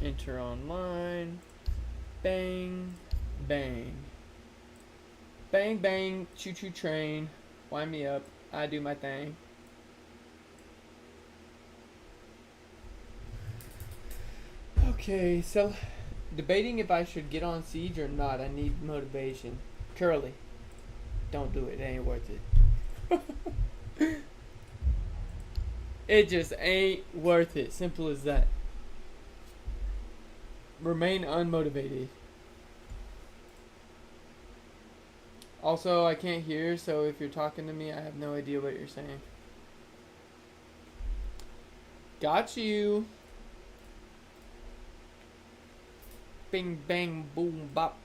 Enter online. Bang, bang. Bang, bang, choo choo train. Wind me up. I do my thing. Okay, so debating if I should get on Siege or not. I need motivation. Curly, don't do it. It ain't worth it. It just ain't worth it. Simple as that. Remain unmotivated. Also, I can't hear, so if you're talking to me, I have no idea what you're saying. Got you. Bing, bang, boom, bop.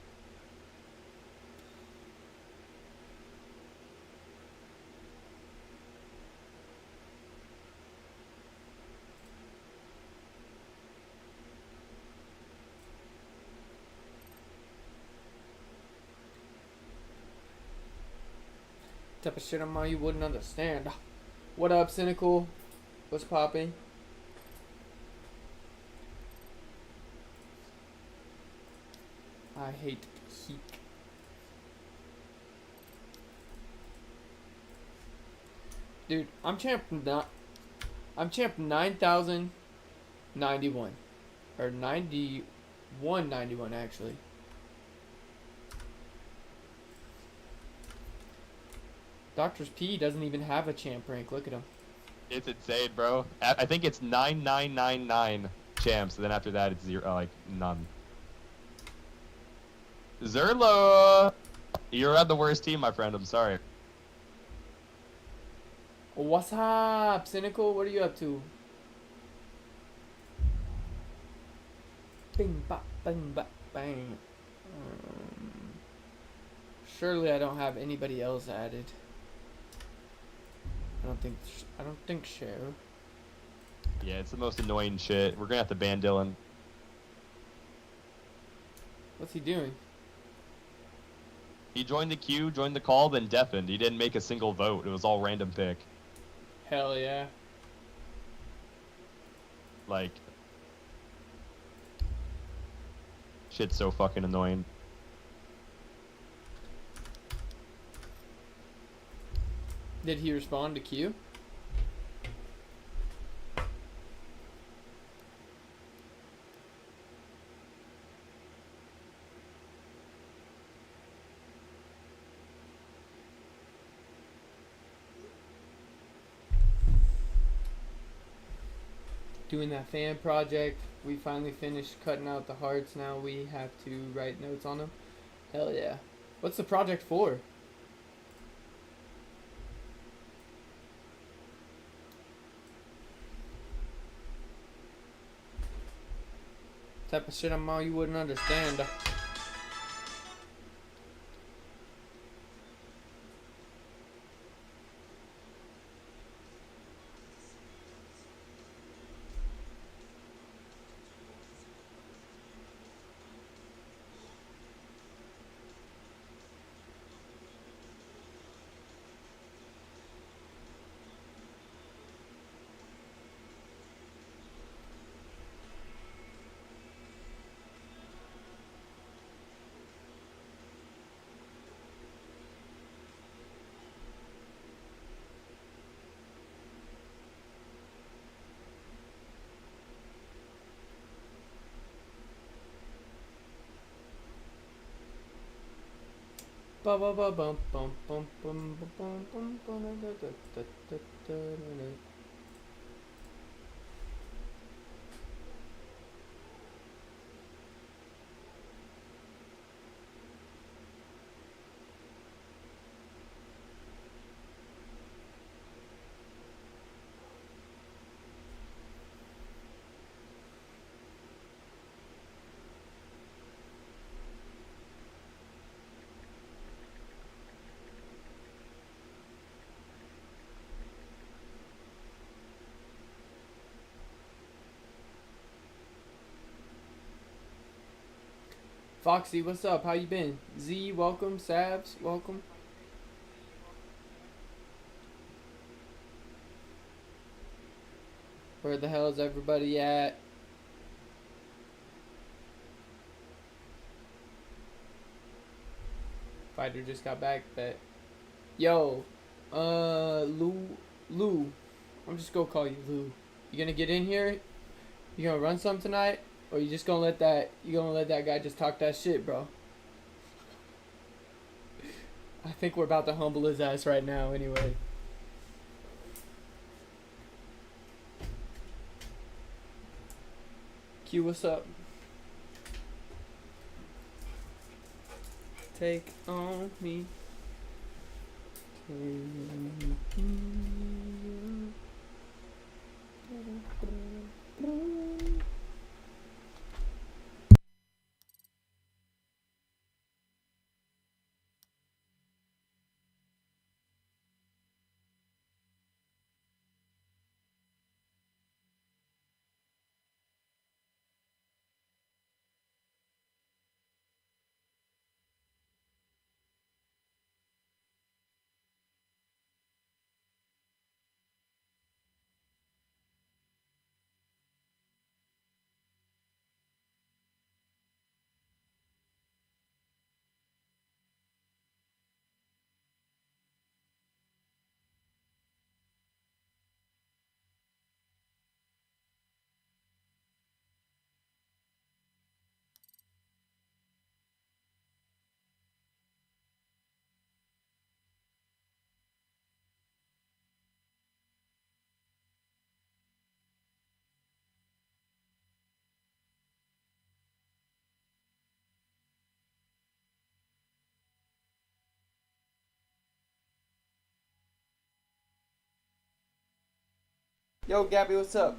Type of shit I'm on you wouldn't understand. What up, Cynical? What's popping? I hate heat. Dude, I'm champ 9091. Or 9191 actually. Doctor's P doesn't even have a champ rank. Look at him. It's insane, bro. I think it's 9999 champs, and then after that it's zero, like none. Zerlo, you're on the worst team, my friend. I'm sorry. What's up, Cynical? What are you up to? Bing, bop, bing, bop, bang. Surely I don't have anybody else added. I don't think so. Yeah, it's the most annoying shit. We're gonna have to ban Dylan. What's he doing? He joined the queue, joined the call, then deafened. He didn't make a single vote. It was all random pick. Hell yeah. Like, shit's so fucking annoying. Did he respond to Q? Doing that fan project. We finally finished cutting out the hearts. Now we have to write notes on them. Hell yeah. What's the project for? Type of shit I'm on you wouldn't understand. Ba ba ba bum bum bum bum bum bum bum da da da da da da. Foxy, what's up? How you been? Z, welcome. Sabs, welcome. Where the hell is everybody at? Fighter just got back. That. Yo, Lou. I'm just gonna call you Lou. You gonna get in here? You gonna run some tonight, or you just gonna let that? You gonna let that guy just talk that shit, bro? I think we're about to humble his ass right now. Anyway. Q, what's up? Take on me. Yo, Gabby, what's up?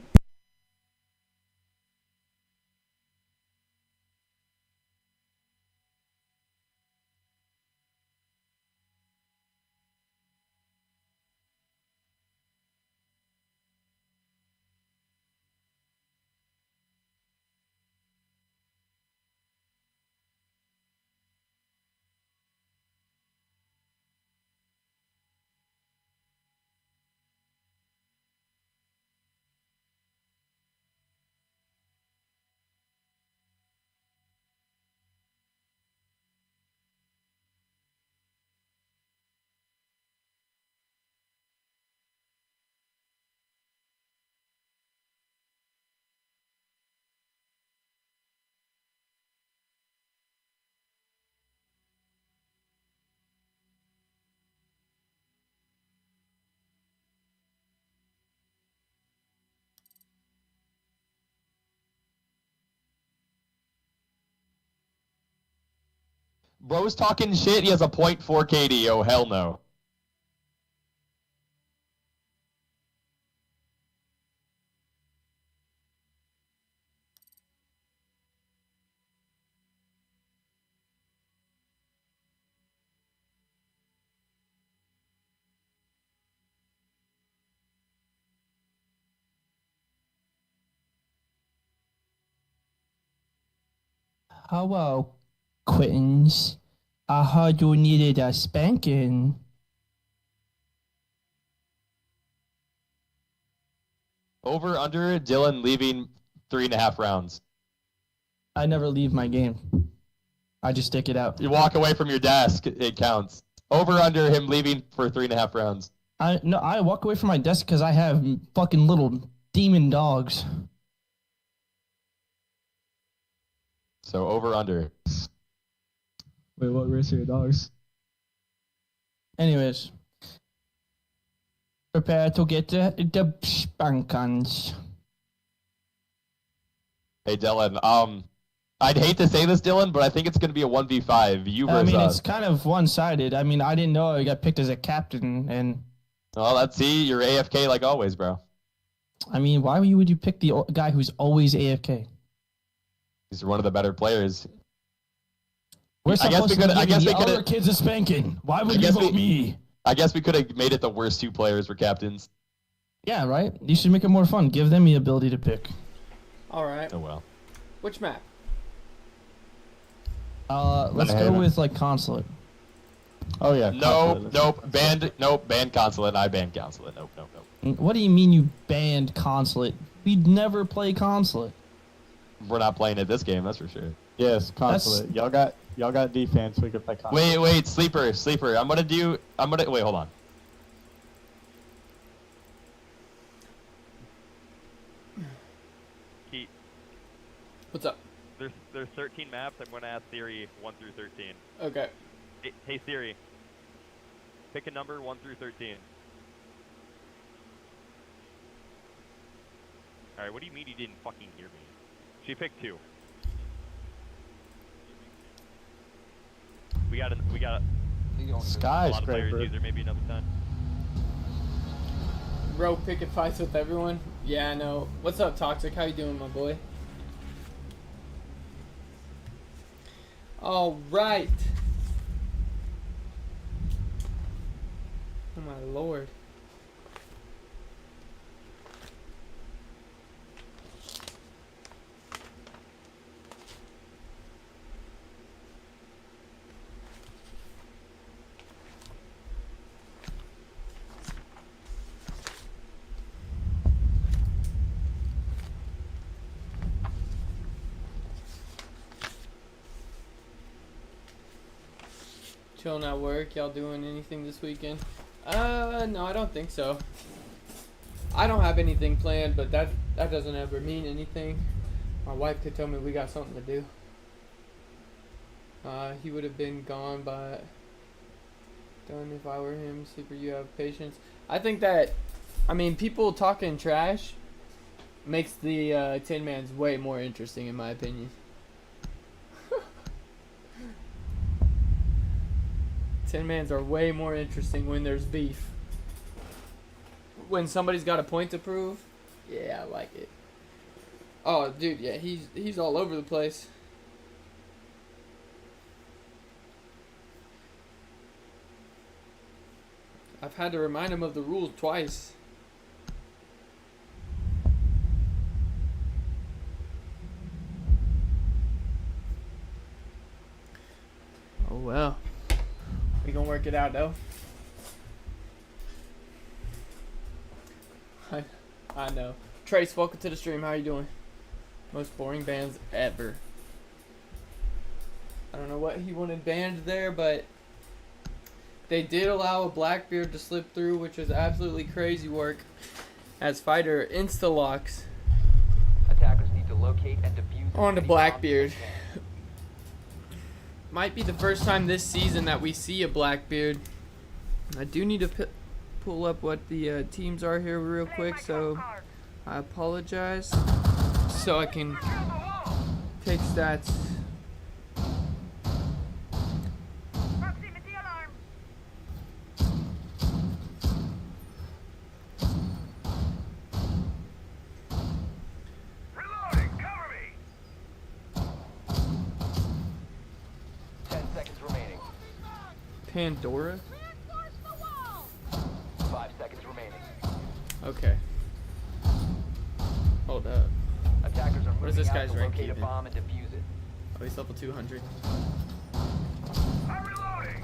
Bro's talking shit. He has a .4 KD. Oh, hell no. Hello, Quittens. I heard you needed a spanking. Over, under, Dylan leaving 3.5 rounds. I never leave my game. I just stick it out. You walk away from your desk, it counts. Over, under, him leaving for 3.5 rounds. I walk away from my desk because I have fucking little demon dogs. So over, under. Wait, what race are your dogs? Anyways. Prepare to get the spankings. Hey, Dylan. I'd hate to say this, Dylan, but I think it's going to be a 1v5. You versus I mean, us. it's kind of one-sided. I mean, I didn't know I got picked as a captain, and... Well, let's see. You're AFK like always, bro. I mean, why would you pick the guy who's always AFK? He's one of the better players. We're I guess supposed we could. to I be guess we giving the could. other kids a spanking. Why would you vote me? I guess we could have made it the worst 2 players were captains. Yeah, right? You should make it more fun. Give them the ability to pick. Alright. Oh well. Which map? Let's go with, like, Consulate. Oh yeah. Nope. Banned Consulate. I banned Consulate. Nope. What do you mean you banned Consulate? We'd never play Consulate. we're not playing it this game. That's for sure. Yes, consulate. Y'all got defense. We can play consulate. Wait, sleeper. I'm gonna wait. Hold on. Heat. What's up? There's 13 maps. I'm gonna ask Siri 1 through 13. Okay. Hey Siri. Pick a number 1 through 13. Alright, what do you mean you didn't fucking hear me? She picked 2. We got a lot of players Skyscraper. user, maybe another time. Bro, picking fights with everyone. Yeah, I know. What's up, Toxic? How you doing, my boy? All right. Oh my lord. Chilling at work. Y'all doing anything this weekend? No, I don't think so. I don't have anything planned, but that doesn't ever mean anything. My wife could tell me we got something to do. He would have been gone by done if I were him. Sleeper, you have patience. I think that, I mean, people talking trash makes the Tin Mans way more interesting in my opinion. Tin Mans are way more interesting when there's beef. When somebody's got a point to prove, yeah, I like it. Oh, dude, yeah, he's all over the place. I've had to remind him of the rules twice. Oh well. We gonna work it out though. I know. Trace, welcome to the stream. How you doing? Most boring bands ever. I don't know what he wanted banned there, but they did allow a Blackbeard to slip through, which was absolutely crazy work. As Fighter insta-locks Attackers need to locate and defuse on to any Blackbeard. bombs they can. Might be the first time this season that we see a Blackbeard. I do need to pull up what the teams are here real quick, so I apologize. So I can take stats. Proximity alarm. Reloading, cover me. 10 seconds remaining. Pandora? 5 seconds remaining. Okay. Hold up. Attackers are What is moving this out guy's to rank locate a even? bomb and defuse it. Oh, he's level 200. I'm reloading.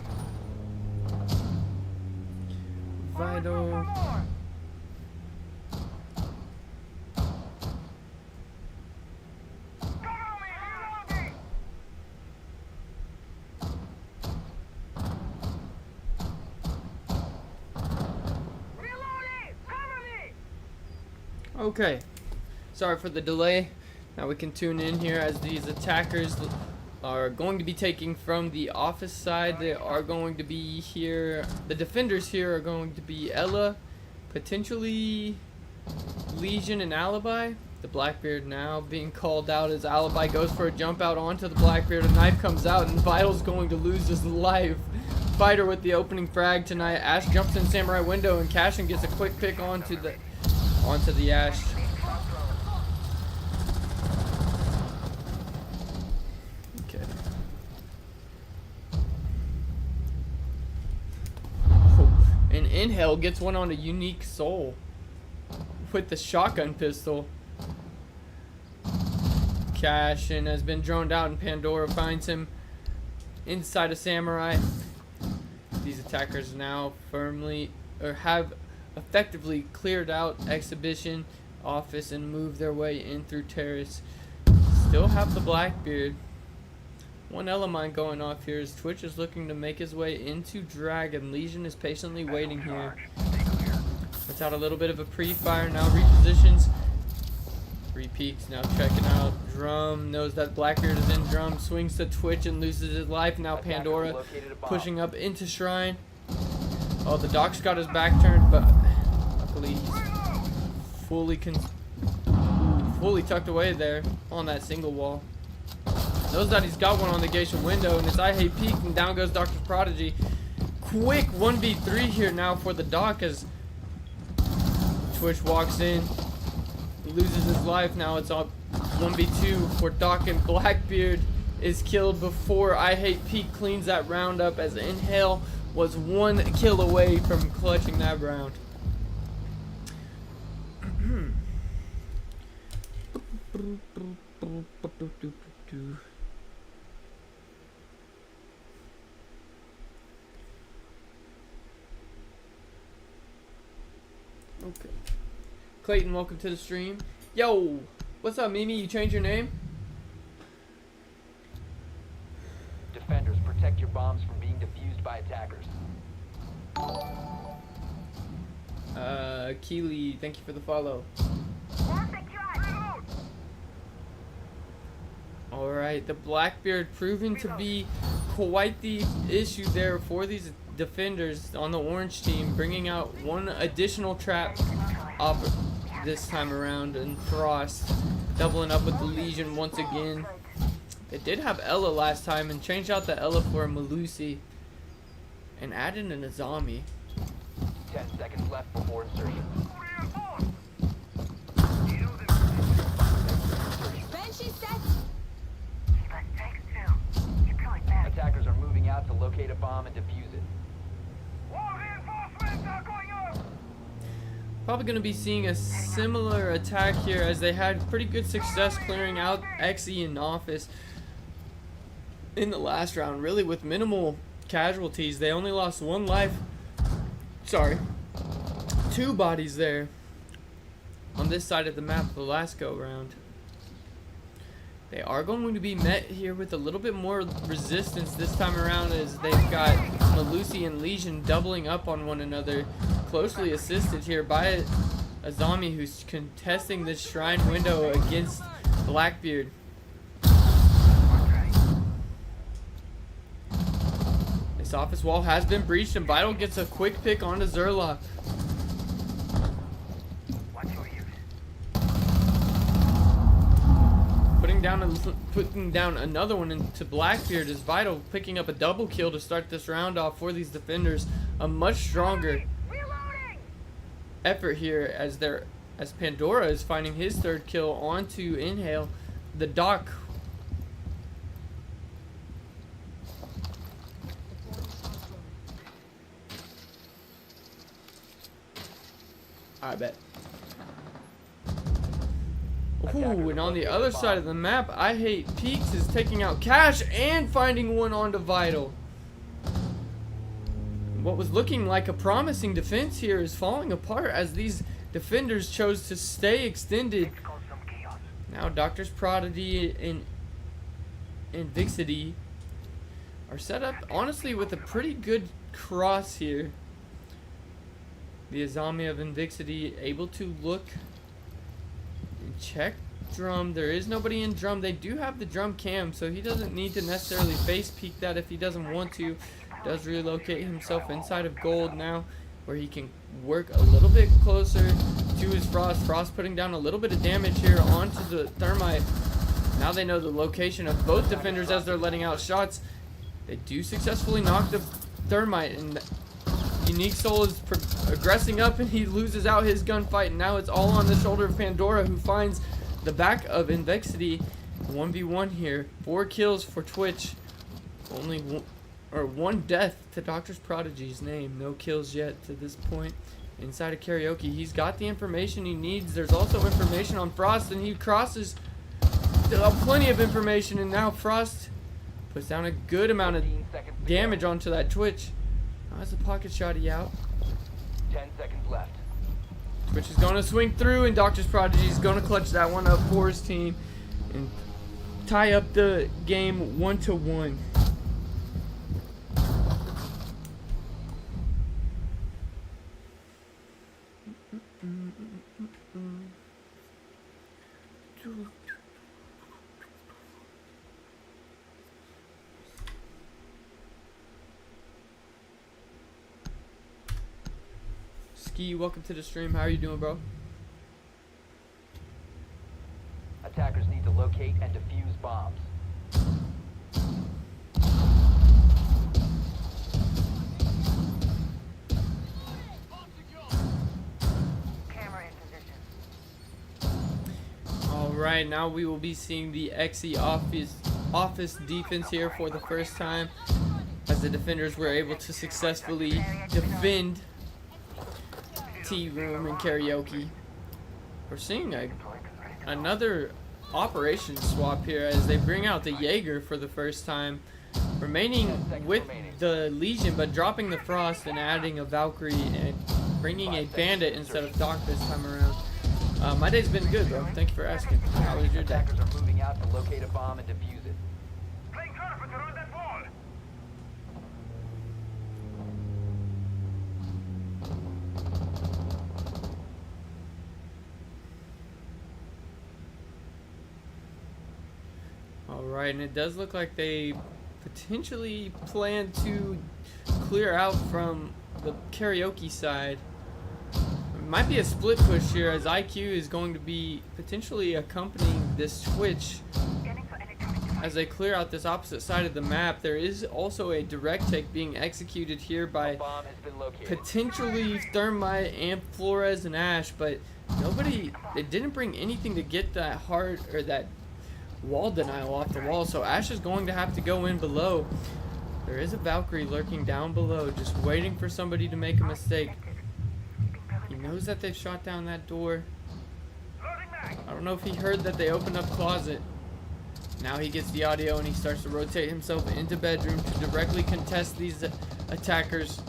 Vital. More. Cover me, reloading. Reloading, cover me. Okay. Sorry for the delay. Now we can tune in here as these attackers are going to be taking from the office side. They are going to be here. The defenders here are going to be Ella, potentially Legion and Alibi. The Blackbeard now being called out as Alibi goes for a jump out onto the Blackbeard. A knife comes out and Vital's going to lose his life. Fighter with the opening frag tonight. Ash jumps in Samurai window and Cashin gets a quick pick onto the Ash. Okay. Oh, and Inhale gets one on a Unique Soul with the shotgun pistol. Cashin has been droned out and Pandora finds him inside a Samurai. These attackers now have effectively cleared out Exhibition office and moved their way in through Terrace. still have the Blackbeard. One element going off here is Twitch is looking to make his way into Dragon. Legion is patiently waiting here. Puts out a little bit of a pre-fire, now repositions. Three peeks, now checking out Drum. Knows that Blackbeard is in Drum. Swings to Twitch and loses his life. Now Pandora pushing up into Shrine. Oh, the Doc's got his back turned, but luckily he's fully tucked away there on that single wall. Knows that he's got one on the Geisha window, and it's I Hate Peak, and down goes Doctor's Prodigy. Quick 1v3 here now for the Doc as Twitch walks in. He loses his life. Now it's up 1v2 for Doc, and Blackbeard is killed before I Hate Peak cleans that round up, as Inhale was 1 kill away from clutching that round. Okay. Clayton, welcome to the stream. Yo, what's up, Mimi? You changed your name? Defenders, protect your bombs from being defused by attackers. Keely, thank you for the follow. Alright, the Blackbeard proving to be quite the issue there for these defenders on the orange team, bringing out one additional trap up this time around, and Frost doubling up with the Legion once again. They did have Ella last time and changed out the Ella for a Malusi and added an Azami. 10 seconds left before insertion. Attackers are moving out to locate a bomb and defuse it. Probably going to be seeing a similar attack here, as they had pretty good success clearing out XE in Office in the last round, really with minimal casualties. They only lost 1 life. Sorry, 2 bodies there on this side of the map the last go round. They are going to be met here with a little bit more resistance this time around, as they've got Malusi and Legion doubling up on one another, closely assisted here by Azami, who's contesting this Shrine window against Blackbeard. This office wall has been breached, and Vital gets a quick pick onto Zerloff. Putting down another one into Blackbeard is Vital, picking up a double kill to start this round off for these defenders. A much stronger effort here as Pandora is finding his 3rd kill onto Inhale. The Doc I bet. Ooh, and on the other side of the map, I Hate Peaks is taking out Cash and finding one onto Vital. What was looking like a promising defense here is falling apart as these defenders chose to stay extended. Now Doctor's Prodigy and Vixity are set up, honestly, with a pretty good cross here. The Azami of Invixity able to look and check Drum. There is nobody in Drum. They do have the Drum cam, so he doesn't need to necessarily face peek that if he doesn't want to. Does relocate himself inside of Gold now, where he can work a little bit closer to his Frost. Frost putting down a little bit of damage here onto the Thermite. Now they know the location of both defenders as they're letting out shots. They do successfully knock the Thermite, and Unique Soul is aggressing up, and he loses out his gunfight, and now it's all on the shoulder of Pandora, who finds the back of Invexity. 1v1 here. 4 kills for Twitch. Only one death to Doctor's Prodigy's name. No kills yet to this point. Inside of Karaoke, he's got the information he needs. There's also information on Frost, and he crosses plenty of information, and now Frost puts down a good amount of damage onto that Twitch. Now has a pocket shotty out. 10 seconds left. Twitch is going to swing through, and Doctor's Prodigy is going to clutch that one up for his team. And tie up the game 1-1. Ski, welcome to the stream. How are you doing, bro? Attackers need to locate and defuse bombs. Camera in position. Alright, now we will be seeing the XE office defense here for the first time, as the defenders were able to successfully defend Tea Room and Karaoke. We're seeing another operation swap here as they bring out the Jaeger for the first time, remaining with the Legion but dropping the Frost and adding a Valkyrie and bringing a Bandit instead of Doc this time around. My day's been good, bro. Thank you for asking. How was your day? Attackers are moving out to locate a bomb and defuse it. Playing carpenter on that wall. Alright, and it does look like they potentially plan to clear out from the Karaoke side. It might be a split push here as IQ is going to be potentially accompanying this switch as they clear out this opposite side of the map. There is also a direct take being executed here by Bomb has been located. potentially Thermite and Flores and Ash, but they didn't bring anything to get that hard or that wall denial off the wall, so Ash is going to have to go in below. There is a Valkyrie lurking down below, just waiting for somebody to make a mistake. He knows that they've shot down that door. I don't know if he heard that they opened up closet. Now he gets the audio and he starts to rotate himself into bedroom to directly contest these attackers.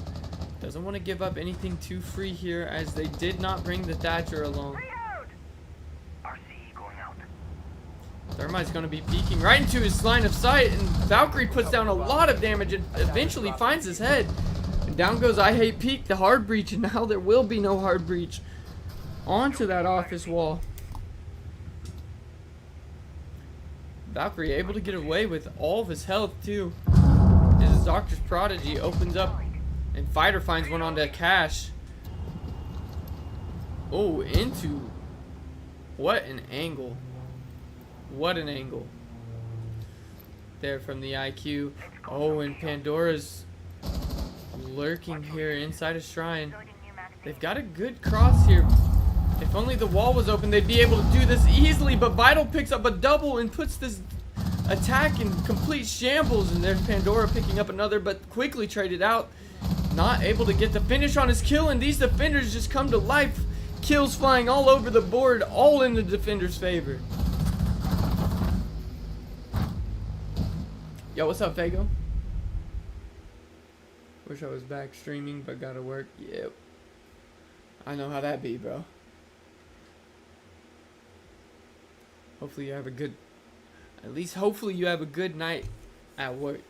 Doesn't want to give up anything too free here as they did not bring the Thatcher along. Reload. RC going out. Thermite's going to be peeking right into his line of sight, and Valkyrie puts down a lot of damage and eventually finds his head. And down goes I Hate Peek, the hard breach, and now there will be no hard breach onto that office wall. Valkyrie able to get away with all of his health too. His Doctor's Prodigy opens up, and Fighter finds one onto Cash. Oh, into... What an angle. What an angle. There from the IQ. Oh, and Pandora's lurking here inside a shrine. They've got a good cross here. If only the wall was open, they'd be able to do this easily, but Vital picks up a double and puts this attack in complete shambles, and there's Pandora picking up another, but quickly traded out. Not able to get the finish on his kill, and these defenders just come to life. Kills flying all over the board, all in the defender's favor. Yo, what's up, Fago? Wish I was back streaming, but gotta work. Yep. I know how that be, bro. Hopefully you have a good... At least hopefully you have a good night at work.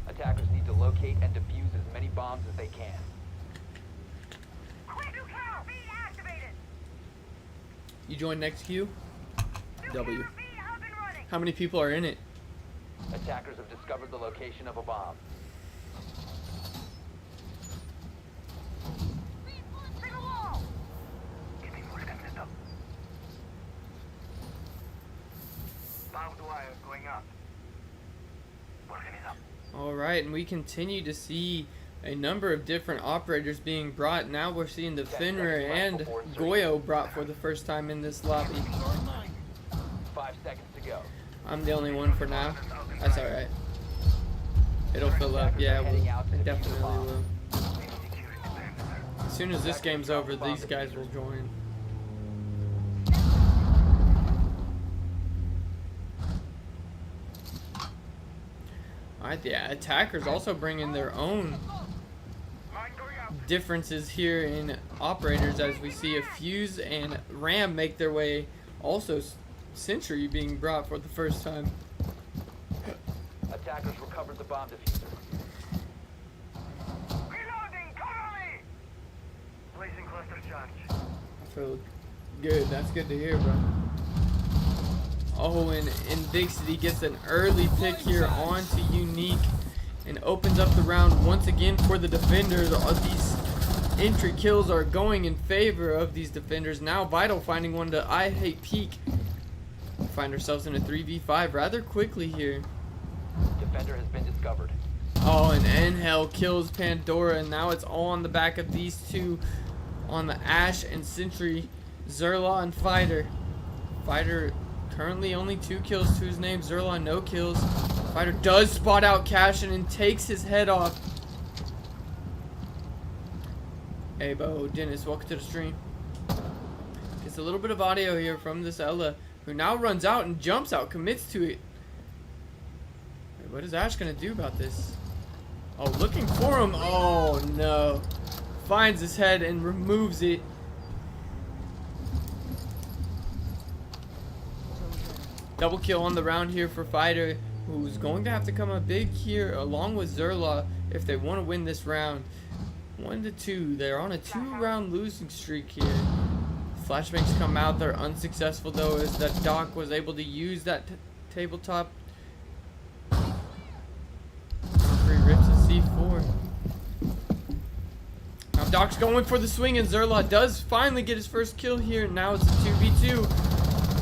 Attackers need to locate and defuse as many bombs as they can. Quick, cow. Speed activated. You join next queue? W. Speed up and running. How many people are in it? Attackers have discovered the location of a bomb. Single wall. Getting more content up. Barbed wire going up. Working it up. Alright, and we continue to see a number of different operators being brought. Now we're seeing the Fenrir and Goyo brought for the first time in this lobby. 5 seconds to go. I'm the only one for now. That's alright. It'll fill up, yeah, it definitely will. As soon as this game's over, these guys will join. Alright, the attackers also bring in their own Mine going differences here in operators as we see a Fuse and Ram make their way. Also, Sentry being brought for the first time. Attackers recovered the bomb diffuser. Reloading, cover me! Placing cluster charge. I feel good. That's good to hear, bro. Oh, and Invixity gets an early pick here onto Unique and opens up the round once again for the defenders. These entry kills are going in favor of these defenders. Now Vital finding one to I Hate Peak. We find ourselves in a 3v5 rather quickly here. Defender has been discovered. Oh, and Enhel kills Pandora, and now it's all on the back of these two on the Ash and Sentry, Zerla and Fighter. Fighter currently only 2 kills to his name. Zerla no kills. Fighter does spot out Cashin and takes his head off. Hey, Bo, Dennis, welcome to the stream. Gets a little bit of audio here from this Ella, who now runs out and jumps out, commits to it. Wait, what is Ash gonna do about this? Oh, looking for him. Oh, no. Finds his head and removes it. Double kill on the round here for Fighter, who's going to have to come up big here along with Zerla if they want to win this round. 1-2. They're on a 2-round losing streak here. Flashbangs come out. They're unsuccessful though, as that Doc was able to use that tabletop. Valkyrie rips a C4. Now Doc's going for the swing, and Zerla does finally get his first kill here. Now it's a 2v2.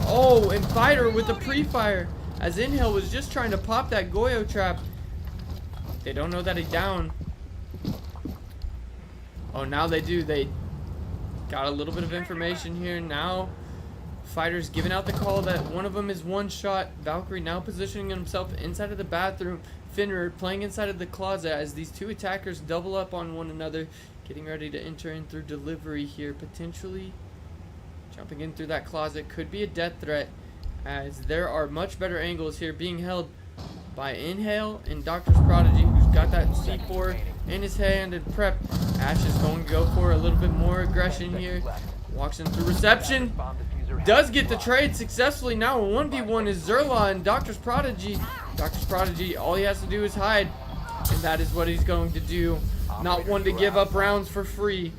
Oh, and Fighter with the pre-fire, as Inhale was just trying to pop that Goyo trap. They don't know that he's down. Oh, now they do. They got a little bit of information here. Now Fighter's giving out the call that one of them is one shot. Valkyrie now positioning himself inside of the bathroom. Finner playing inside of the closet as these two attackers double up on one another, getting ready to enter in through delivery here, potentially. Jumping in through that closet could be a death threat, as there are much better angles here being held by Inhale and Doctor's Prodigy, who's got that C4 in his hand and prep. Ash is going to go for a little bit more aggression here. Walks in through reception. Does get the trade successfully. Now a 1v1 is Zerla and Doctor's Prodigy. Doctor's Prodigy, all he has to do is hide, and that is what he's going to do. Not one to give up rounds for free.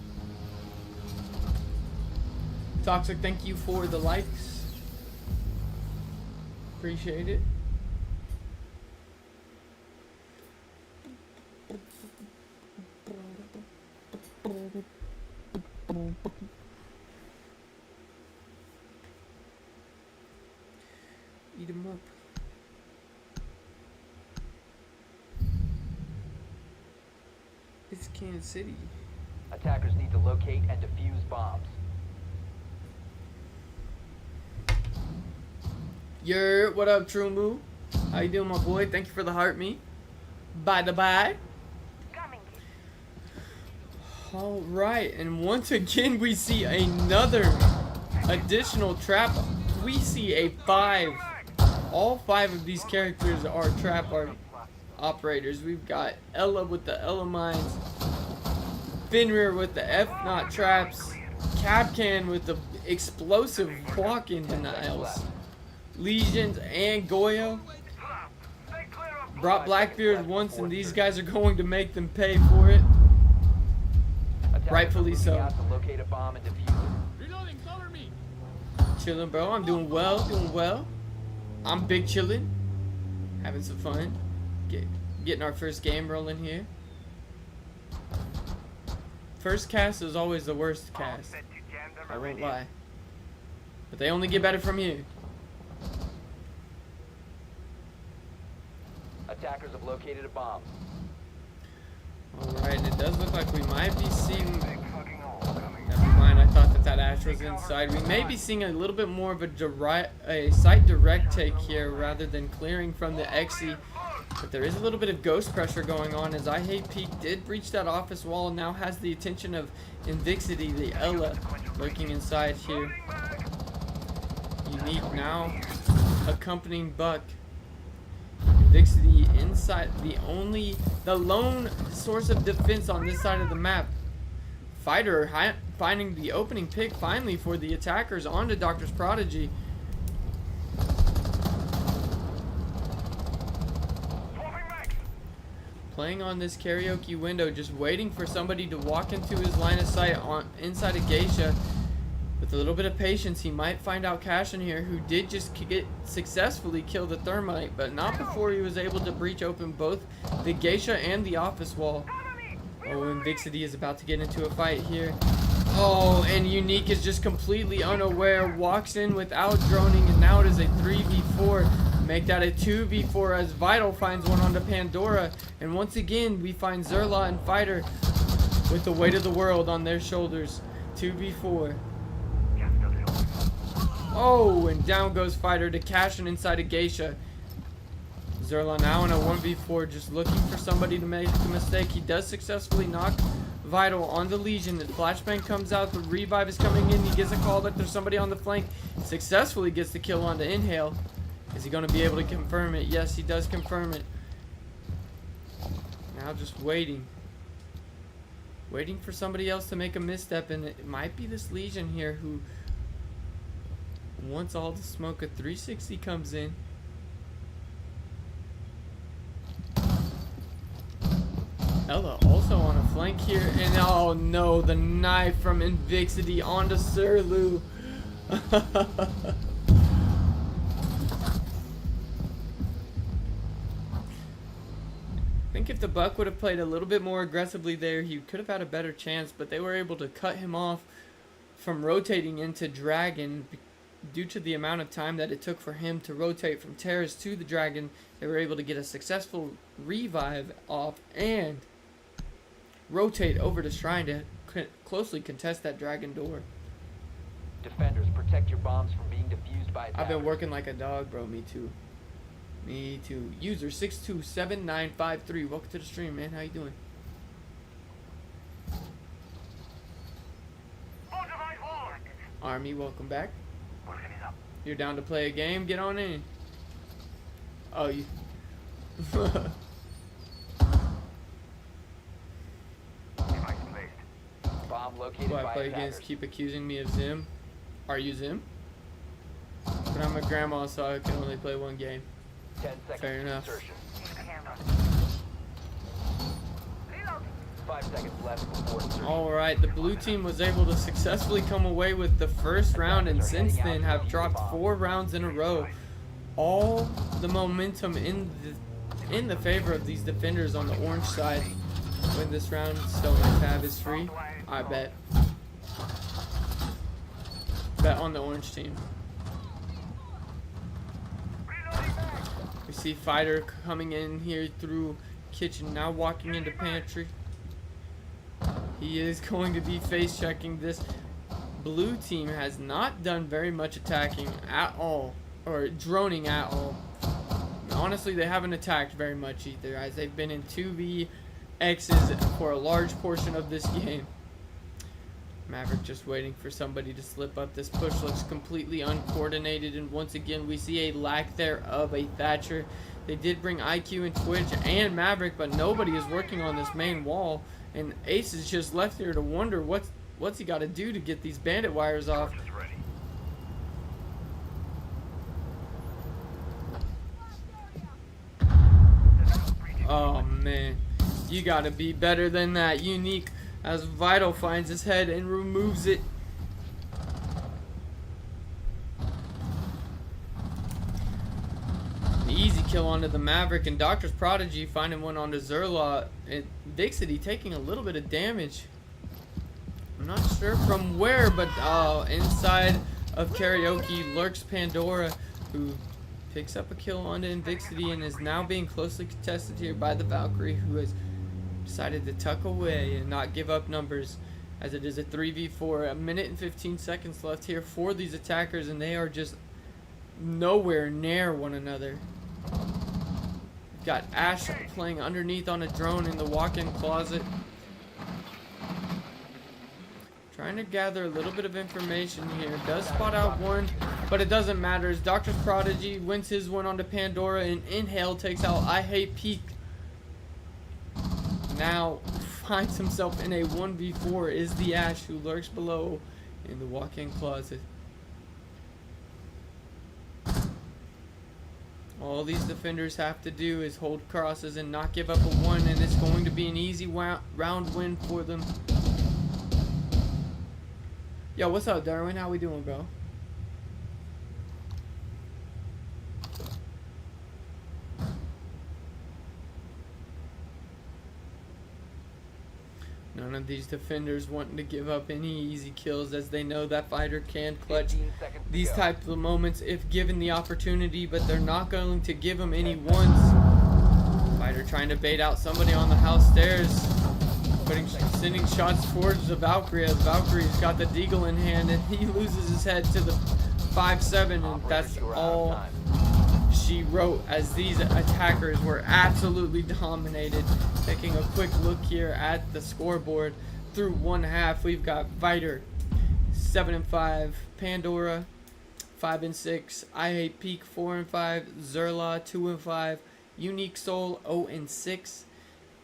Toxic, thank you for the likes. Appreciate it. Eat 'em up. It's Kansas City. Attackers need to locate and defuse bombs. Yer, what up, True Moo? How you doing, my boy? Thank you for the heart, me. Bye to bye. Coming. All right, and once again we see another additional trap. We see a 5. All 5 of these characters are trap operators. We've got Ella with the Ella mines, Fenrir with the F-Not traps, Capcan with the explosive walk-in denials, Legions and Goyo. Brought Blackbeard once, and these guys are going to make them pay for it. Rightfully so. Locate a bomb and defuse it. Chillin', bro. I'm doing well, doing well. I'm big chillin', having some fun, getting our first game rolling here. First cast is always the worst cast, I won't lie, but they only get better from here. Attackers have located a bomb. Alright, and it does look like we might be seeing... Never mind, I thought that Ash was inside. We may be seeing a little bit more of a site direct take here rather than clearing from the XE. But there is a little bit of ghost pressure going on, as I Hate Peak did breach that office wall and now has the attention of Invixity, the Ella, lurking inside here. Unique now accompanying Buck. Invixity inside, the lone source of defense on this side of the map. Fighter finding the opening pick finally for the attackers onto Doctor's Prodigy. Swapping mags. Playing on this karaoke window, just waiting for somebody to walk into his line of sight on inside of Geisha. With a little bit of patience, he might find out Cash in here, who did just successfully kill the Thermite, but not before he was able to breach open both the Geisha and the office wall. Oh, and Vixity is about to get into a fight here. Oh, and Unique is just completely unaware, walks in without droning, and now it is a 3v4. Make that a 2v4 as Vital finds one onto Pandora. And once again, we find Zerla and Fighter with the weight of the world on their shoulders. 2v4. Oh, and down goes Fighter to Cash and inside of Geisha. Zerla now in a 1v4, just looking for somebody to make a mistake. He does successfully knock Vital on the Legion. The flashbang comes out, the revive is coming in. He gets a call that there's somebody on the flank. Successfully gets the kill on the Inhale. Is he going to be able to confirm it? Yes, he does confirm it. Now just waiting. Waiting for somebody else to make a misstep, and it might be this Legion here who, once all the smoke at 360 comes in, Ella also on a flank here, and oh no, the knife from Invixity onto Sirlu. I think if the Buck would have played a little bit more aggressively there, he could have had a better chance, but they were able to cut him off from rotating into Dragon. Due to the amount of time that it took for him to rotate from Terrace to the Dragon, they were able to get a successful revive off and rotate over to Shrine to closely contest that Dragon door. Defenders, protect your bombs from being defused by attackers. I've been working like a dog, bro. Me too. Me too. User 627953. Welcome to the stream, man. How you doing? Ultraviolet wall. Army, welcome back. Working it up. You're down to play a game? Get on in. Oh, you. Device placed. Bomb located Who I by play attackers. against keep accusing me of Zim. Are you Zim? But I'm a grandma, so I can only play one game. 10 seconds Fair to enough. insertion. Camera. Reload. 5 seconds left before insertion. Alright, the blue team was able to successfully come away with the first round, and since then have dropped 4 rounds in a row. All the momentum in the favor of these defenders on the orange side. Win this round, Stolen Tab is free. I bet. Bet on the orange team. We see Fighter coming in here through kitchen, now walking into pantry. He is going to be face checking this. Blue team has not done very much attacking at all, or droning at all. Honestly, they haven't attacked very much either, as they've been in 2vx's for a large portion of this game. Maverick just waiting for somebody to slip up. This push looks completely uncoordinated, and once again we see a lack there of a Thatcher. They did bring IQ and Twitch and Maverick, but nobody is working on this main wall, and Ace is just left there to wonder what's he got to do to get these bandit wires off. Is ready. Oh man, you gotta be better than that. Unique as Vital finds his head and removes it. The easy kill onto the Maverick, and Doctor's Prodigy finding one onto Zerla, and Vixity taking a little bit of damage. I'm not sure from where, but inside of Karaoke lurks Pandora, who picks up a kill onto Invixity and is now being closely contested here by the Valkyrie, who has decided to tuck away and not give up numbers, as it is a 3v4. A minute and 15 seconds left here for these attackers, and they are just nowhere near one another. We've got Ash playing underneath on a drone in the walk-in closet, trying to gather a little bit of information here. Does spot out one, but it doesn't matter as Doctor's Prodigy wins his one onto Pandora, and Inhale takes out I Hate Peak. Now finds himself in a 1v4 is the Ash, who lurks below in the walk-in closet. All these defenders have to do is hold crosses and not give up a 1, and it's going to be an easy round win for them. Yo, what's up, Darwin? How we doing, bro? None of these defenders wanting to give up any easy kills, as they know that fighter can clutch 15 seconds to these go. types of moments if given the opportunity, but they're not going to give him any ones. Fighter trying to bait out somebody on the house stairs, sending shots towards the Valkyrie, as Valkyrie's got the deagle in hand, and he loses his head to the 5-7, and Operators, that's you are out of all time. she wrote, as these attackers were absolutely dominated. Taking a quick look here at the scoreboard through one half, we've got Viter 7-5, Pandora 5-6, I Hate Peak 4-5, Zerla 2-5, Unique Soul 0-6.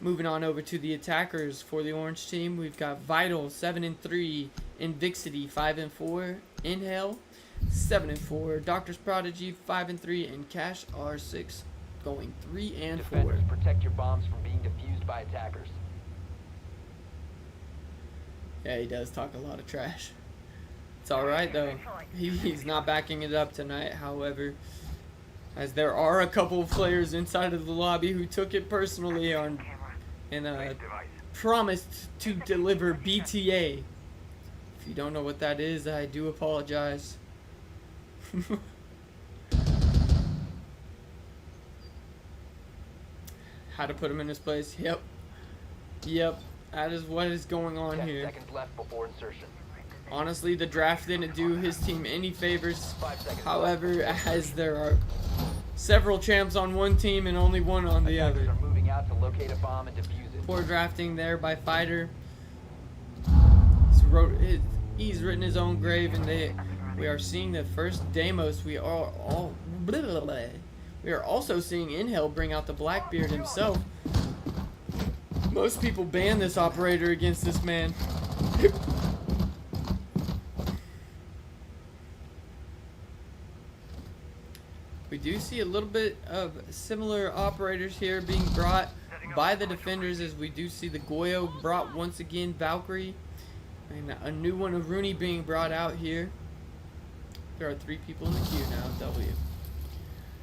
Moving on over to the attackers for the orange team, we've got Vital 7-3, Invixity 5-4, Inhale 7-4, Doctor's Prodigy 5-3, and Cash R6 going 3-4. Defenders, protect your bombs from being defused by attackers. Yeah, he does talk a lot of trash. It's alright though. He's not backing it up tonight, however, as there are a couple of players inside of the lobby who took it personally and promised to deliver BTA. If you don't know what that is, I do apologize. How to put him in his place. Yep, that is what is going on 10 here. seconds left before insertion. Honestly, the draft didn't do his team any favors. 5 seconds However, as there are several champs on one team and only one on the Attackers other. are moving out to locate a bomb and defuse it. Poor drafting there by Fighter. He's written his own grave, and we are seeing the first Deimos. We are also seeing Inhale bring out the Blackbeard himself. Most people ban this operator against this man. We do see a little bit of similar operators here being brought by the defenders, as we do see the Goyo brought once again, Valkyrie, and a new one of Rooney being brought out here. There are 3 people in the queue now, W.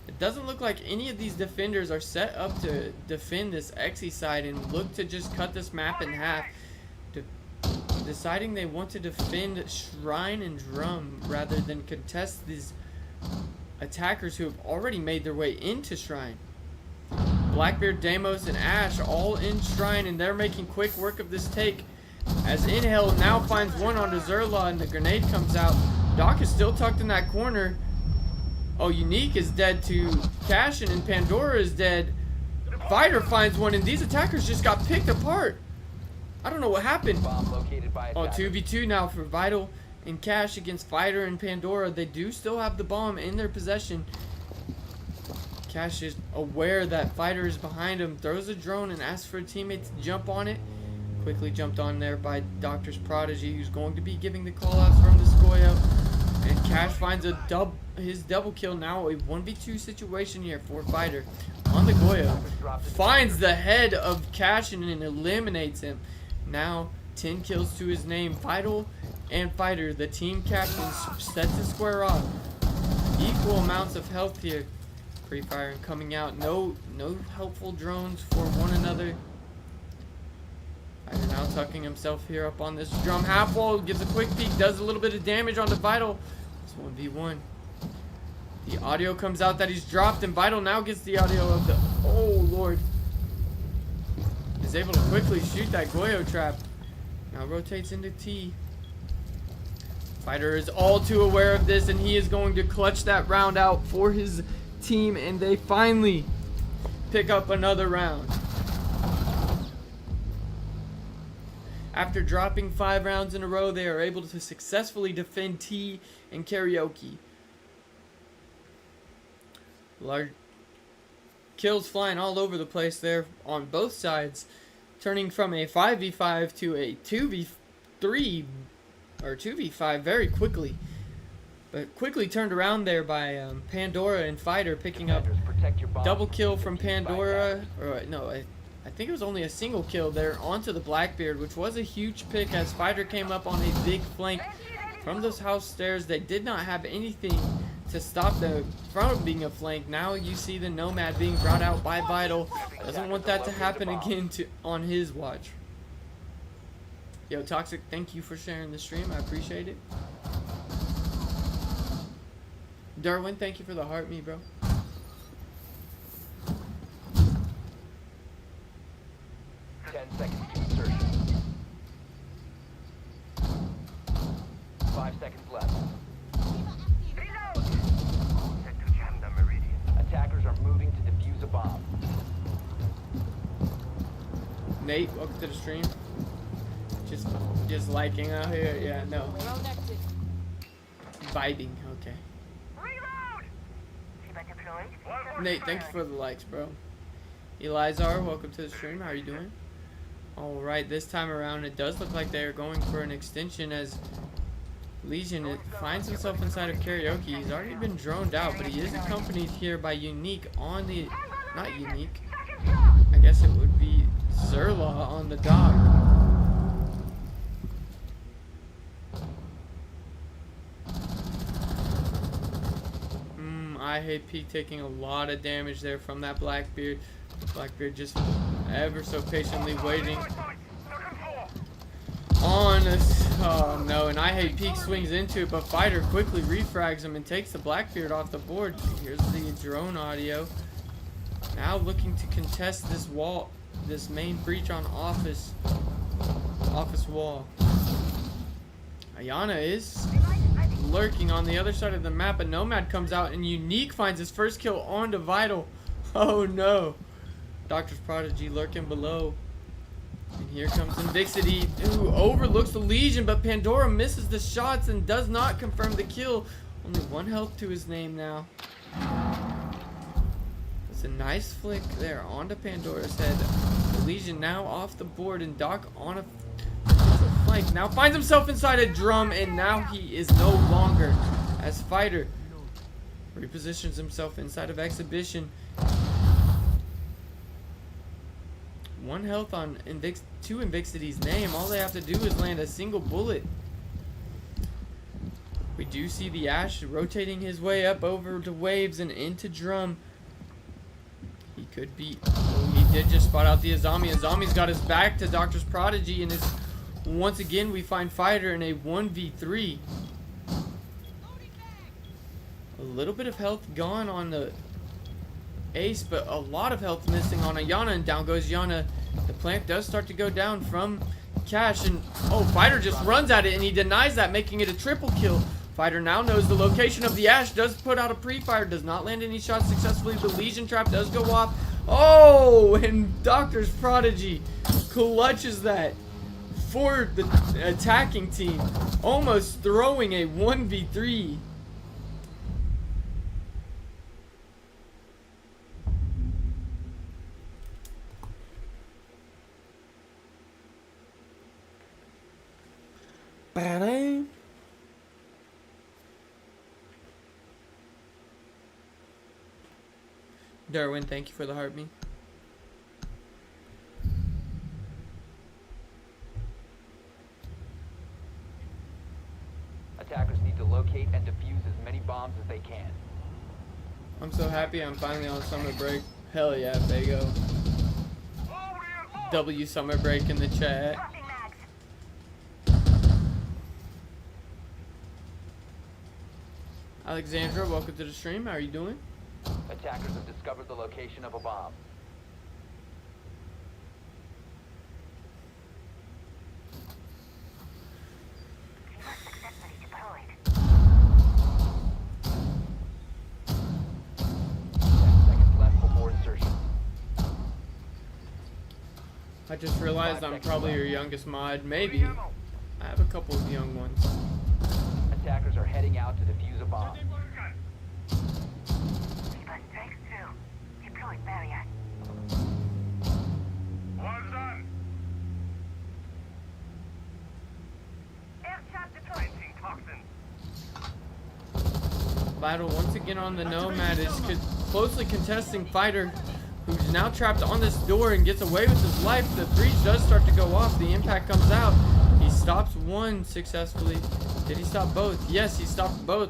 It doesn't look like any of these defenders are set up to defend this Xe side and look to just cut this map in half. Deciding they want to defend Shrine and Drum rather than contest these attackers who have already made their way into Shrine. Blackbeard, Deimos, and Ash all in Shrine, and they're making quick work of this take. As Inhale now finds one onto Zerla, and the grenade comes out. Doc is still tucked in that corner. Oh, Unique is dead to Cashin, and Pandora is dead. Fighter finds one, and these attackers just got picked apart. I don't know what happened. Bomb located by Oh, attackers. 2v2 now for Vital and Cash against Fighter and Pandora. They do still have the bomb in their possession. Cash is aware that Fighter is behind him, throws a drone and asks for a teammate to jump on it. Quickly jumped on there by Doctor's Prodigy, who's going to be giving the callouts from the Skoyo. And Cash finds his double kill now. A 1v2 situation here for Fighter on the Goyo. Finds the head of Cash and eliminates him. Now 10 kills to his name. Vital and Fighter, the team captains, set to square off. Equal amounts of health here. Pre-fire coming out. No helpful drones for one another. Fighter now tucking himself here up on this drum half wall. Gives a quick peek. Does a little bit of damage on the Vital. It's 1v1. The audio comes out that he's dropped, and Vital now gets the audio of the... Oh, Lord. Is able to quickly shoot that Goyo trap. Now rotates into T. Fighter is all too aware of this, and he is going to clutch that round out for his team, and they finally pick up another round. After dropping 5 rounds in a row, they are able to successfully defend T and Karaoke. Large kills flying all over the place there on both sides. turning from a 5v5 to a 2v3 or 2v5 very quickly. But quickly turned around there by Pandora and Fighter picking up Defenders, protect your bombs double from kill being from defused by Pandora. attackers. Or no, I think it was only a single kill there onto the Blackbeard, which was a huge pick as Fighter came up on a big flank from those house stairs. They did not have anything to stop them from being a flank. Now you see the Nomad being brought out by Vital. Doesn't want that to happen again on his watch. Yo, Toxic, thank you for sharing the stream. I appreciate it. Darwin, thank you for the heart me, bro. Seconds to insertion. 5 seconds left. Reload! Set to jam the meridian. Attackers are moving to defuse a bomb. Nate, welcome to the stream. Just liking out here. Yeah, no. Vibing, okay. Reload! Shiba deployed. Nate, thank you for the likes, bro. Elizar, welcome to the stream. How are you doing? Alright, this time around it does look like they are going for an extension as Legion finds himself inside of Karaoke. He's already been droned out, but he is accompanied here by Unique on the... Not Unique. I guess it would be Zerla on the dock. I hate Peak taking a lot of damage there from that Blackbeard. Blackbeard just ever so patiently waiting on us. Oh no, and I hate Peak swings into it, but Fighter quickly refrags him and takes the Blackbeard off the board. Here's the drone audio. Now looking to contest this wall, this main breach on office wall. Ayana is lurking on the other side of the map, and Nomad comes out and Unique finds his first kill onto Vital. Oh no. Doctor's Prodigy lurking below. And here comes Invixity, who overlooks the Legion, but Pandora misses the shots and does not confirm the kill. Only 1 health to his name now. It's a nice flick there onto Pandora's head. The Legion now off the board, and Doc on a flank. Now finds himself inside a drum, and now he is no longer as Fighter repositions himself inside of Exhibition. 1 health on to Invixity's name. All they have to do is land a single bullet. We do see the Ash rotating his way up over to Waves and into Drum. He could be... Oh, he did just spot out the Azami. Azami's got his back to Doctor's Prodigy, and it's... Once again, we find Fighter in a 1v3. A little bit of health gone on the Ace, but a lot of health missing on Ayana, and down goes Yana. The plant does start to go down from Cash, and oh, Fighter just runs at it, and he denies that, making it a triple kill. Fighter now knows the location of the Ash, does put out a pre-fire, does not land any shots successfully. The Legion trap does go off. Oh, and Doctor's Prodigy clutches that for the attacking team, almost throwing a 1v3. Darwin, thank you for the heartbeat. Attackers need to locate and defuse as many bombs as they can. I'm so happy I'm finally on summer break. Hell yeah, Fago. W summer break in the chat. Alexandra, welcome to the stream. How are you doing? Attackers have discovered the location of a bomb. Successfully deployed. 10 seconds left before insertion. I just realized I'm probably your youngest mod. Maybe. I have a couple of young ones. Attackers are heading out to defuse a bomb. Shiba strikes through. Deployed barrier. One's done. Vital once again on the Nomad is closely contesting Fighter, who's now trapped on this door and gets away with his life. The breach does start to go off. The impact comes out. He stops one successfully. Did he stop both? Yes, he stopped both.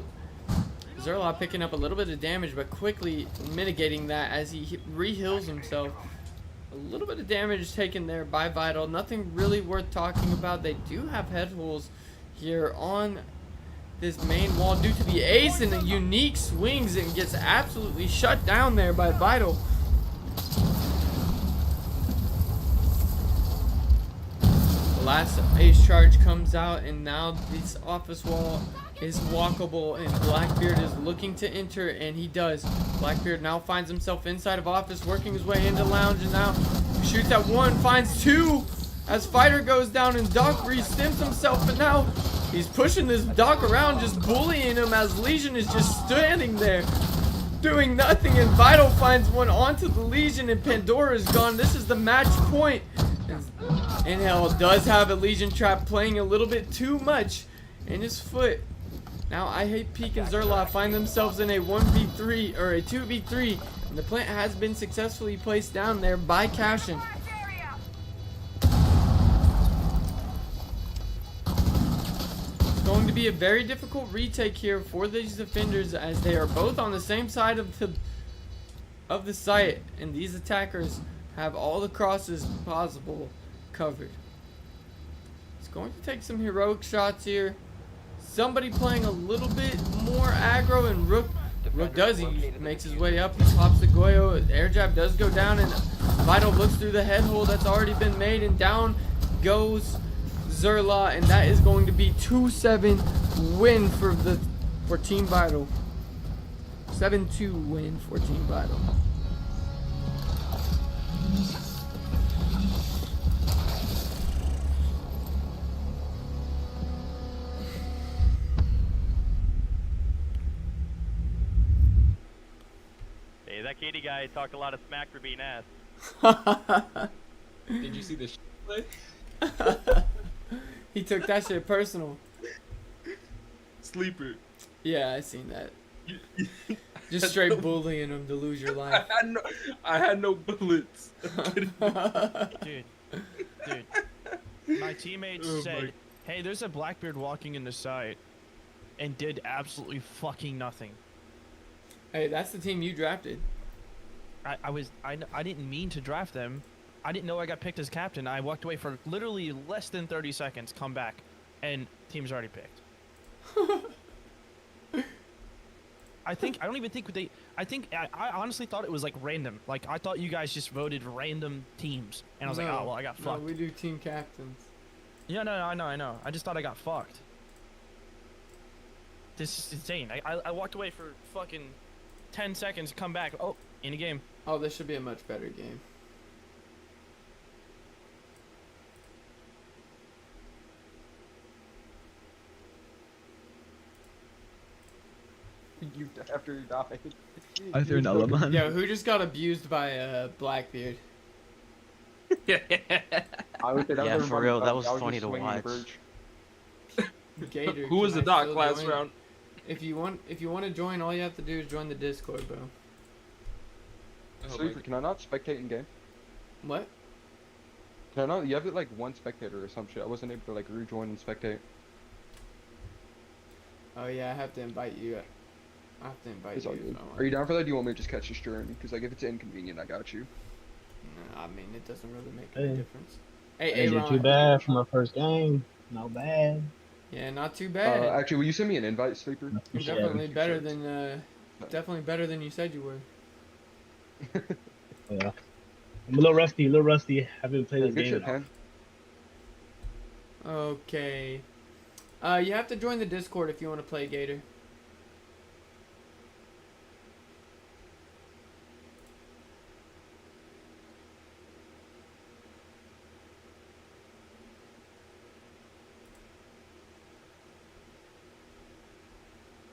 Zerla picking up a little bit of damage, but quickly mitigating that as he re-heals himself. A little bit of damage taken there by Vital. Nothing really worth talking about. They do have head holes here on this main wall due to the ace and the unique swings, and gets absolutely shut down there by Vital. The last ace charge comes out, and now this office wall is walkable, and Blackbeard is looking to enter, and he does. Blackbeard now finds himself inside of office, working his way into lounge, and now shoots at one, finds two as Fighter goes down, and Doc re-stims himself, but now he's pushing this Doc around, just bullying him as Legion is just standing there doing nothing, and Vital finds one onto the Legion, and Pandora is gone. This is the match point. And Hell does have a Legion trap playing a little bit too much in his foot. Now I Hate Peak and Zerla find themselves in a 1v3 or a 2v3, and the plant has been successfully placed down there by Cashin. It's going to be a very difficult retake here for these defenders, as they are both on the same side of the site, and these attackers have all the crosses possible covered. It's going to take some heroic shots here. Somebody playing a little bit more aggro, and Rook does. He makes his way up. He pops the Goyo. Air jab does go down, and Vital looks through the head hole that's already been made, and down goes Zerla, and that is going to be 2-7 win for Team Vital. 7-2 win for Team Vital. Hey, that Katie guy talked a lot of smack for being ass. Did you see the play? He took that shit personal. Sleeper. Yeah, I seen that. Just straight bullying him to lose your life. I had no bullets. Dude, my teammates said, hey, there's a Blackbeard walking in the site, and did absolutely fucking nothing. Hey, that's the team you drafted. I didn't mean to draft them. I didn't know I got picked as captain. I walked away for literally less than 30 seconds, come back, and team's already picked. I honestly thought it was like random. Like, I thought you guys just voted random teams, and I was like, oh well, I got fucked. No, we do team captains. Yeah, no, I know. I just thought I got fucked. This is insane. I walked away for fucking 10 seconds, come back. Oh, in a game. Oh, this should be a much better game. You after you die. I threw an element. Yo, who just got abused by Blackbeard? I would say that Yeah, was for real, everybody. that was I funny just to swinging the watch. bridge. Gator. Who was can the I doc still last join? round? If you want to join, all you have to do is join the Discord, bro. Oh, Sleeper, can I not spectate in game? What? Can I not? You have it like one spectator or some shit. I wasn't able to like rejoin and spectate. Oh yeah, I have to invite you. I have to invite It's you. all if good. I want. Are you down for that? Do you want me to just catch the stream? Because like if it's inconvenient, I got you. No, I mean, it doesn't really make Hey. any difference. Hey, Ain't Aaron. too bad for my first game. Not bad. Yeah, not too bad. Actually, will you send me an invite, Sleeper? You're definitely better than you said you were. Yeah. I'm a little rusty. Haven't played this Good game. shit, man. Okay. You have to join the Discord if you want to play Gator.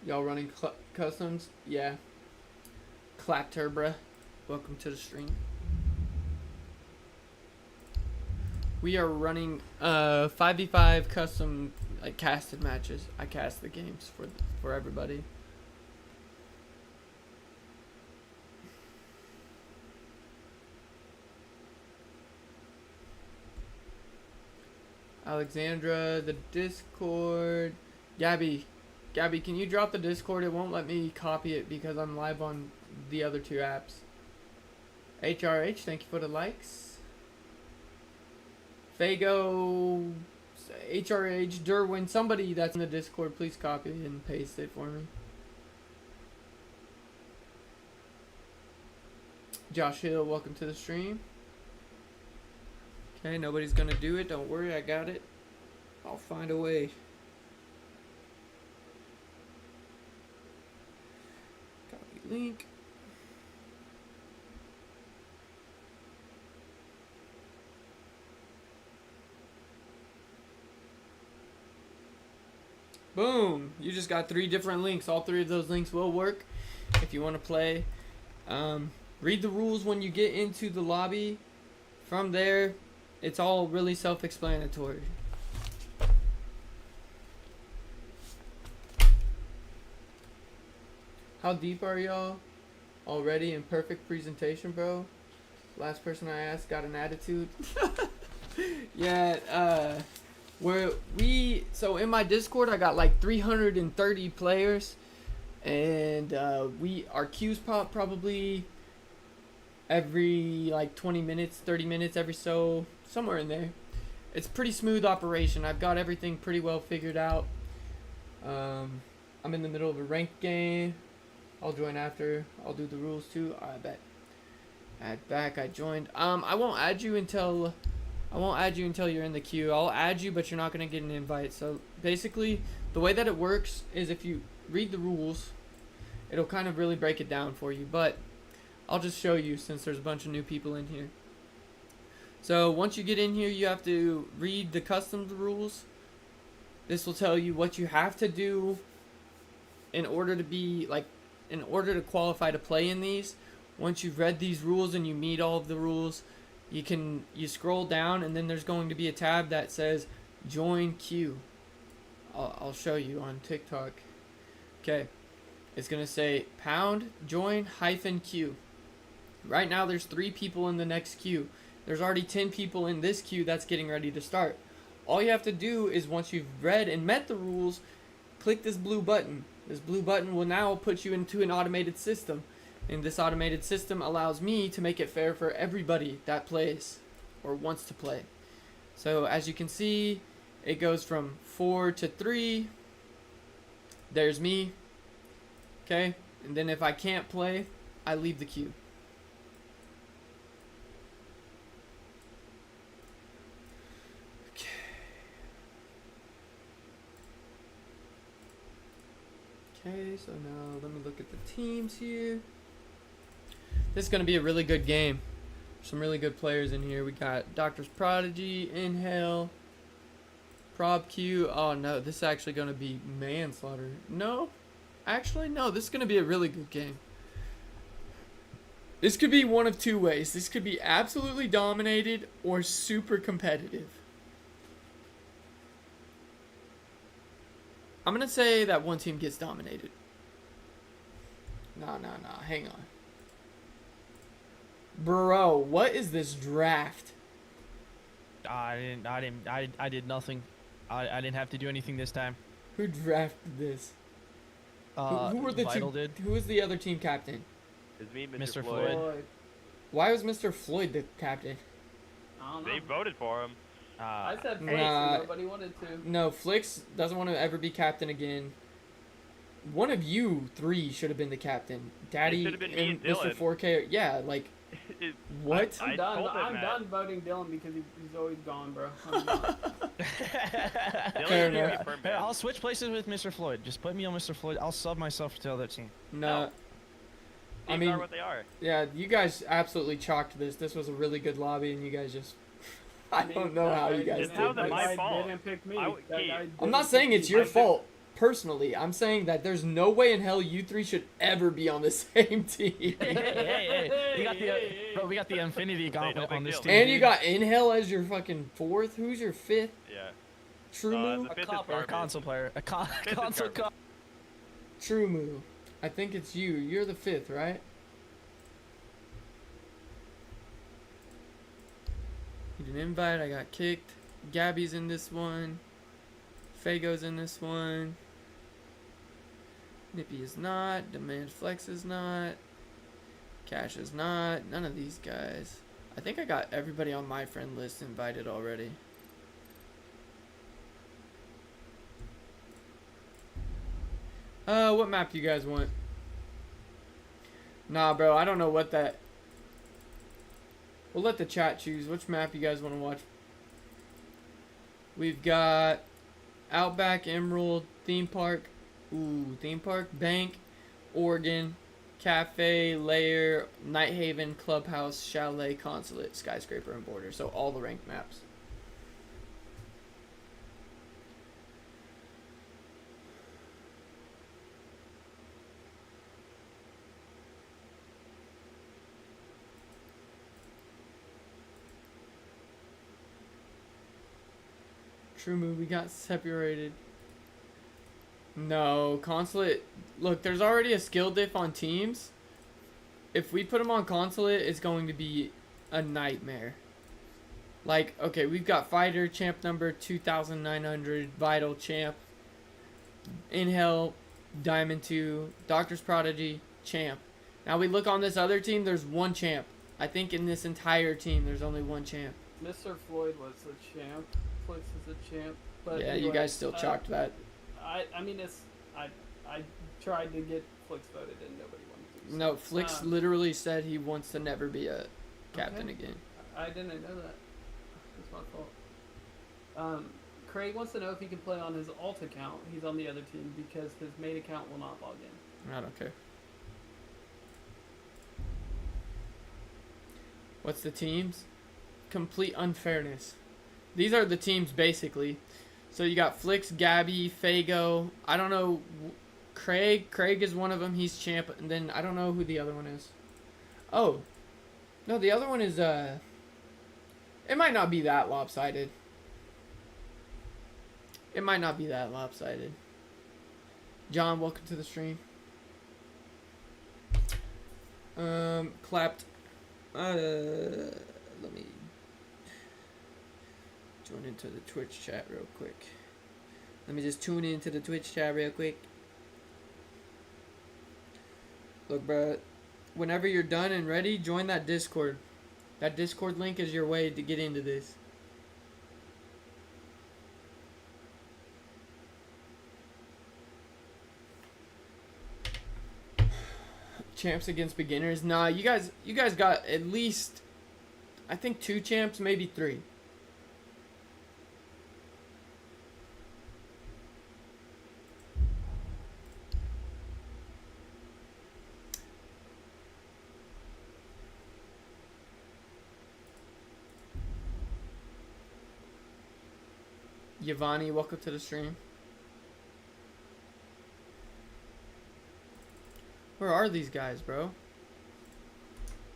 Y'all running customs? Yeah. Clapter, bruh. Welcome to the stream. We are running 5v5 custom like casted matches. I cast the games for everybody. Alexandra, the Discord. Gabby, can you drop the Discord? It won't let me copy it because I'm live on the other two apps. HRH, thank you for the likes. Fago, HRH, Derwin, somebody that's in the Discord, please copy and paste it for me. Josh Hill, welcome to the stream. Okay, nobody's gonna do it. Don't worry, I got it. I'll find a way. Copy link. Boom! You just got 3 different links. All 3 of those links will work if you want to play. Read the rules when you get into the lobby. From there, it's all really self-explanatory. How deep are y'all already in perfect presentation, bro? Last person I asked got an attitude. Yeah, so in my Discord I got like 330 players, and our queues pop probably every like 20 minutes, 30 minutes, somewhere in there. It's pretty smooth operation. I've got everything pretty well figured out. I'm in the middle of a ranked game. I'll join after. I'll do the rules too. I bet. Add back. I joined. I won't add you until you're in the queue. I'll add you, but you're not gonna get an invite. So basically, the way that it works is if you read the rules, it'll kind of really break it down for you. But I'll just show you since there's a bunch of new people in here. So once you get in here, you have to read the customs rules. This will tell you what you have to do in order to qualify to play in these. Once you've read these rules and you meet all of the rules, you scroll down, and then there's going to be a tab that says join queue. I'll show you on TikTok. Okay, it's gonna say #join-queue. Right now there's 3 people in the next queue. There's already 10 people in this queue that's getting ready to start. All you have to do is, once you've read and met the rules, click this blue button. This blue button will now put you into an automated system. And this automated system allows me to make it fair for everybody that plays or wants to play. So as you can see, it goes from 4 to 3. There's me. Okay, and then if I can't play, I leave the queue. Okay, so now let me look at the teams here. This is going to be a really good game. Some really good players in here. We got Doctor's Prodigy, Inhale, Prob Q. Oh no, this is actually going to be manslaughter. No, actually no, this is going to be a really good game. This could be one of 2 ways. This could be absolutely dominated or super competitive. I'm going to say that one team gets dominated. No, hang on. Bro, what is this draft? I did nothing. I didn't have to do anything this time. Who drafted this? Who were the Vital two? did. Who was the other team captain? It's me, Mr. Mr. Floyd. Floyd. Why was Mr. Floyd the captain? I don't know. They voted for him. I said Flicks Nah. and nobody wanted to. No, Flicks doesn't want to ever be captain again. One of you 3 should have been the captain. Daddy should've been me and Mr. Dylan. 4K. Yeah, like It- what? I I'm done. told him I'm that. done voting Dylan because he's always gone, bro. I'm done. Dylan Fair should be enough. a firm Hey, ban. I'll switch places with Mr. Floyd. Just put me on Mr. Floyd. I'll sub myself to the other team. No. I Teams mean, are what they are. yeah, you guys absolutely chalked this. This was a really good lobby, and you guys just. I don't know how you guys It's did how this. my fault. Didn't pick me. I would- That Keith. guy I'm didn't not saying pick it's me. your fault personally. I'm saying that there's no way in hell you 3 should ever be on the same team. Hey, we got bro, we got the Infinity Gauntlet big on this deal. team. And you dude. got Inhale as your fucking 4th. Who's your 5th? Yeah. True Moo? The fifth is cop or a Or a garbage. console player. A Fifth is console garbage. cup. True Moo. I think it's you. You're the 5th, right? Need an invite. I got kicked. Gabby's in this one. Fago's in this one. Nippy is not. Demand Flex is not. Cash is not. None of these guys. I think I got everybody on my friend list invited already. What map do you guys want? Nah, bro, I don't know what that... We'll let the chat choose. Which map you guys want to watch? We've got Outback, Emerald, Theme Park. Ooh, Theme Park, Bank, Oregon, Cafe, Lair, Night Haven, Clubhouse, Chalet, Consulate, Skyscraper, and Border. So all the ranked maps. True move, we got separated. No, Consulate. Look, there's already a skill diff on teams. If we put them on Consulate, it's going to be a nightmare. Like, okay, we've got Fighter, champ number 2,900, Vital, champ, Inhale, Diamond 2, Doctor's Prodigy, champ. Now we look on this other team, there's one champ. I think in this entire team, there's only one champ. Mr. Floyd was the champ. Flix is the champ. But Yeah, anyway, you guys still chalked that. I mean, it's I tried to get Flix voted and nobody wanted to. No, Flix literally said he wants to never be a captain again. I didn't know that. It's my fault. Craig wants to know if he can play on his alt account. He's on the other team because his main account will not log in. I don't care. What's the teams? Complete unfairness. These are the teams basically. So you got Flix, Gabby, Fago. I don't know. Craig. Craig is one of them. He's champ. And then I don't know who the other one is. Oh. No, the other one is, it might not be that lopsided. It might not be that lopsided. John, welcome to the stream. Clapped. Let me join into the Twitch chat real quick. Let me just tune into the Twitch chat real quick. Look, bro, whenever you're done and ready, join that Discord. That Discord link is your way to get into this. Champs against beginners. Nah, you guys got at least, I think 2 champs, maybe 3. Yavani, welcome to the stream. Where are these guys, bro?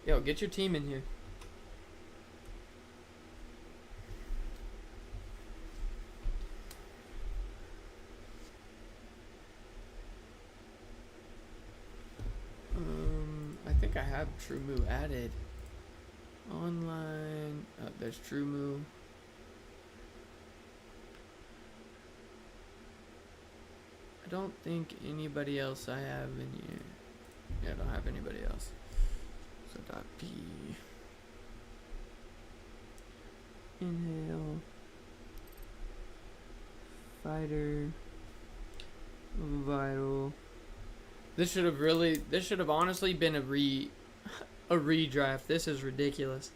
Yo, get your team in here. I think I have TrueMoo added. Online. Oh, there's TrueMoo. I don't think anybody else I have in here. Yeah, I don't have anybody else. So .p. Inhale. Fighter. Vital. This should have honestly been a redraft. This is ridiculous.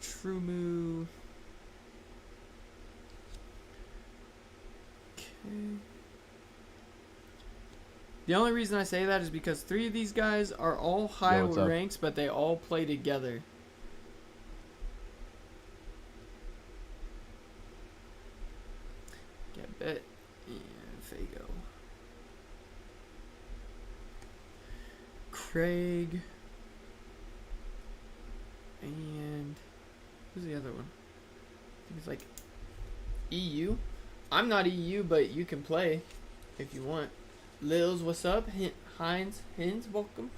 TrueMoo. Okay. The only reason I say that is because 3 of these guys are all high what's up? ranks, but they all play together. Get Bet and Fago. Craig. And who's the other one? I think it's like EU. I'm not EU, but you can play if you want. Lils, what's up? Hines, welcome.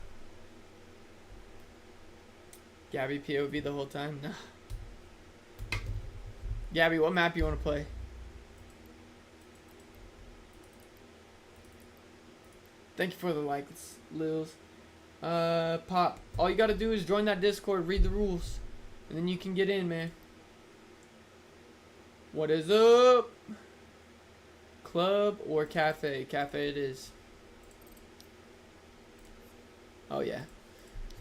Gabby POV the whole time? Nah. Gabby, what map you want to play? Thank you for the likes, Lils. Pop, all you gotta do is join that Discord, read the rules, and then you can get in, man. What is up? Club or cafe? Cafe it is. Oh yeah.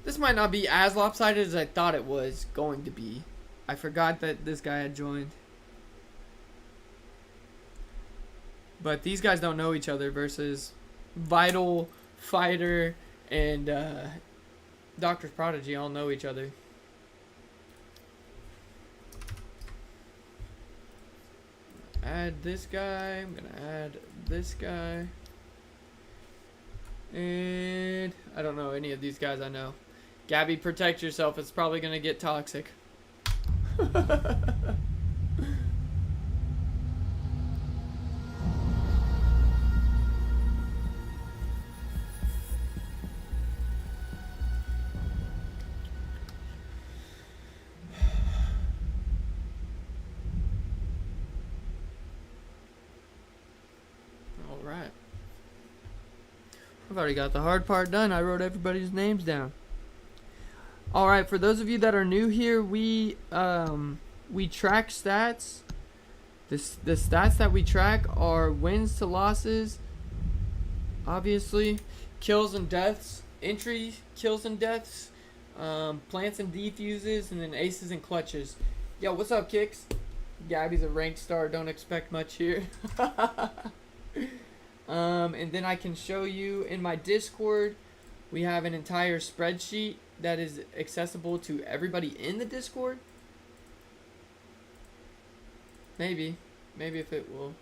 This might not be as lopsided as I thought it was going to be. I forgot that this guy had joined. But these guys don't know each other versus Vital, Fighter, and Doctor's Prodigy all know each other. Add this guy. I'm gonna add this guy. And I don't know any of these guys I know. Gabby, protect yourself. It's probably gonna get toxic. Alright. I've already got the hard part done. I wrote everybody's names down. Alright, for those of you that are new here, we track stats. The stats that we track are wins to losses, obviously, kills and deaths, entry kills and deaths, plants and defuses, and then aces and clutches. Yo, what's up, Kicks? Gabby's a ranked star, don't expect much here. And then I can show you in my Discord, we have an entire spreadsheet that is accessible to everybody in the Discord. Maybe if it will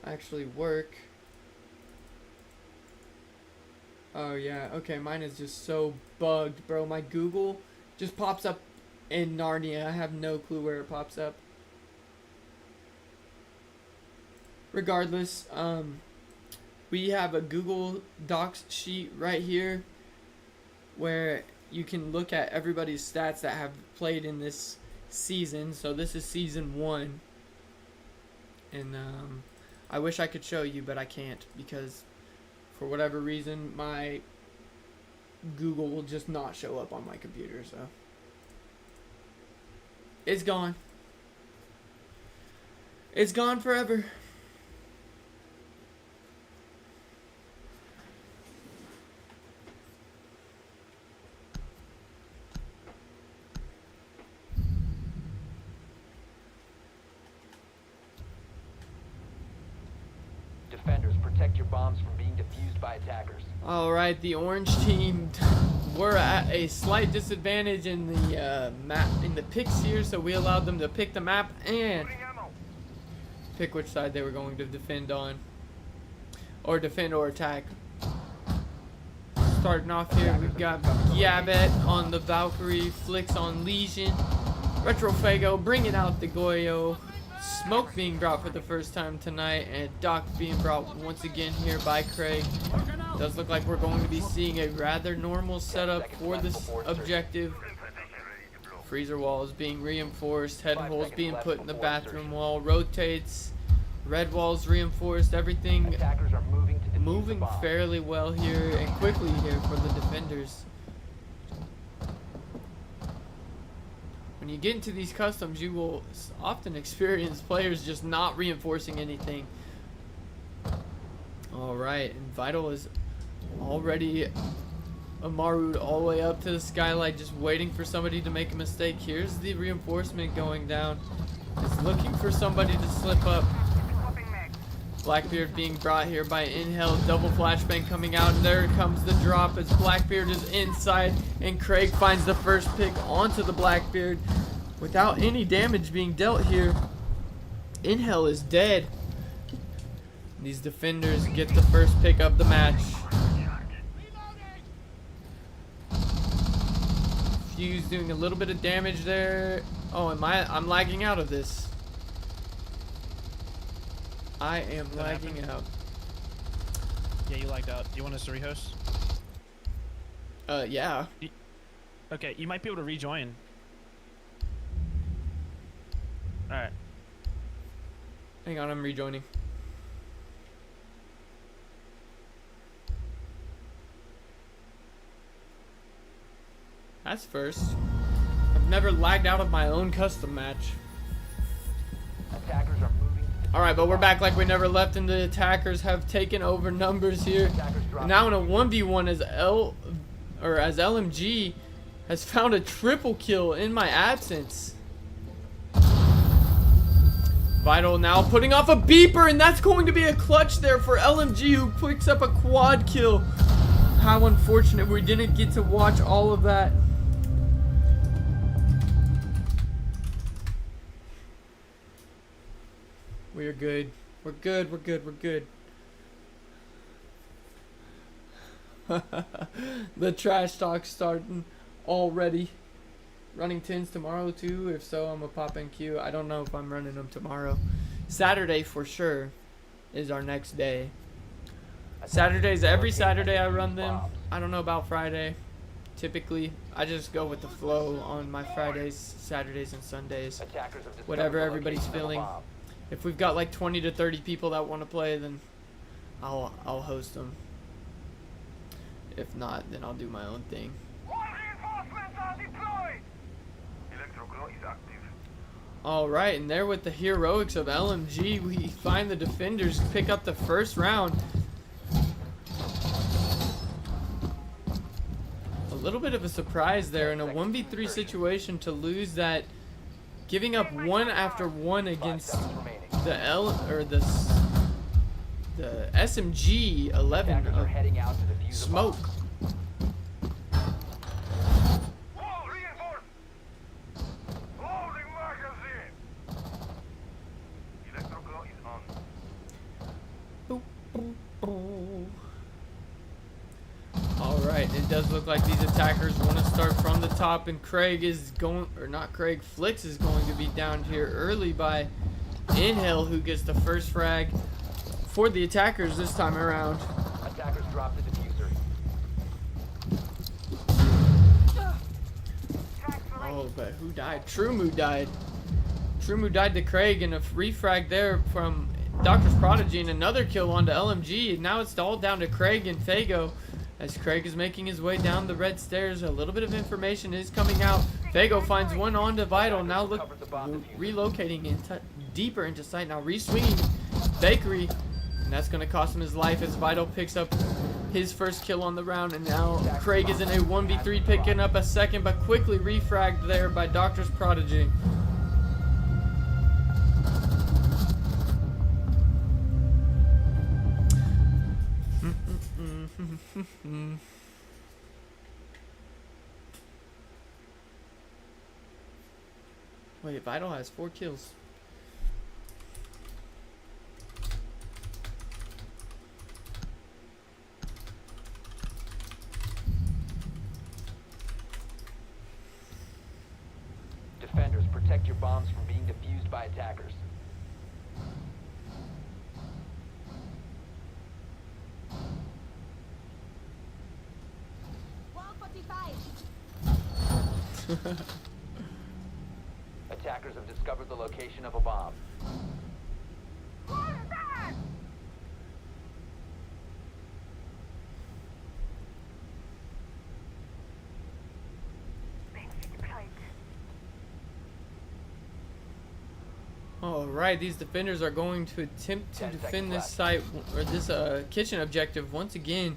actually work. Oh yeah, okay, mine is just so bugged, bro. My Google just pops up in Narnia. I have no clue where it pops up. Regardless, we have a Google Docs sheet right here where you can look at everybody's stats that have played in this season. So this is season 1. And I wish I could show you, but I can't because for whatever reason my Google will just not show up on my computer. So it's gone. It's gone forever. Defenders, protect your bombs from being defused by attackers. Alright, the orange team were at a slight disadvantage in the map, in the picks here, so we allowed them to pick the map and pick which side they were going to defend on. Or defend or attack. Starting off here, we've got Yabet on the Valkyrie, Flicks on Legion, Retrofago bringing out the Goyo, Smoke being brought for the first time tonight, and Doc being brought once again here by Craig. Does look like we're going to be seeing a rather normal setup for this objective. Freezer walls being reinforced, head holes being put in the bathroom wall, rotates, red walls reinforced, everything moving fairly well here and quickly here for the defenders. When you get into these customs, you will often experience players just not reinforcing anything. Alright, and Vital is already Amaru'd all the way up to the skylight, just waiting for somebody to make a mistake. Here's the reinforcement going down. It's looking for somebody to slip up. Blackbeard being brought here by Inhale, double flashbang coming out, and there comes the drop as Blackbeard is inside, and Craig finds the first pick onto the Blackbeard without any damage being dealt here. Inhale is dead. These defenders get the first pick of the match. Fuse doing a little bit of damage there. Oh, I'm lagging out of this. I am lagging out. Yeah, you lagged out. Do you want us to rehost? Yeah. Okay, you might be able to rejoin. Alright. Hang on, I'm rejoining. That's first. I've never lagged out of my own custom match. Attackers are moving to the Alright, but we're back like we never left, and the attackers have taken over numbers here. attackers drop And now in a 1v1 as LMG has found a triple kill in my absence. Vital now putting off a beeper, and that's going to be a clutch there for LMG, who picks up a quad kill. How unfortunate we didn't get to watch all of that. We're good. We're good. We're good. We're good. The trash talk starting already. Running 10s tomorrow too? If so, I'm a pop in queue. I don't know if I'm running them tomorrow. Saturday for sure is our next day. Saturdays, every Saturday I run them. I don't know about Friday. Typically, I just go with the flow on my Fridays, Saturdays, and Sundays. Attackers have discovered Whatever the everybody's location of a feeling. bomb. If we've got like 20 to 30 people that want to play, then I'll host them. If not, then I'll do my own thing. All reinforcements are deployed. Electroglow is active. Alright, and there with the heroics of LMG, we find the defenders pick up the first round. A little bit of a surprise there in a 1v3 situation to lose that, giving up one after one 5 against seconds remaining. the SMG 11 Attackers are of heading out to defuse a smoke. Wall reinforced. Loading magazine. Electroglow is on. Alright, it does look like these attackers want to start from the top, and Craig is going, or not Craig, Flix is going to be down here early by Inhale, who gets the first frag for the attackers this time around. Attackers drop the diffuser. Oh, but who died? Trumu died. Trumu died to Craig, and a free frag there from Doctor's Prodigy, and another kill onto LMG. And now it's all down to Craig and Fago, as Craig is making his way down the red stairs. A little bit of information is coming out. Fago finds one onto Vital. Now look, relocating deeper into sight. Now re-swinging Bakery, and that's going to cost him his life as Vital picks up his first kill on the round. And now Craig is in a 1v3, picking up a second, but quickly refragged there by Doctor's Prodigy. Wait, Vital has 4 kills. Defenders, protect your bombs from being defused by attackers. Attackers have discovered the location of a bomb. Alright, these defenders are going to attempt to 10 defend this seconds site, or this kitchen objective once again.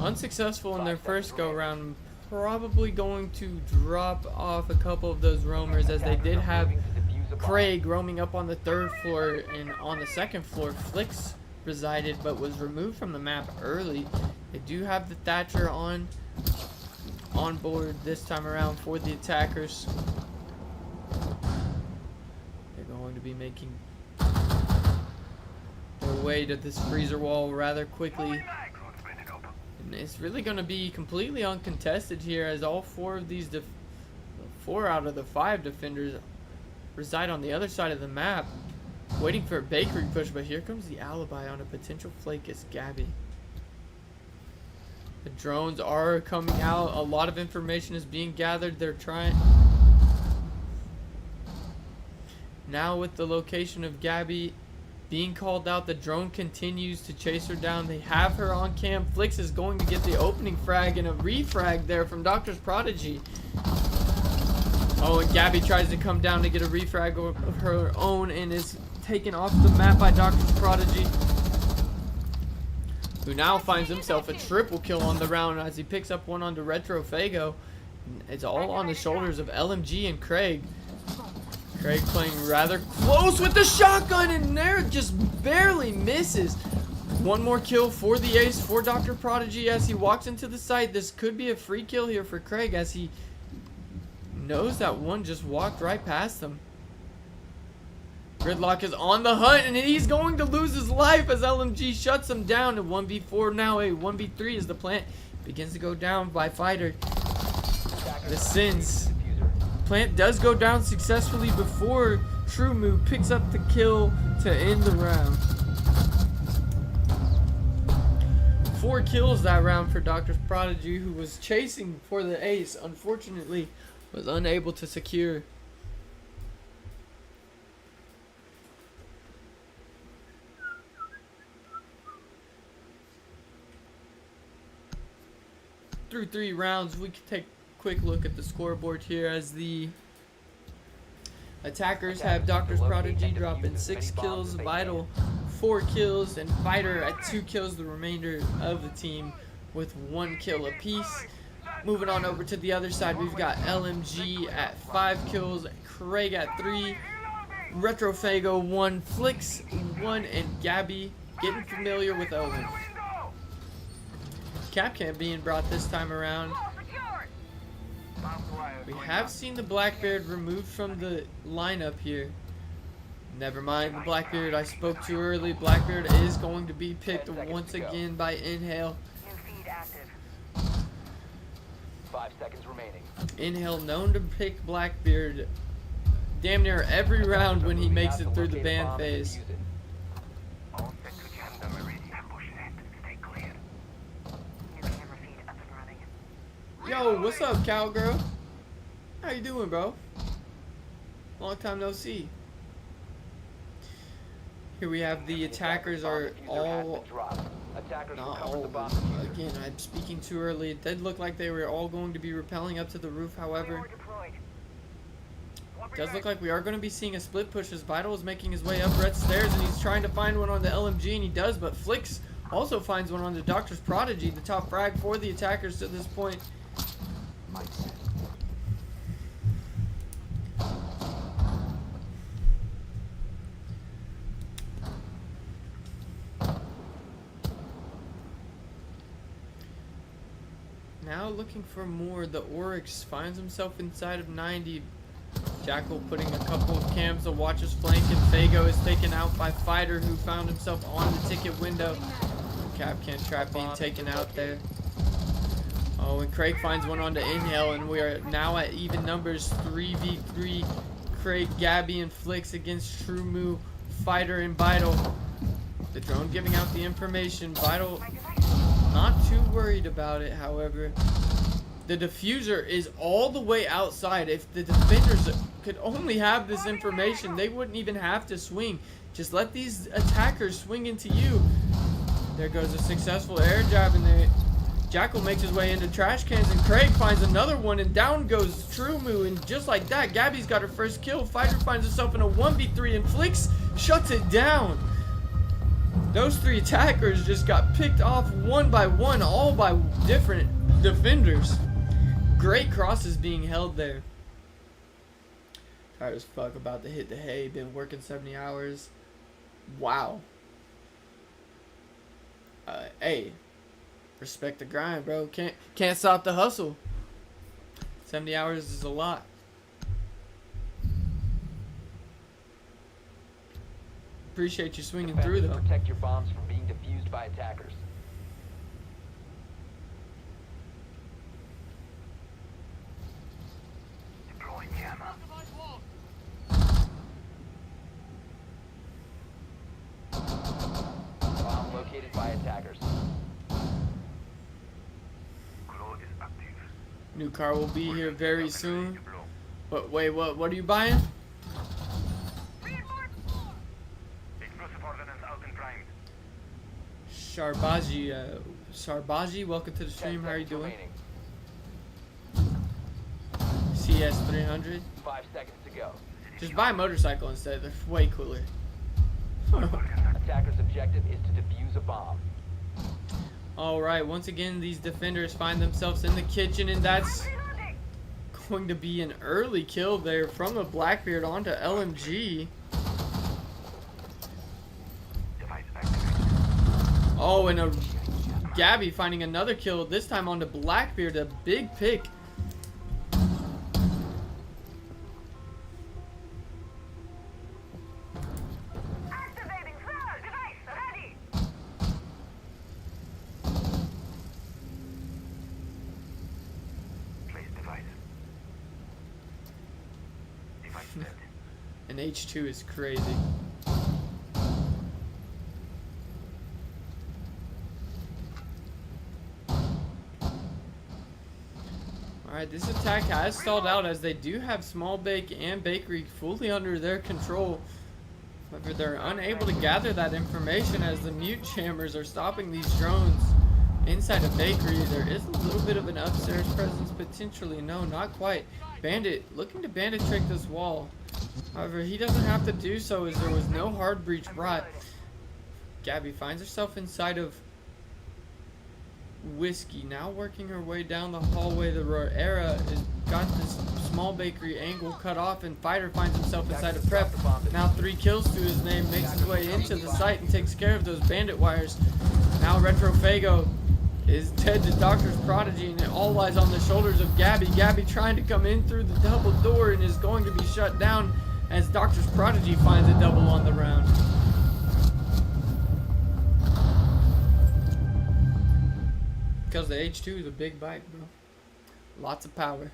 Unsuccessful in their 5 first seconds go remaining. round. Probably going to drop off a couple of those roamers, as they did have Craig roaming up on the 3rd floor, and on the 2nd floor Flix resided but was removed from the map early. They do have the Thatcher on board this time around for the attackers. They're going to be making their way to this freezer wall rather quickly. And it's really going to be completely uncontested here, as all 4 of these 4 out of the 5 defenders reside on the other side of the map, waiting for a Bakery push. But here comes the alibi on a potential flake as Gabby. The drones are coming out. A lot of information is being gathered. They're trying now with the location of Gabby being called out. The drone continues to chase her down. They have her on cam. Flix is going to get the opening frag and a refrag there from Doctor's Prodigy. Oh, and Gabby tries to come down to get a refrag of her own and is taken off the map by Doctor's Prodigy, who now finds himself a triple kill on the round as he picks up one onto Retro Fago. It's all on the shoulders of LMG and Craig. Craig playing rather close with the shotgun, and there just barely misses. One more kill for the ace for Dr. Prodigy as he walks into the site. This could be a free kill here for Craig as he knows that one just walked right past him. Gridlock is on the hunt, and he's going to lose his life as LMG shuts him down. A 1v4 now, a 1v3 as the plant begins to go down by Fighter. The Sins. Plant does go down successfully before TrueMoo picks up the kill to end the round. 4 kills that round for Dr. Prodigy, who was chasing for the ace. Unfortunately, was unable to secure. Through 3 rounds, we can take quick look at the scoreboard here as the attackers have Doctor's Prodigy dropping 6 kills, Vital 4 kills, and Fighter at 2 kills, the remainder of the team with 1 kill apiece. Moving on over to the other side, we've got LMG at 5 kills, Craig at 3, Retro Fago 1, Flix 1, and Gabby getting familiar with Owen. Capcam being brought this time around. We have seen the Blackbeard removed from the lineup here. Never mind the Blackbeard I spoke to early. Blackbeard is going to be picked once again by Inhale. 5 seconds remaining. Inhale known to pick Blackbeard damn near every round when he makes it through the ban phase. All set to jam them already. Ambush set. Stay clear. New camera feed up and running. Yo, what's up, cowgirl? How you doing, bro? Long time no see. Here we have the attackers are all, not all, again, I'm speaking too early. It did look like they were all going to be rappelling up to the roof, however. It does look like we are going to be seeing a split push as Vital is making his way up red stairs and he's trying to find one on the LMG, and he does, but Flix also finds one on the Doctor's Prodigy, the top frag for the attackers to this point. Now looking for more, the Oryx finds himself inside of 90. Jackal putting a couple of cams to watch his flank, and Fago is taken out by Fighter, who found himself on the ticket window. Capcan trap being taken out there. Oh, and Craig finds one on the Inhale, and we are now at even numbers, 3v3. Craig, Gabby, and Flix against TrueMoo, Fighter, and Vital. The drone giving out the information. Vital not too worried about it, however. The diffuser is all the way outside. If the defenders could only have this information, they wouldn't even have to swing. Just let these attackers swing into you. There goes a successful air jab, and there. Jackal makes his way into trash cans, and Craig finds another one, and down goes TrueMoo, and just like that, Gabby's got her first kill. Fighter finds herself in a 1v3, and Flix shuts it down. Those 3 attackers just got picked off one by one, all by different defenders. Great crosses being held there. Tired as fuck about to hit the hay. Been working 70 hours. Wow. Hey, respect the grind, bro. Can't stop the hustle. 70 hours is a lot. Appreciate you swinging through, though. Protect your bombs from being defused by attackers. Deploying jammer. Bomb located by attackers. Glow is active. New car will be here very soon. But wait, what are you buying? Explosive ordnance Sarbaji, welcome to the 10 stream. How are you seconds doing? remaining. CS 300. 5 seconds to go. Just buy a motorcycle instead. They're way cooler. Attacker's objective is to defuse a bomb. All right. Once again, these defenders find themselves in the kitchen, and that's going to be an early kill there from the Blackbeard onto LMG. Oh, and a Gabby finding another kill, this time onto Blackbeard, a big pick. Activating third device ready. Place device. Device set. And H2 is crazy. Alright, this attack has stalled out as they do have Small Bake and Bakery fully under their control. However, they're unable to gather that information as the mute jammers are stopping these drones. Inside a bakery, there is a little bit of an upstairs presence potentially. No, not quite. Bandit looking to bandit trick this wall. However, he doesn't have to do so as there was no hard breach brought. Gabby finds herself inside of Whiskey, now working her way down the hallway. The Roera has got this Small Bakery angle cut off, and Fighter finds himself inside of Prep. Now 3 kills to his name, makes his way into the site and takes care of those bandit wires. Now Retro Fago is dead to Doctor's Prodigy, and it all lies on the shoulders of Gabby. Gabby trying to come in through the double door and is going to be shut down as Doctor's Prodigy finds a double on the round. Because the H2 is a big bike, bro. Lots of power.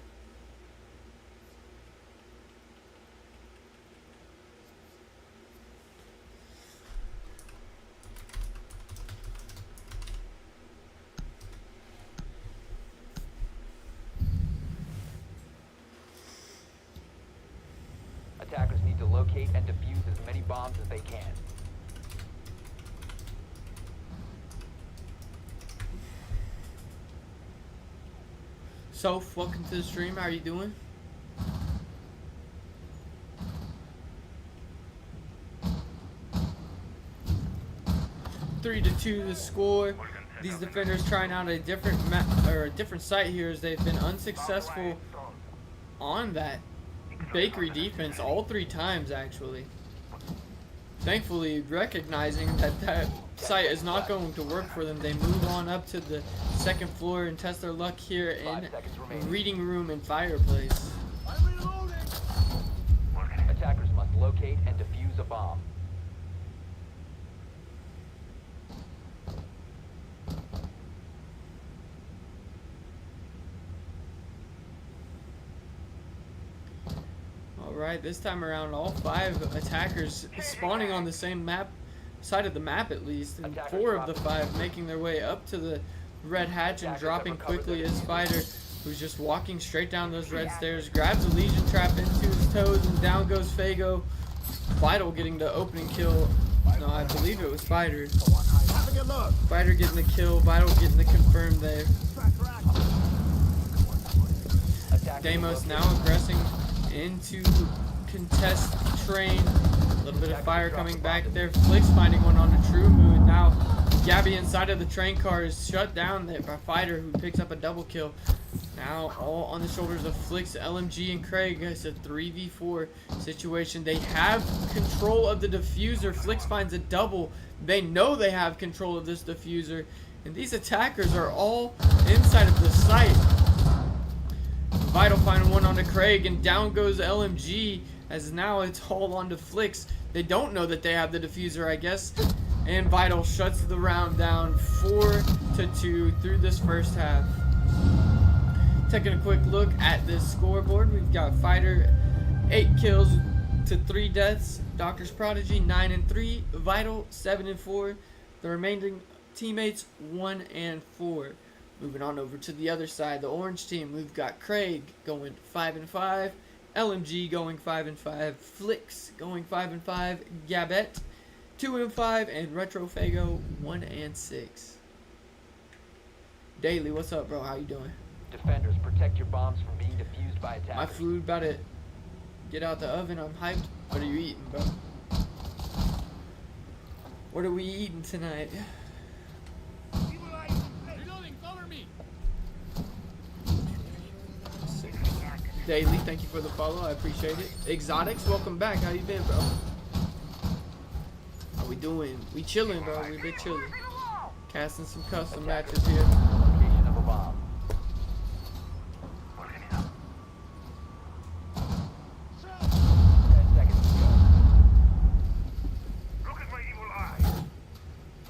Attackers need to locate and defuse as many bombs as they can. Soph, welcome to the stream. How are you doing? Three to 2 the score. These defenders trying out a different a different site here as they've been unsuccessful on that bakery defense all 3 times actually. Thankfully, recognizing that that site is not going to work for them, they move on up to the 2nd floor and test their luck here in Reading Room and Fireplace. Attackers must locate and defuse a bomb. Alright, this time around all 5 attackers spawning on the same side of the map at least, and 4 of the 5 making their way up to the red hatch and dropping quickly as Fighter, who's just walking straight down those red stairs, grabs a Legion trap into his toes, and down goes Fago. Vital getting the opening kill. No, I believe it was Fighter. Fighter getting the kill, Vital getting the confirm there. Deimos now aggressing into contest train. A little bit of fire coming back there. Flicks finding one on a True Moon. Now Gabby inside of the train car is shut down there by Fighter, who picks up a double kill. Now all on the shoulders of Flicks, LMG, and Craig. It's a 3v4 situation. They have control of the diffuser. Flicks finds a double. They know they have control of this diffuser. And these attackers are all inside of the site. Vital finding one onto Craig, and down goes LMG as now it's all onto Flicks. They don't know that they have the diffuser, I guess. And Vital shuts the round down 4-2 through this first half. Taking a quick look at this scoreboard, we've got Fighter 8 kills to 3 deaths, Doctor's Prodigy 9 and 3, Vital 7 and 4, the remaining teammates 1 and 4. Moving on over to the other side, the orange team, we've got Craig going 5 and 5, LMG going 5 and 5, Flicks going 5 and 5, Gabette 2-5, and Retro Fago 1-6. Daily, what's up, bro? How you doing? Defenders, protect your bombs from being defused by attackers. My food about to get out the oven. I'm hyped. What are you eating, bro? What are we eating tonight? Daily, thank you for the follow. I appreciate it. Exotics, welcome back. How you been, bro? How we doing? We chilling, bro. We been chilling. Casting some custom matches here. Location of a bomb. Working it up. 10 seconds to go. Look at my evil eye.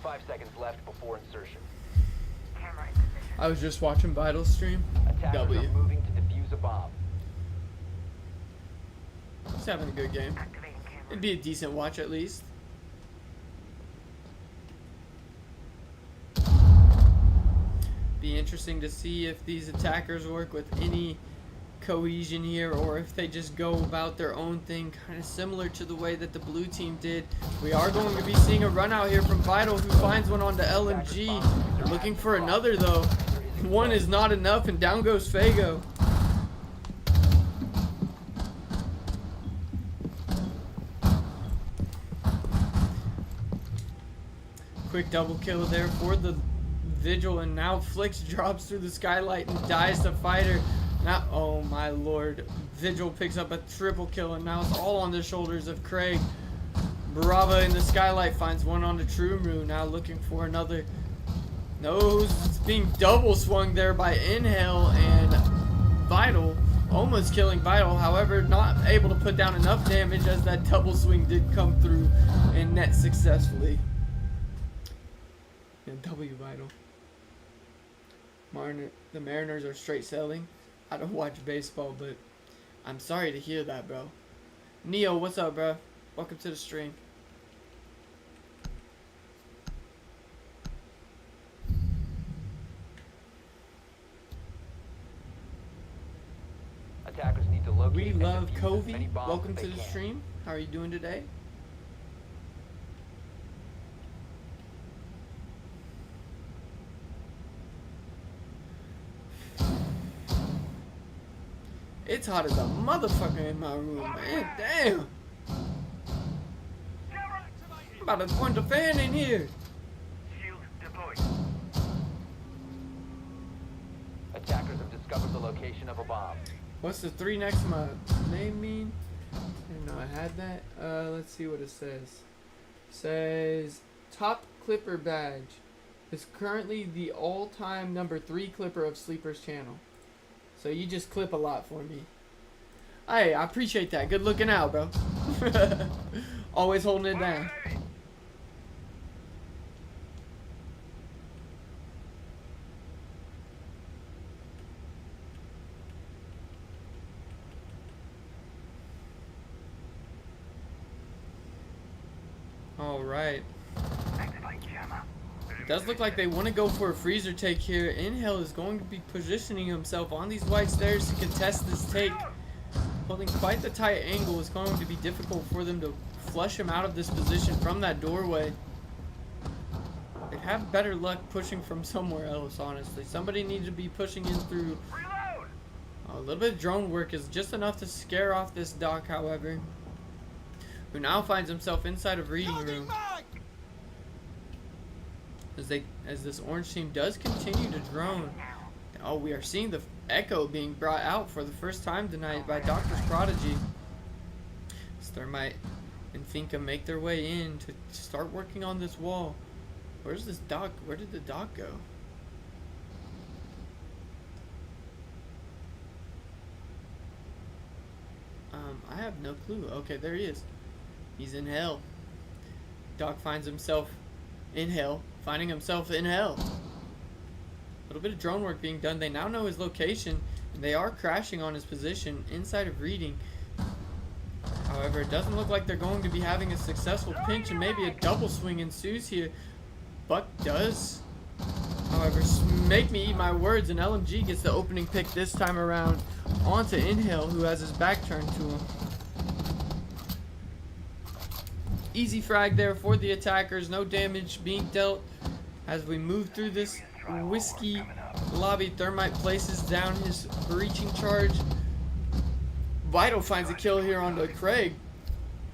5 seconds left before insertion. Camera in position. I was just watching Vital stream. Attackers W. are moving to defuse a bomb. He's having a good game. Activating camera. It'd be a decent watch at least. Be interesting to see if these attackers work with any cohesion here or if they just go about their own thing, kind of similar to the way that the blue team did. We are going to be seeing a run out here from Vital, who finds one onto LMG. Looking for another though. One is not enough, and down goes Fago. Quick double kill there for the Vigil, and now Flix drops through the skylight and dies to Fighter. Now, oh my lord, Vigil picks up a triple kill, and now it's all on the shoulders of Craig. Brava in the skylight finds one on the Trumu, now looking for another. No, it's being double swung there by Inhale, and Vital, almost killing Vital, however, not able to put down enough damage as that double swing did come through and net successfully. And W Vital. The Mariners are straight selling. I don't watch baseball, but I'm sorry to hear that, bro. Neo, what's up, bro? Welcome to the stream. Attackers need to locate We and love defuse as Covey. many bombs Welcome as to they the can. stream. How are you doing today? It's hot as a motherfucker in my room, man. Damn. I'm about to point the fan in here. Shield deployed. Attackers have discovered the location of a bomb. What's the 3 next to my name mean? I didn't know I had that. Let's see what it says. Says top clipper badge is currently the all-time number 3 clipper of Sleeper's channel. So you just clip a lot for me. Hey, I appreciate that. Good looking out, bro. Always holding it down. Alright. Activate jammer. It does look like they want to go for a freezer take here. Inhale is going to be positioning himself on these white stairs to contest this take. Holding quite the tight angle is going to be difficult for them to flush him out of this position from that doorway. They'd have better luck pushing from somewhere else, honestly. Somebody needs to be pushing in through. Reload. A little bit of drone work is just enough to scare off this Doc, however, who now finds himself inside of reading room. As this orange team does continue to drone. Oh, we are seeing the Echo being brought out for the first time tonight by Doctor's Prodigy. Thermite and Finka make their way in to start working on this wall. Where's this Doc? Where did the Doc go? I have no clue. Okay, there he is. He's in hell. Doc finds himself in hell, finding himself in hell. A little bit of drone work being done. They now know his location, and they are crashing on his position inside of reading. However, it doesn't look like they're going to be having a successful pinch, and maybe a double swing ensues here. Buck does. However, make me eat my words, and LMG gets the opening pick this time around onto Inhale, who has his back turned to him. Easy frag there for the attackers. No damage being dealt as we move through this whiskey lobby. Thermite places down his breaching charge. Vital finds a kill here onto Craig.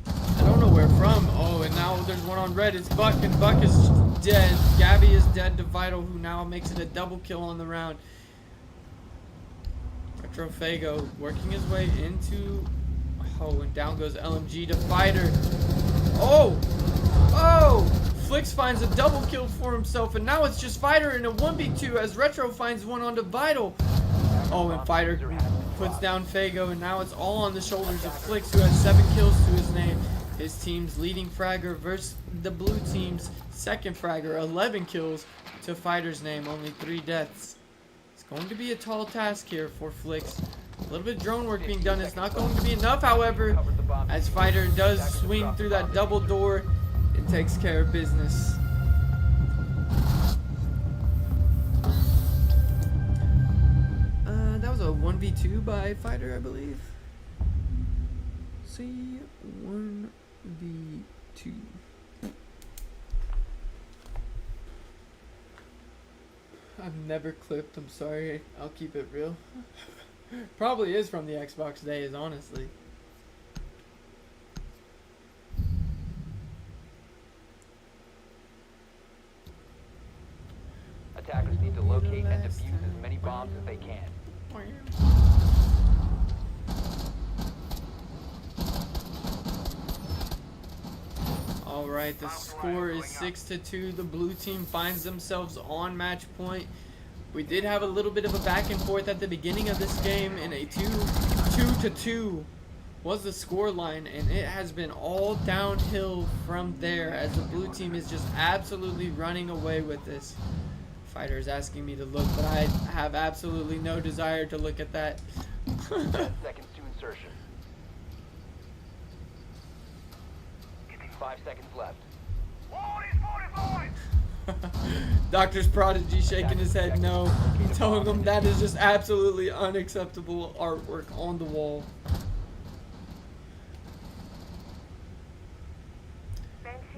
I don't know where from. Oh, and now there's one on red. It's Buck, and Buck is dead. Gabby is dead to Vital, who now makes it a double kill on the round. Retro Fago working his way into... Oh, and down goes LMG to Fighter. Oh! Oh! Flix finds a double kill for himself, and now it's just Fighter in a 1v2 as Retro finds one onto Vital. Oh, and Fighter puts down Fago, and now it's all on the shoulders of Flix, who has 7 kills to his name. His team's leading fragger versus the blue team's second fragger, 11 kills to Fighter's name, only 3 deaths. It's going to be a tall task here for Flix. A little bit of drone work being done. It's not going to be enough, however, as Fighter does swing through that double door and takes care of business. That was a 1v2 by Fighter, I believe. See, 1v2. I've never clipped, I'm sorry. I'll keep it real. Probably is from the Xbox days, honestly. Attackers need to locate and defuse as many bombs as they can. Alright, the score is 6-2. The blue team finds themselves on match point. We did have a little bit of a back and forth at the beginning of this game, and a 2-2 was the score line, and it has been all downhill from there as the blue team is just absolutely running away with this. Fighter is asking me to look, but I have absolutely no desire to look at that. 10 seconds to insertion. 5 seconds left. Doctor's Prodigy shaking his head no, telling him that is just absolutely unacceptable artwork on the wall.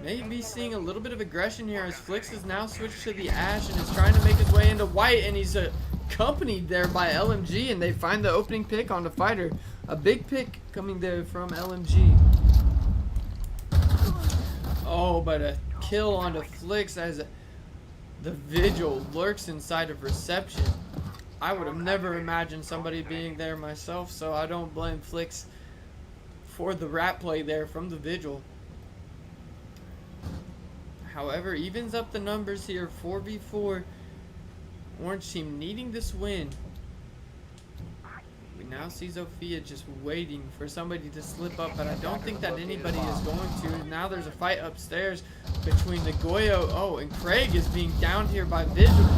Maybe seeing a little bit of aggression here as Flix has now switched to the Ash and is trying to make his way into white, and he's accompanied there by LMG, and they find the opening pick on the Fighter. A big pick coming there from LMG. Oh, but a kill onto Flix as the Vigil lurks inside of reception. I would have never imagined somebody being there myself, so I don't blame Flix for the rat play there from the Vigil. However, evens up the numbers here, 4v4. Orange team needing this win. We now see Zofia just waiting for somebody to slip up, but I don't think that anybody is going to. Now there's a fight upstairs between the Goyo. Oh, and Craig is being downed here by Vigil.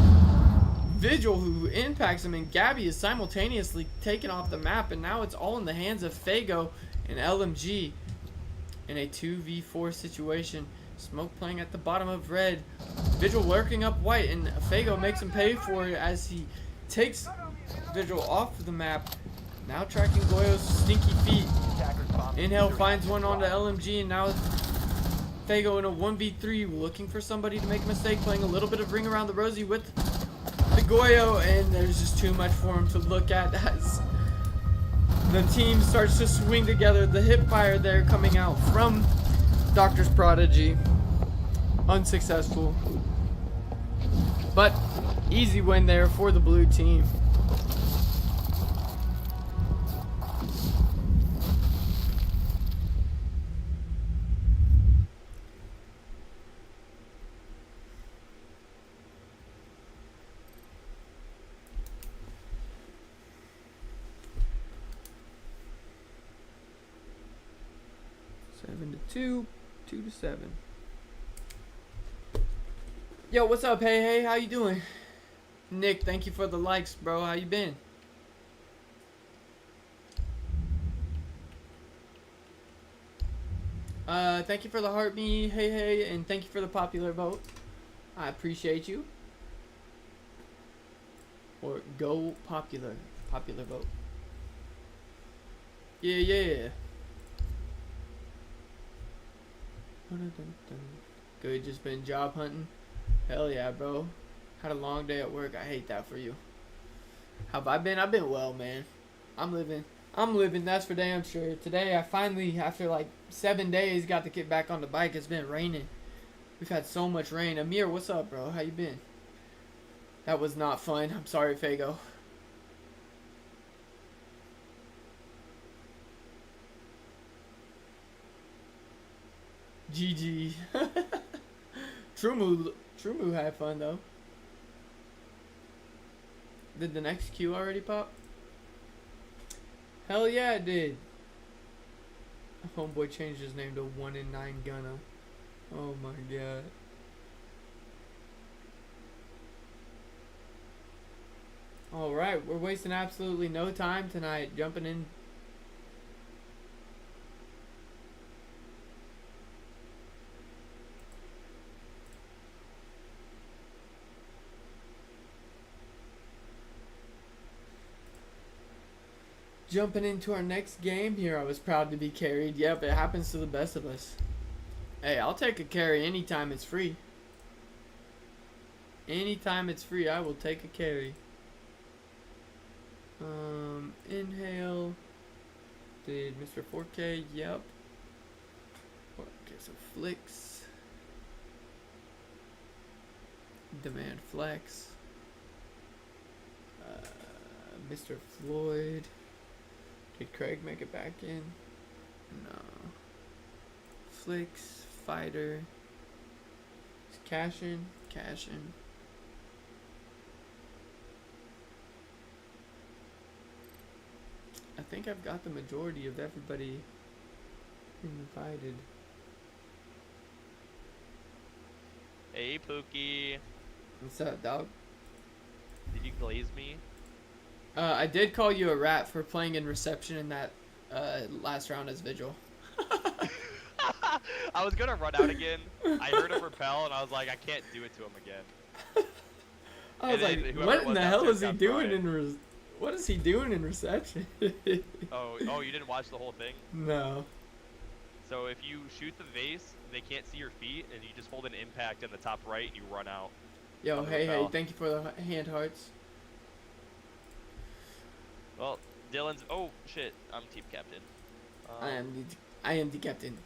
Vigil, who impacts him, and Gabby is simultaneously taken off the map, and now it's all in the hands of Fago and LMG in a 2v4 situation. Smoke playing at the bottom of red. Vigil working up white, and Fago makes him pay for it as he takes Vigil off the map. Now tracking Goyo's stinky feet. Inhale finds one onto LMG, and now Fago in a 1v3 looking for somebody to make a mistake, playing a little bit of ring around the rosy with the Goyo, and there's just too much for him to look at as the team starts to swing together. The hip fire there coming out from Doctor's Prodigy. Unsuccessful. But easy win there for the blue team. Seven to 2-7. Yo, what's up? Hey, how you doing? Nick, thank you for the likes, bro. How you been? Thank you for the heart me, hey, and thank you for the popular vote. I appreciate you. Or go popular vote. Yeah. Dun-dun-dun-dun. Good, just been job hunting. Hell yeah, bro. Had a long day at work. I hate that for you. How have I been? I've been well, man. I'm living. That's for damn sure. Today, I finally, after like 7 days, got to get back on the bike. It's been raining. We've had so much rain. Amir, what's up, bro? How you been? That was not fun. I'm sorry, Fago. GG. Trumu had fun though. Did the next queue already pop? Hell yeah, it did. Homeboy changed his name to 1 in 9 Gunna. Oh my god. Alright, we're wasting absolutely no time tonight. Jumping in. Jumping into our next game here. I was proud to be carried. Yep, it happens to the best of us. Hey, I'll take a carry anytime it's free. Anytime it's free, I will take a carry. Inhale. Did Mr. 4K? Yep. Okay, so Flicks. Demand Flex. Mr. Floyd. Did Craig make it back in? No. Flicks, Fighter. Is Cash in? Cash in. I think I've got the majority of everybody invited. Hey, Pookie. What's up, dog? Did you glaze me? I did call you a rat for playing in reception in that last round as Vigil. I was gonna run out again. I heard him repel, and I was like, I can't do it to him again. I was And then like, whoever what it in was the hell downstairs is he got doing fried. what is he doing in reception? Oh, you didn't watch the whole thing? No. So if you shoot the vase, they can't see your feet, and you just hold an impact in the top right, and you run out. Yo, On the hey, rappel. thank you for the hand hearts. Well, Dylan's. Oh shit! I'm team captain. I am the captain.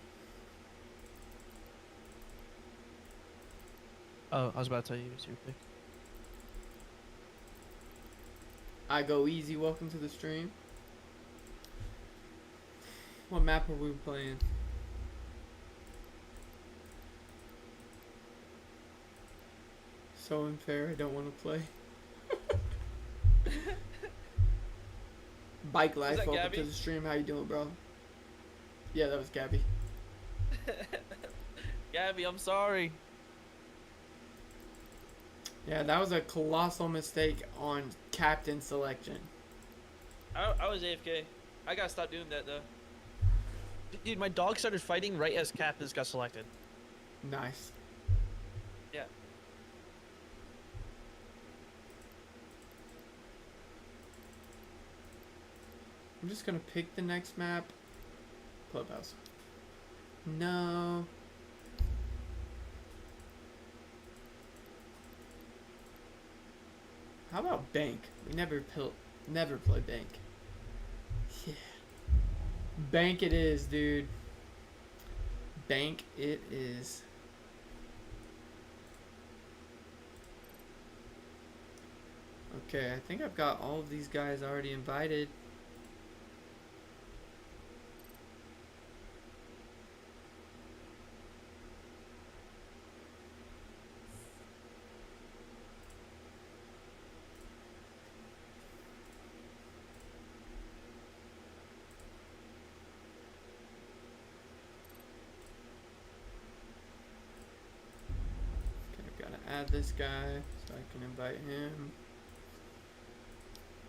Oh, I was about to tell you it's your pick. I go easy. Welcome to the stream. What map are we playing? So unfair. I don't want to play. Bike life. that Welcome Gabby? to the stream. How you doing, bro? Yeah, that was Gabby. Gabby, I'm sorry. Yeah, that was a colossal mistake on captain selection. I was AFK. I gotta stop doing that though. Dude, my dog started fighting right as captains got selected. Nice. Yeah. I'm just gonna pick the next map. Clubhouse. No. How about Bank? We never play Bank. Yeah. Bank it is, dude. Bank it is. Okay, I think I've got all of these guys already invited. Add this guy so I can invite him.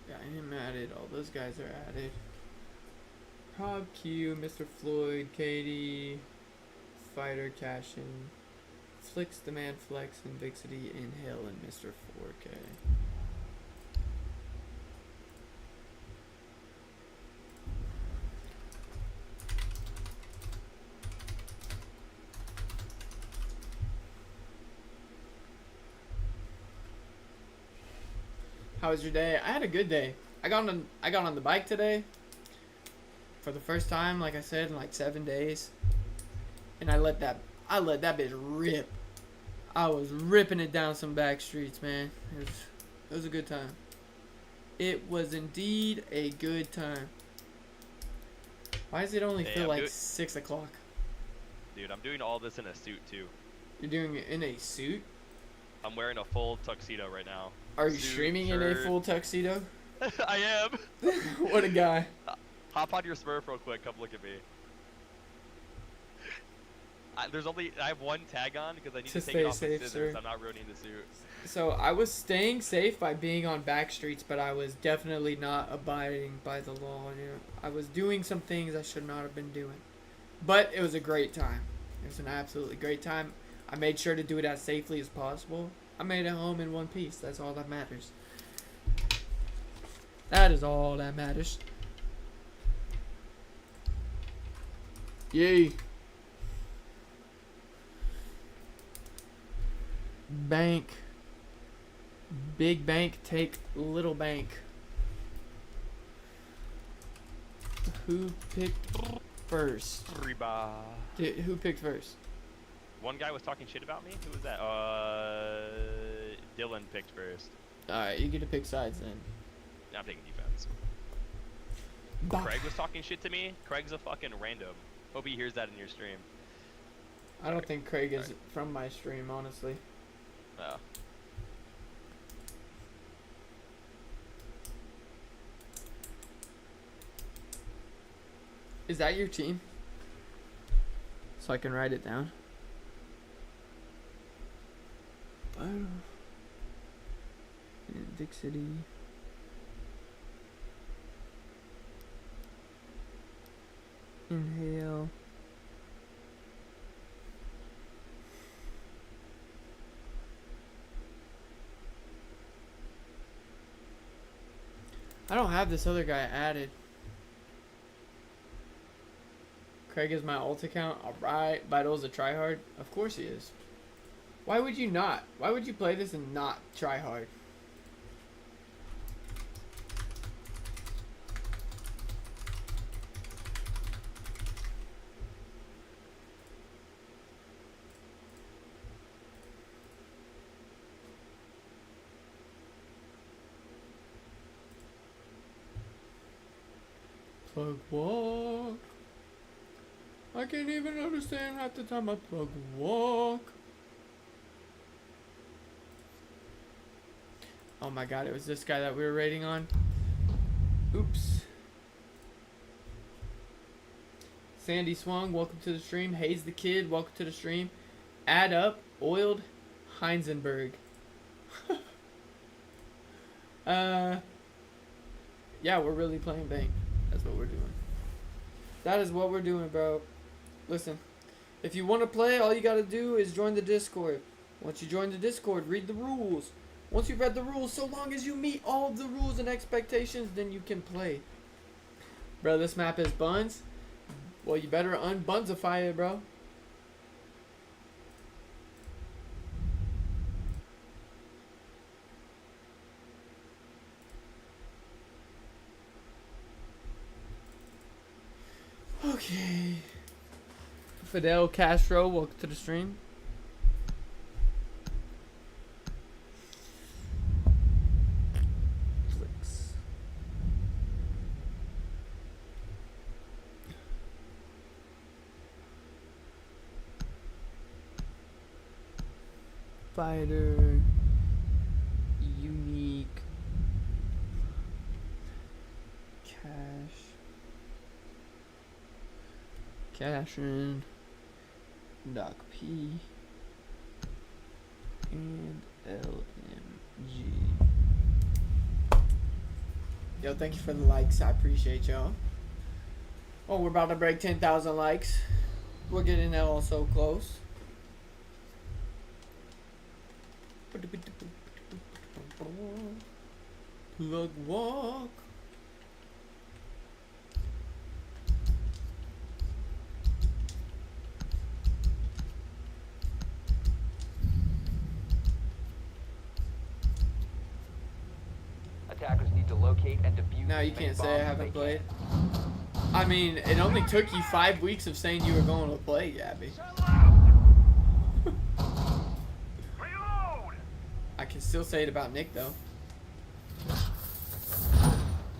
Got him added. All those guys are added. Prob Q, Mr. Floyd, Katie, Fighter, Cashin, Flicks, Demand Flex, and Vixity, Inhale, and Mr. 4K. How was your day? I had a good day. I got on the bike today for the first time, like I said, in like 7 days. And I let that bitch rip. I was ripping it down some back streets, man. It was a good time. It was indeed a good time. Why does it only Hey, feel I'm like good. 6 o'clock? Dude, I'm doing all this in a suit too. You're doing it in a suit? I'm wearing a full tuxedo right now. Are you Suit, streaming in a shirt. full tuxedo? I am. What a guy. Hop on your Smurf real quick. Come look at me. I have one tag on because I need to Just take it stay off safe, with scissors. sir. I'm not ruining the suit. So I was staying safe by being on back streets, but I was definitely not abiding by the law. You know, I was doing some things I should not have been doing. But it was a great time. It was an absolutely great time. I made sure to do it as safely as possible. I made it home in one piece. That's all that matters. That is all that matters. Yay. Bank. Big bank take little bank. Who picked first? Reba. Who picked first? One guy was talking shit about me. Who was that? Dylan picked first. Alright, you get to pick sides then. I'm taking defense. Bah. Craig was talking shit to me. Craig's a fucking random. Hope he hears that in your stream. I don't think Craig is from my stream, honestly. Oh. Is that your team? So I can write it down. Dick City. Inhale. I don't have this other guy added. Craig is my alt account. Alright, Vital's a tryhard. Of course he is. Why would you not? Why would you play this and not try hard? Plug walk. I can't even understand half the time I plug walk. Oh my god, it was this guy that we were rating on. Oops. Sandy Swung, welcome to the stream. Hayes the Kid, welcome to the stream. Add up, oiled Heisenberg. Yeah, we're really playing Bank. That's what we're doing. That is what we're doing, bro. Listen, if you want to play, all you gotta do is join the Discord. Once you join the Discord, read the rules. Once you've read the rules, so long as you meet all of the rules and expectations, then you can play. Bro, this map is buns. Well, you better unbunzify it, bro. Okay. Fidel Castro, welcome to the stream. Clicks. Fighter. Unique. Cashin, Doc P, and LMG. Yo, thank you for the likes. I appreciate y'all. Oh, we're about to break 10,000 likes. We're getting that all so close. Plug walk. Attackers need to locate and defuse. Now you the main can't say I bombs if haven't they played. can. I mean, it only took you 5 weeks of saying you were going to play, Gabby. Reload! I can still say it about Nick though.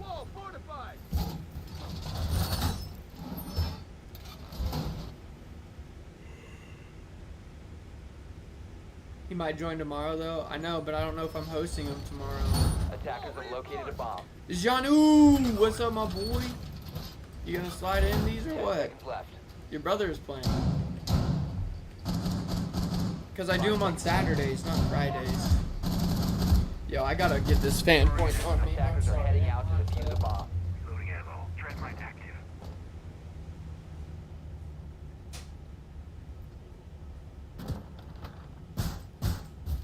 Wall fortified! He might join tomorrow though. I know, but I don't know if I'm hosting him tomorrow. Attackers have located a bomb. Janu, what's up, my boy? You gonna slide in these or 10 what? seconds left. Your brother is playing. Cause I do them on Saturdays, not Fridays. Yo, I gotta get this fan point on me. Attackers are heading out to defuse the bomb. Loading ammo. Tread right active.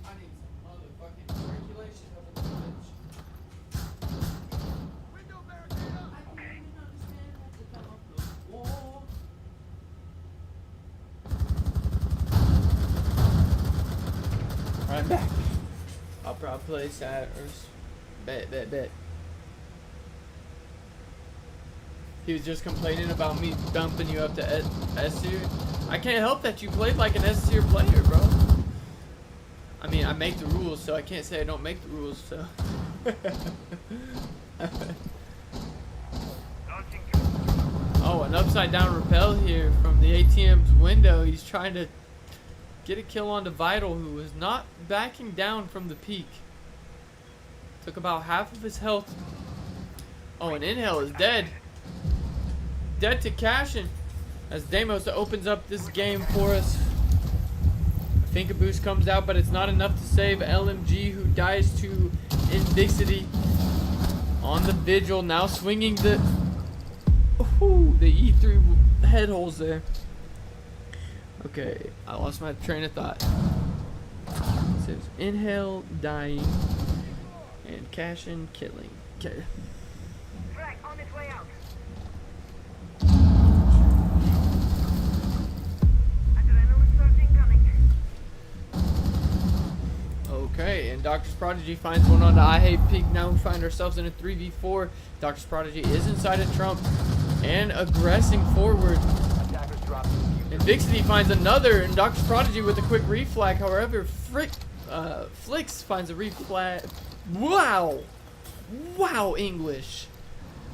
I need some motherfucking circulation over the bridge. Window barricade up! Okay. Wall. I'm back. I'll probably play Saturdays. Bet. He was just complaining about me dumping you up to S tier. I can't help that you played like an S tier player, bro. I mean, I make the rules, so I can't say I don't make the rules, so. Oh, an upside down rappel here from the ATM's window. He's trying to get a kill onto Vital, who was not backing down from the peak. Took about half of his health. Oh, and Inhale is dead. Dead to Cashin as Deimos opens up this game for us. I think a boost comes out, but it's not enough to save LMG, who dies to Invixity on the Vigil. Now swinging the E3 head holes there. Okay, I lost my train of thought. It says Inhale dying and Cashin killing. Okay. Frag on its way out. Adrenaline surge incoming. Okay, and Doctor's Prodigy finds one on the I Hate Peak. Now we find ourselves in a 3v4. Doctor's Prodigy is inside of Trump and aggressing forward. Attackers drop the diffuser. And Vixity finds another, and Doctor's Prodigy with a quick reflag. However, Flix finds a reflag. Wow, English.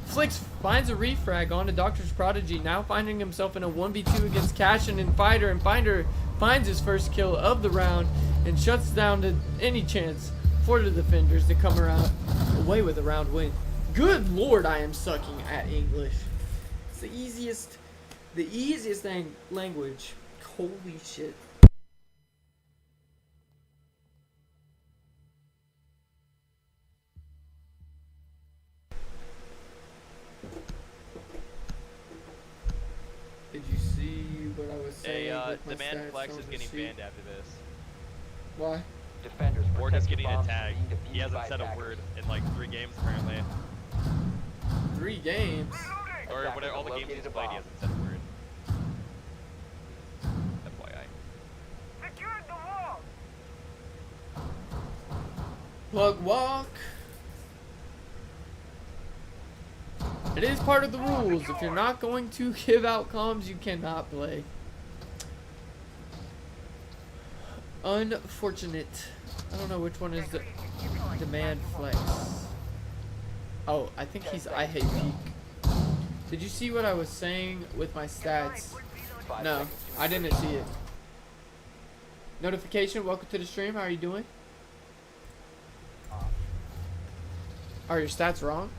Flix finds a refrag onto Doctor's Prodigy, now finding himself in a 1v2 against Cashin and Finder, and Finder finds his first kill of the round and shuts down to any chance for the defenders to come around away with a round win. Good lord, I am sucking at English. It's the easiest language. Holy shit. Did you see what I was saying? with my Demand stats Flex on is the getting sheet? banned after this. Why? Defenders Or just protect getting your bombs from attacked. being defused He hasn't by said a attackers. word in like 3 games apparently. 3 games. Or Attackers whatever, all the have games he's located a played, he bomb. hasn't said a word. FYI. Secured the wall. Plug walk. It is part of the rules. If you're not going to give out comms, you cannot play. Unfortunate. I don't know which one is the Demand Flex. Oh, I think he's I Hate Peak. Did you see what I was saying with my stats? 5 No, seconds to I didn't insertion. see it. Notification, welcome to the stream. How are you doing? Are your stats wrong?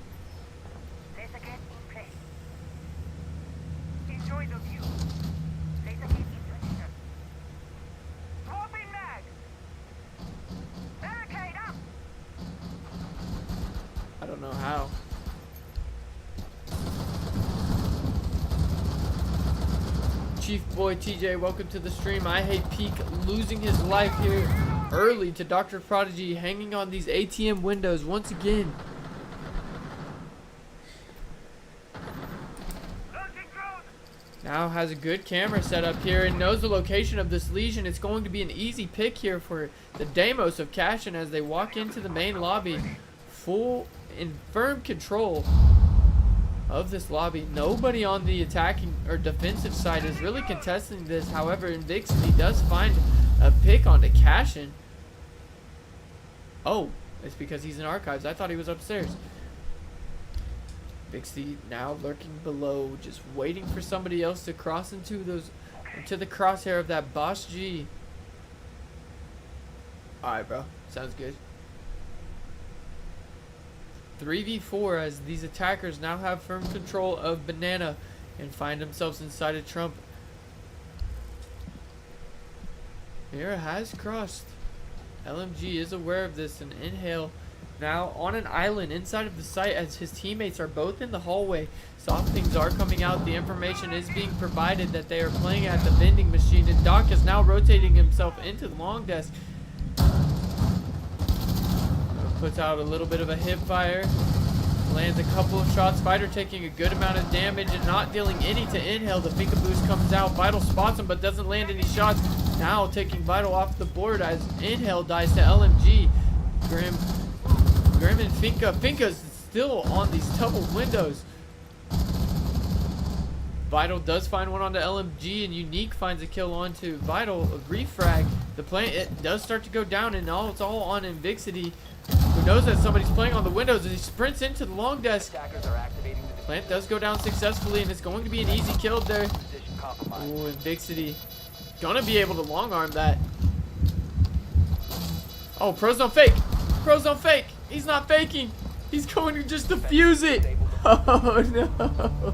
Laser gate in place. Enjoy the view. Laser gate in position. Swapping mag. Barricade up. I don't know how. Chief Boy TJ, welcome to the stream. I Hate Peak losing his life here early to Dr. Prodigy, hanging on these ATM windows once again. Launching drone. Now has a good camera set up here and knows the location of this Legion. It's going to be an easy pick here for the Deimos of Cashin as they walk into the main lobby. Full in firm control of this lobby. Nobody on the attacking or defensive side is really contesting this. However, Invixity does find a pick onto Cashin. Oh, it's because he's in archives. I thought he was upstairs. Invixity now lurking below, just waiting for somebody else to cross into the crosshair of that Boss G. Alright, bro. Sounds good. 3v4 as these attackers now have firm control of Banana and find themselves inside of Trump. Mira has crossed. LMG is aware of this and Inhale now on an island inside of the site as his teammates are both in the hallway. Soft things are coming out. The information is being provided that they are playing at the vending machine, and Doc is now rotating himself into the long desk. Puts out a little bit of a hip fire. Lands a couple of shots. Fighter taking a good amount of damage and not dealing any to Inhale. The Finka boost comes out. Vital spots him but doesn't land any shots. Now taking Vital off the board as Inhale dies to LMG. Grim and Finka. Finka's still on these double windows. Vital does find one onto LMG, and Unique finds a kill onto Vital. A refrag. The plant, it does start to go down, and it's all on Invixity, who knows that somebody's playing on the windows, and he sprints into the long desk. Plant does go down successfully, and it's going to be an easy kill there. Ooh, Invixity gonna be able to long arm that. Oh, Pros don't fake. Pros don't fake. He's not faking. He's going to just defuse it. Oh no.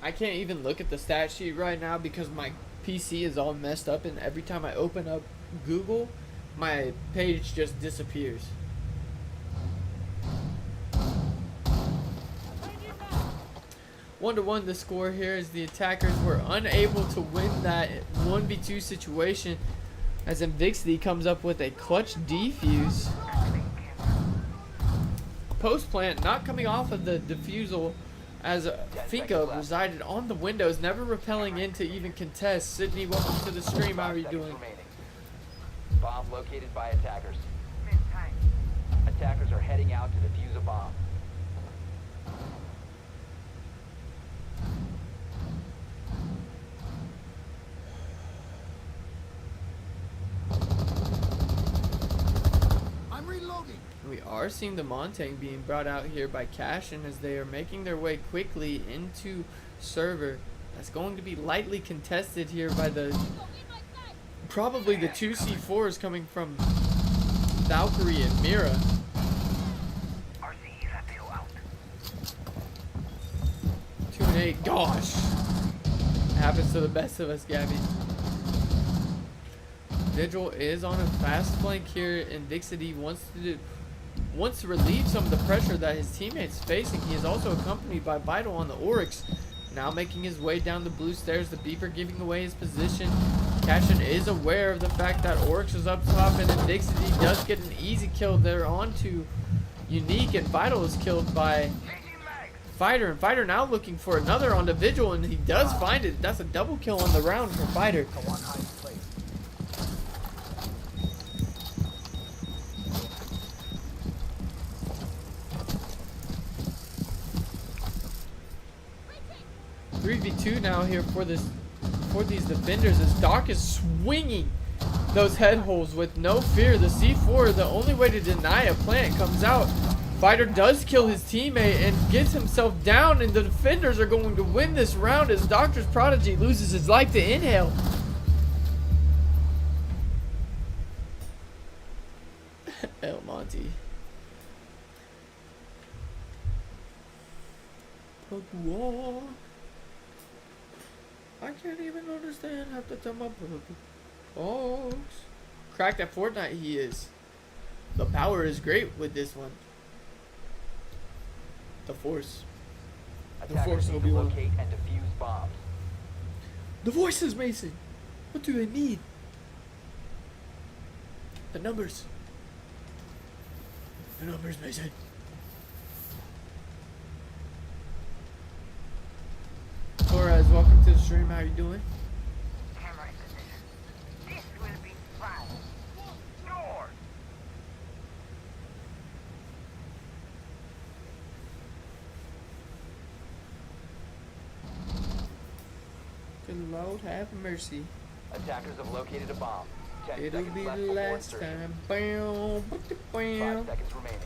I can't even look at the stat sheet right now because my PC is all messed up, and every time I open up Google, my page just disappears. One to one the score here as the attackers were unable to win that 1v2 situation as Invixity comes up with a clutch defuse. Post plant not coming off of the defusal as Finka resided on the windows, never repelling in to even contest. Sydney, welcome to the stream. How are you doing? Bomb located by attackers. Attackers are heading out to defuse a bomb. We are seeing the Montang being brought out here by Cashin as they are making their way quickly into server. That's going to be lightly contested here by probably the two C4s coming from Valkyrie and Mira. 2 and 8, gosh. Happens to the best of us, Gabby. Vigil is on a fast flank here, and Vixity wants to relieve some of the pressure that his teammates facing. He is also accompanied by Vital on the Oryx, now making his way down the blue stairs. The Beeper giving away his position. Cashin is aware of the fact that Oryx is up top, and then Vixity does get an easy kill there onto Unique, and Vital is killed by Fighter, and Fighter now looking for another onto Vigil, and he does find it. That's a double kill on the round for Fighter. 3v2 now here for these defenders as Doc is swinging those head holes with no fear. The C4, the only way to deny a plant, comes out. Fighter does kill his teammate and gets himself down, and the defenders are going to win this round as Doctor's Prodigy loses his life to Inhale. El Monty. I can't even understand half the time. Oh, cracked at Fortnite he is. The power is great with this one. The Force. The Force, Attackers need to Obi-Wan. locate and defuse bombs. The voices, Mason. What do they mean? The numbers. The numbers, Mason. Torres, welcome to the stream. How you doing? Camera in position. This will be fun. Door! Good Lord, have mercy. Attackers have located a bomb. 10 It'll seconds be left the before last insertion. time. Bam, 5 seconds remaining.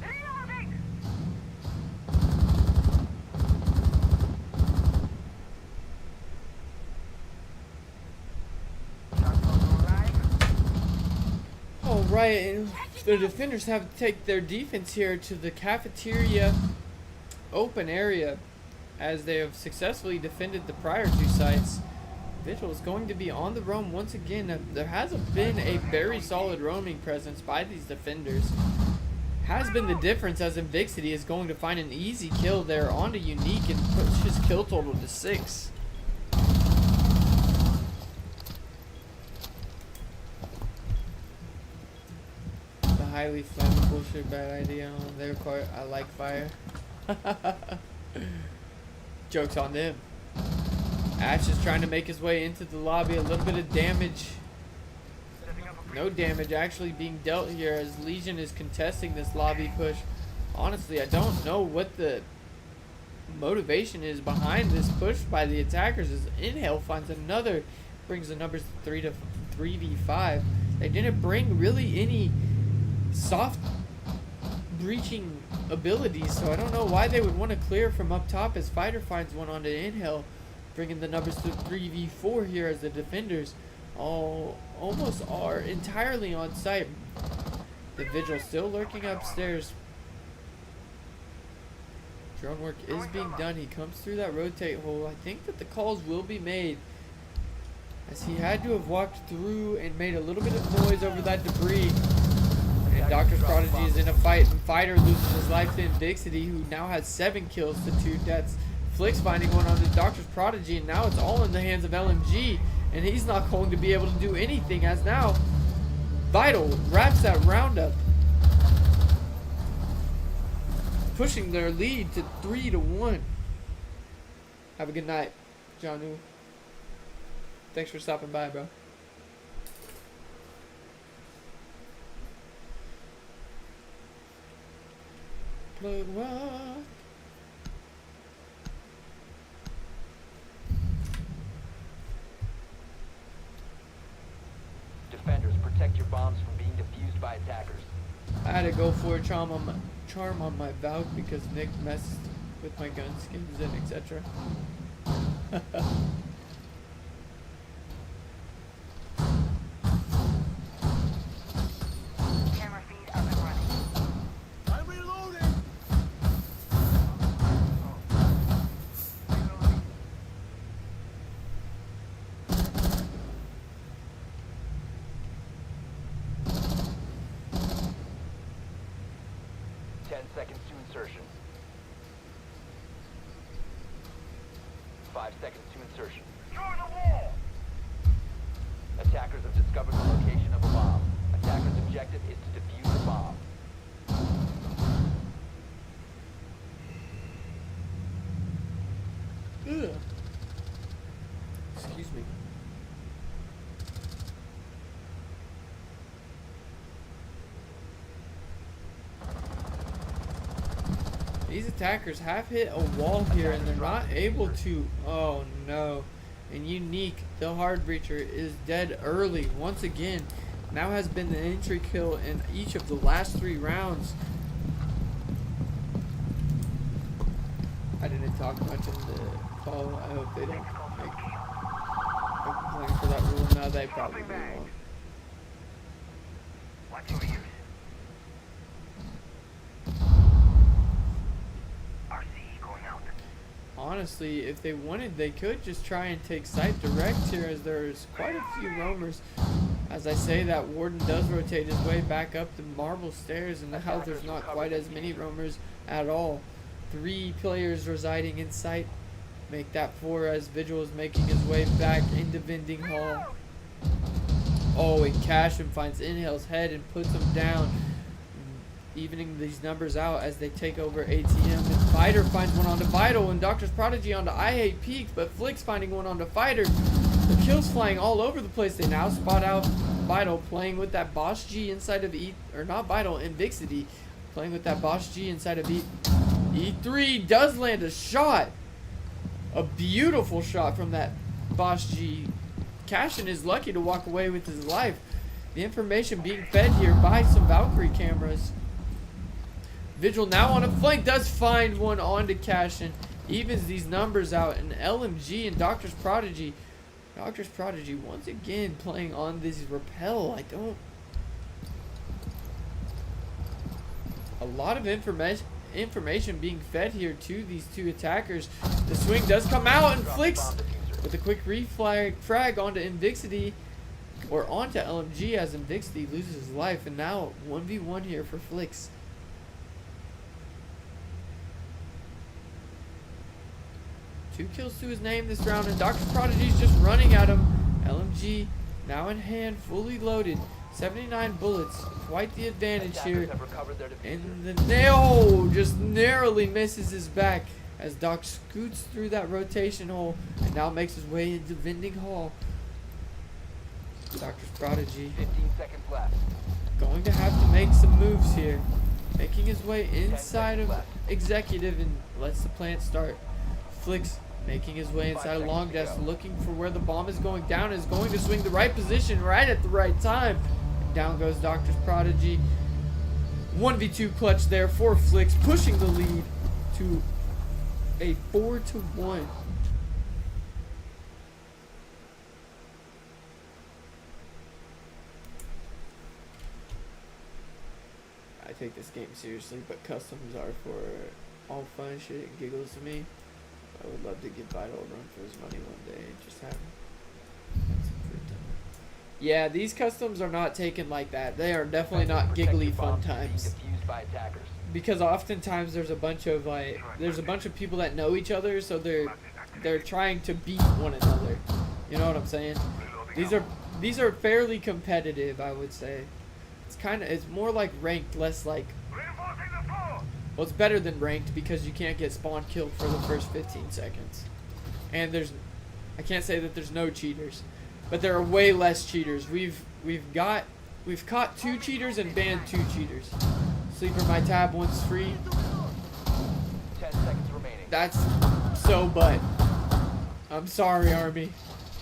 Reloading! Alright, and the defenders have to take their defense here to the cafeteria open area as they have successfully defended the prior two sites. Vigil is going to be on the roam once again. There hasn't been a very solid roaming presence by these defenders. Has been the difference as Invixity is going to find an easy kill there onto Unique and push his kill total to 6. The highly flammable shit, bad idea on their part. I like fire. Joke's on them. Ash is trying to make his way into the lobby. A little bit of damage. No damage actually being dealt here as Legion is contesting this lobby push. Honestly, I don't know what the motivation is behind this push by the attackers as Inhale finds another, brings the numbers 3 to 3v5. They didn't bring really any soft breaching abilities, so I don't know why they would want to clear from up top as Fighter finds one onto Inhale, bringing the numbers to 3v4 here as the defenders almost are entirely on site. The Vigil still lurking upstairs. Drone work is being done. He comes through that rotate hole. I think that the calls will be made as he had to have walked through and made a little bit of noise over that debris. And Doctor's Prodigy is in a fight, and Fighter loses his life to Invixity, who now has 7 kills to 2 deaths. Flicks finding one on the Doctor's Prodigy, and now it's all in the hands of LMG, and he's not going to be able to do anything as now Vital wraps that round up, pushing their lead to 3-1. Have a good night, Janu. Thanks for stopping by, bro. Plug rock. Defenders, protect your bombs from being defused by attackers. I had to go for a charm on my Valk because Nick messed with my gun skins and etc. Camera feed up and running. I'm reloading. Reloading. 10 seconds to insertion. 5 seconds to insertion. Secure the wall! Attackers have discovered the location of a bomb. Attackers' objective is to defuse the bomb. Ugh. Excuse me. These attackers have hit a wall here and they're not able to. Oh no. And Unique, the hard breacher, is dead early once again. Now has been the entry kill in each of the last 3 rounds. I didn't talk much in the call. I hope they don't make a complaint for that rule. Now they probably won't. Watch your ears. RC going out. Honestly, if they wanted, they could just try and take site direct here, as there's quite a few roamers. As I say that, Warden does rotate his way back up the marble stairs, and now there's not quite as many roamers at all. 3 players residing in site. Make that 4 as Vigil is making his way back into Vending Hall. Oh, and Cashin finds Inhale's head and puts him down, evening these numbers out as they take over ATM. And Fighter finds one onto Vital, and Doctor's Prodigy onto I Hate Peaks, but Flick's finding one onto Fighter. The kills flying all over the place. They now spot out Vital playing with that Boss G inside of not Vital, Invixity playing with that Boss G inside of E3 does land a shot. A beautiful shot from that Boss G. Cashin is lucky to walk away with his life. The information being fed here by some Valkyrie cameras. Vigil now on a flank does find one onto Cashin. Evens these numbers out, and LMG and Doctor's Prodigy once again playing on this rappel. A lot of information being fed here to these 2 attackers. The swing does come out, and Flicks with a quick frag onto Invixity, or onto LMG, as Invixity loses his life. And now 1v1 here for Flicks. 2 kills to his name this round, and Dr. Prodigy's just running at him. LMG now in hand, fully loaded. 79 bullets, quite the advantage here. And the nail just narrowly misses his back as Doc scoots through that rotation hole and now makes his way into Vending Hall. Doctor's Prodigy 15 seconds left. going to have to make some moves here. Making his way inside of Executive and lets the plant start. Flicks making his way inside a long desk, looking for where the bomb is going down, is going to swing the right position right at the right time. And down goes Doctor's Prodigy. 1v2 clutch there for Flicks, pushing the lead to a 4-1. I take this game seriously, but customs are for all fun shit and giggles to me. I would love to give Vital a run for his money one day and just have some free time. Yeah, these customs are not taken like that. They are definitely not giggly fun times. Because oftentimes there's a bunch of people that know each other, so they're trying to beat one another. You know what I'm saying? These are fairly competitive, I would say. It's more like ranked, less like. Well, it's better than ranked because you can't get spawn killed for the first 15 seconds. And I can't say that there's no cheaters, but there are way less cheaters. We've caught 2 cheaters and banned 2 cheaters. Sleeper my tab once free. 10 seconds remaining. That's so but. I'm sorry, Army.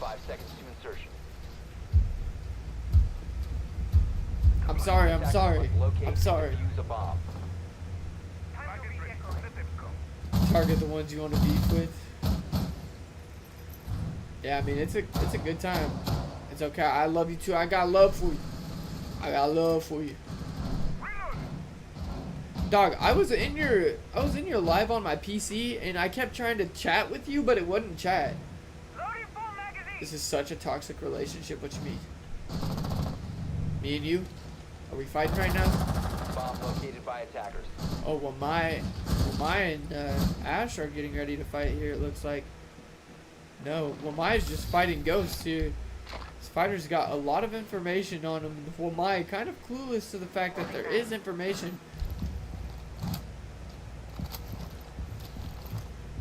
5 seconds to insertion. I'm sorry. I'm sorry. Use a bomb. Target the ones you want to beef with. Yeah, I mean it's a good time. It's okay. I love you too. I got love for you. Dog, I was in your live on my PC and I kept trying to chat with you, but it wouldn't chat. This is such a toxic relationship. What you mean? Me and you? Are we fighting right now? Bomb located by attackers. Oh, well, my and Ash are getting ready to fight here, it looks like. No, Wamai's just fighting ghosts here. This fighter's got a lot of information on him. Wamai kind of clueless to the fact that there is information.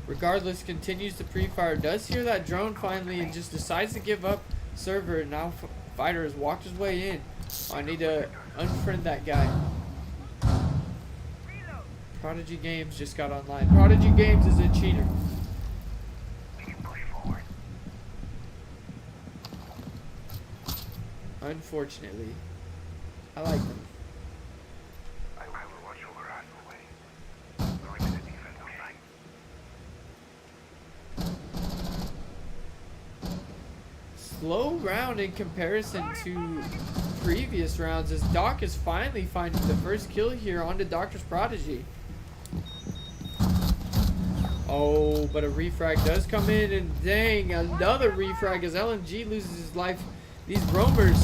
Regardless, continues to pre-fire. Does hear that drone finally and just decides to give up server. Now Fighter has walked his way in. I need to unfriend that guy. Prodigy Games just got online. Prodigy Games is a cheater. Unfortunately. I like them. I will watch over us away. Going to the defensive line. slow round in comparison to previous rounds, as Doc is finally finding the first kill here onto Doctor's Prodigy. Oh, but a refrag does come in, and dang, another refrag as LMG loses his life. These roamers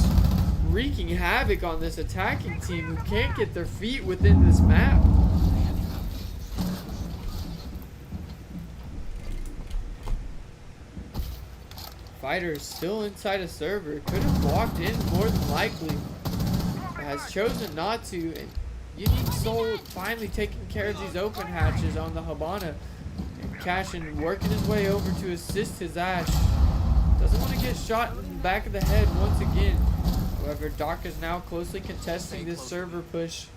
wreaking havoc on this attacking team who can't get their feet within this map. Fighter is still inside a server. Could have walked in more than likely, but has chosen not to. And Unique Soul finally taking care of these open hatches on the Habana. And Cashin working his way over to assist his Ash. Doesn't want to get shot in the back of the head once again. However, Doc is now closely contesting this server push.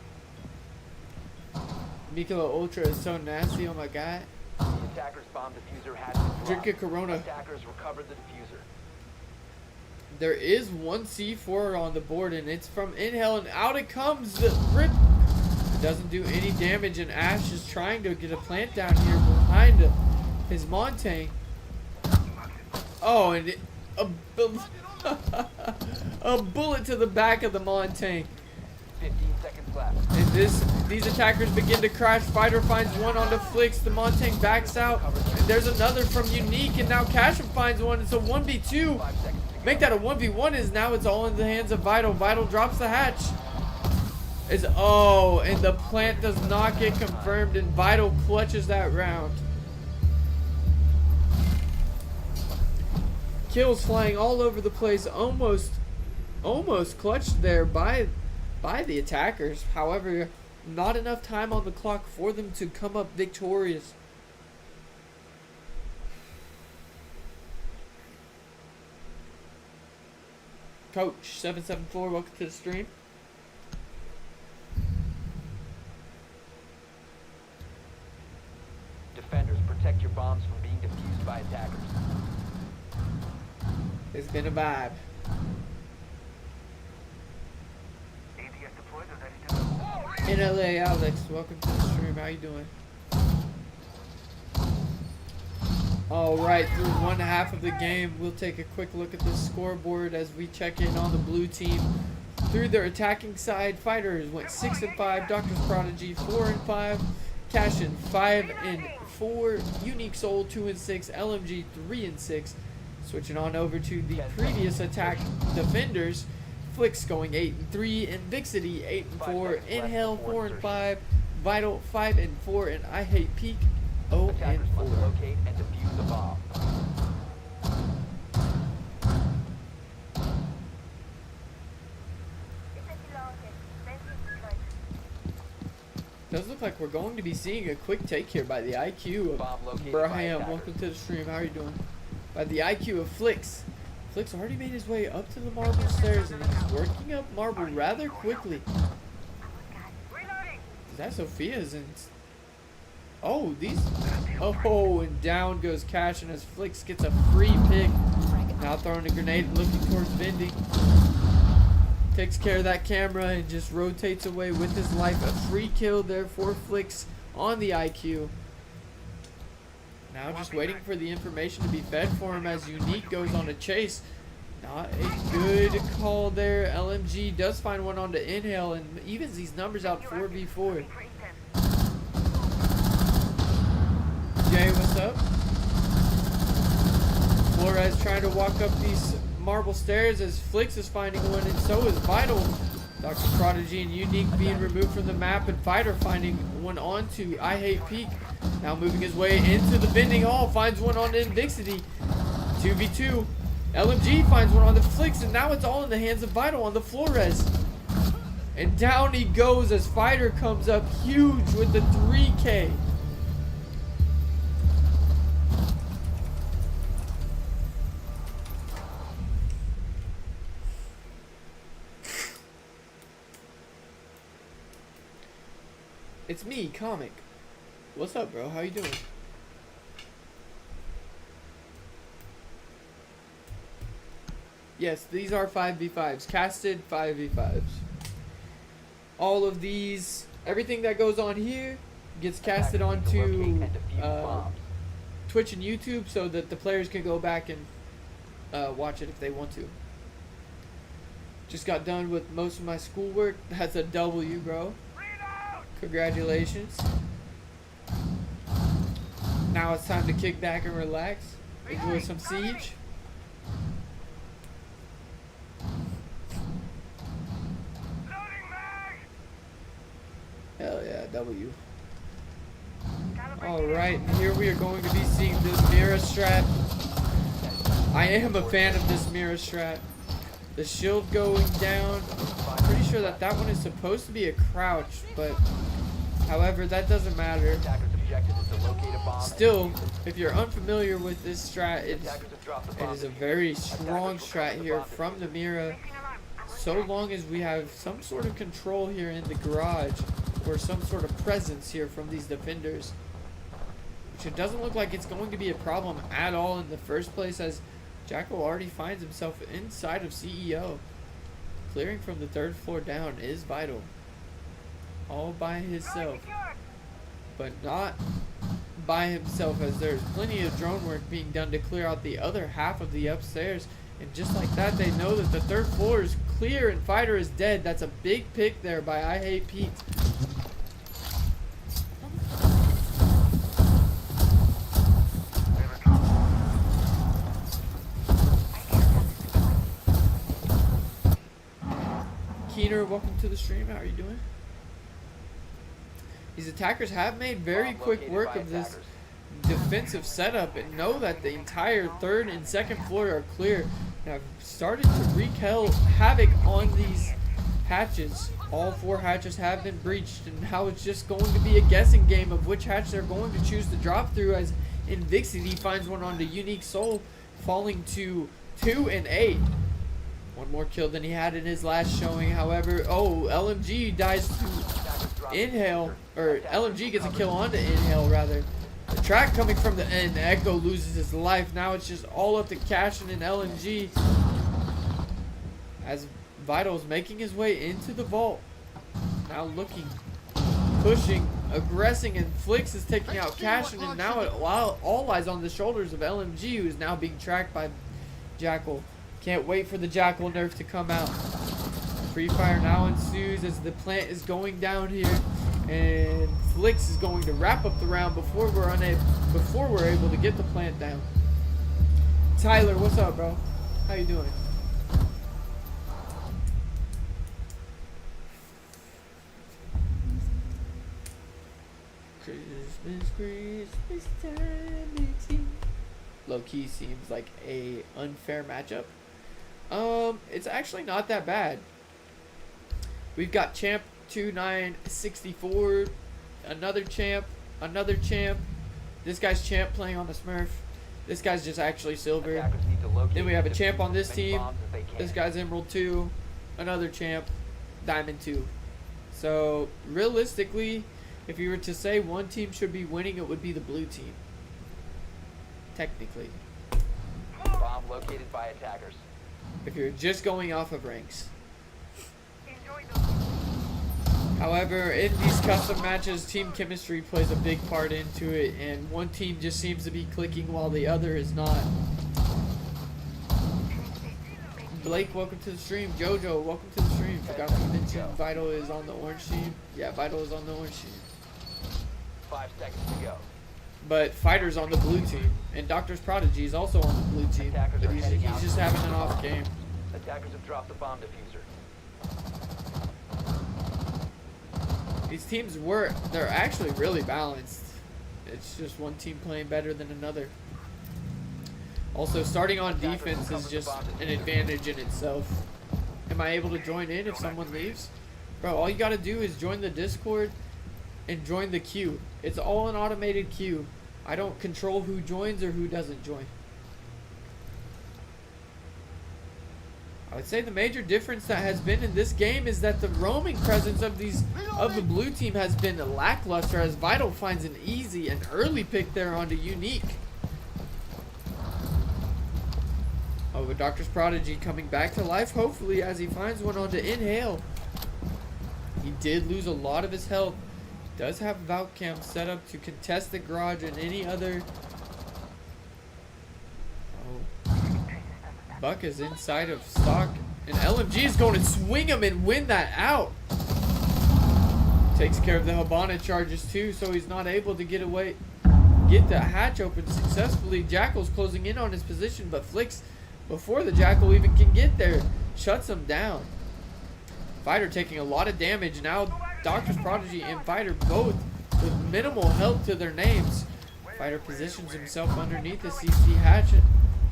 Mikula Ultra is so nasty, oh my god. The attacker's bomb diffuser has been dropped. Drink a Corona. Attackers recovered the diffuser. There is one C4 on the board, and it's from Inhale, and out it comes. The rip. It doesn't do any damage, and Ash is trying to get a plant down here behind his Montang. Oh, and a bullet to the back of the Montang. 15 seconds left. And these attackers begin to crash. Fighter finds one onto Flix. The Montang backs out. And there's another from Unique, and now Cashin finds one. It's a 1v2. Make that a 1v1 is now it's all in the hands of Vital. Vital drops the hatch. Oh, and the plant does not get confirmed, and Vital clutches that round. Kills flying all over the place, almost clutched there by the attackers. However, not enough time on the clock for them to come up victorious. Coach 774, welcome to the stream. Defenders, protect your bombs from being defused by attackers. It's been a vibe. ADS deployed and ready to In LA, Alex, welcome to the stream. How you doing? All right, through one half of the game, we'll take a quick look at the scoreboard as we check in on the blue team. Through their attacking side, Fighters went 6-5, Doctor's Prodigy 4-5, Cashin 5-4, Unique Soul 2-6, LMG 3-6. Switching on over to the previous attack defenders, Flix going 8-3, and Vixity 8-4, Inhale 4-5, Vital 5-4, and I Hate Peak 0-4. Attackers must locate and defuse the bomb. Does look like we're going to be seeing a quick take here by the IQ Bomb of located by Braham. attackers. Welcome to the stream. How are you doing? By the IQ of Flix. Flix already made his way up to the marble stairs, and he's working up marble rather quickly. Is that Sophia's? And oh, these. Oh, and down goes Cash, and as Flix gets a free pick. Now throwing a grenade, looking towards Vindy. Takes care of that camera and just rotates away with his life. A free kill there for Flix on the IQ. Now just waiting for the information to be fed for him as Unique goes on a chase. Not a good call there. LMG does find one on the Inhale and evens these numbers out 4v4. Jay, what's up? Flores trying to walk up these marble stairs as Flix is finding one, and so is Vital. Dr. Prodigy and Unique being removed from the map, and Fighter finding one onto I Hate Peak. Now moving his way into the bending hall, finds one on Invixity. 2v2. LMG finds one on the Flix, and now it's all in the hands of Vital on the Flores. And down he goes as Fighter comes up huge with the 3K. It's me, Comic. What's up, bro? How you doing? Yes, these are 5v5s. Casted 5v5s. All of these, everything that goes on here gets casted onto Twitch and YouTube so that the players can go back and watch it if they want to. Just got done with most of my schoolwork. That's a W, bro. Congratulations. Now it's time to kick back and relax. Enjoy some Siege. Hell yeah, W. Alright, here we are going to be seeing this Mira strat. I am a fan of this Mira strat. The shield going down. I'm pretty sure that that one is supposed to be a crouch, but however, that doesn't matter. Still, if you're unfamiliar with this strat, it is a very strong strat here from the Mira. So long as we have some sort of control here in the garage, or some sort of presence here from these defenders, which it doesn't look like it's going to be a problem at all in the first place, as Jackal already finds himself inside of CEO. Clearing from the 3rd floor down is vital. All by himself. But not by himself, as there's plenty of drone work being done to clear out the other half of the upstairs. And just like that, they know that the 3rd floor is clear and Fighter is dead. That's a big pick there by I Hate Pete. Keener, welcome to the stream. How are you doing? These attackers have made very quick work of this defensive setup and know that the entire 3rd and 2nd floor are clear and have started to wreak havoc on these hatches. All 4 hatches have been breached, and now it's just going to be a guessing game of which hatch they're going to choose to drop through, as Invixity finds one onto Unique Soul, falling to 2 and 8. One more kill than he had in his last showing. However, LMG dies to Inhale, or LMG gets a kill onto Inhale rather. The track coming from the end, Echo loses his life. Now it's just all up to Cashin and LMG, as Vital's making his way into the vault. Now looking, pushing, aggressing, and Flix is taking out Cashin, and now it all lies on the shoulders of LMG, who is now being tracked by Jackal. Can't wait for the Jackal nerf to come out. Free fire now ensues as the plant is going down here, and Flix is going to wrap up the round before we're able to get the plant down. Tyler, what's up, bro? How you doing? Christmas time. Low key seems like a unfair matchup. It's actually not that bad. We've got Champ 2964, another Champ, this guy's Champ playing on the Smurf, this guy's just actually Silver. Then we have a Champ on this team, this guy's Emerald 2, another Champ, Diamond 2. So realistically, if you were to say one team should be winning, it would be the blue team. Technically. Bomb located by attackers. If you're just going off of ranks. However, in these custom matches, team chemistry plays a big part into it, and one team just seems to be clicking while the other is not. Blake, welcome to the stream. Jojo, welcome to the stream. Forgot to mention Vital is on the orange team. Yeah, Vital is on the orange team. 5 seconds to go. But Fighter's on the blue team, and Doctor's Prodigy is also on the blue team, but he's just having an off game. Attackers have dropped the bomb diffuser. These teams they're actually really balanced. It's just one team playing better than another. Also, starting on defense is just an advantage in itself. Am I able to join in if someone leaves? Bro, all you gotta do is join the Discord and join the queue. It's all an automated queue. I don't control who joins or who doesn't join. I would say the major difference that has been in this game is that the roaming presence of the blue team has been lackluster, as Vital finds an early pick there onto Unique. Oh, but Doctor's Prodigy coming back to life, hopefully, as he finds one onto Inhale. He did lose a lot of his health. Does have Valcam set up to contest the garage and any other. Oh. Buck is inside of stock, and LMG is going to swing him and win that out. Takes care of the Habana charges too, so he's not able to get the hatch open successfully. Jackal's closing in on his position, but Flicks, before the Jackal even can get there, shuts him down. Fighter taking a lot of damage. Now Doctor's Prodigy and Fighter both with minimal help to their names. Fighter positions himself underneath the CC hatchet.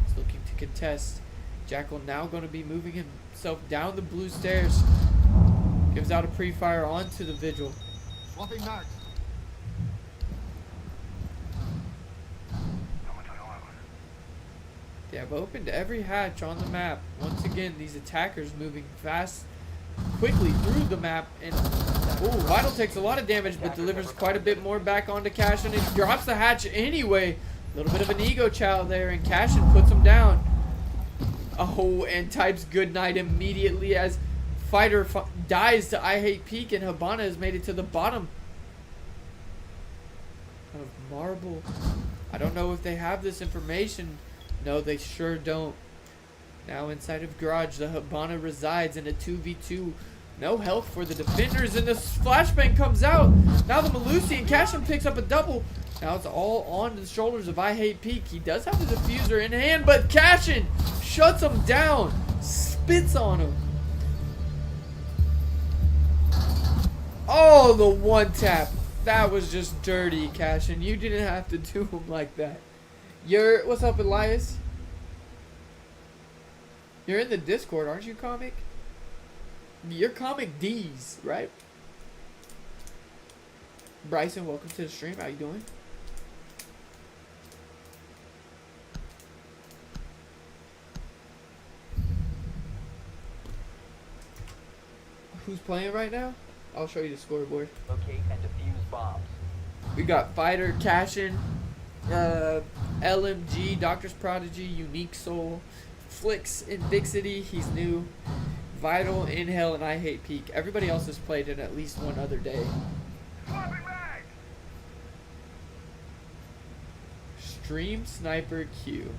He's looking to contest. Jackal now going to be moving himself down the blue stairs. Gives out a pre-fire onto the Vigil. Swapping marks. They have opened every hatch on the map. Once again, these attackers moving fast, quickly through the map. And ooh, Vital takes a lot of damage, but delivers quite a bit more back onto Cashin. And he drops the hatch anyway. A little bit of an ego chow there, and Cashin puts him down. Oh, and types goodnight immediately as Fighter dies to I Hate Peak, and Habana has made it to the bottom of Marble. I don't know if they have this information. No, they sure don't. Now inside of Garage, the Habana resides in a 2v2. No health for the defenders, and the flashbang comes out. Now the Malusi and Cashin picks up a double. Now it's all on the shoulders of I Hate Peak. He does have the diffuser in hand, but Cashin shuts him down, spits on him. Oh, the one tap. That was just dirty, Cashin. You didn't have to do him like that. What's up, Elias? You're in the Discord, aren't you, Comic? You're Comic D's, right? Bryson, welcome to the stream. How you doing? Who's playing right now? I'll show you the scoreboard. Locate and defuse bombs. We got Fighter, Cashin, LMG, Doctor's Prodigy, Unique Soul, Flicks, Invixity, he's new, Vital, Inhale, and I Hate Peak. Everybody else has played it at least one other day. Stream Sniper Q.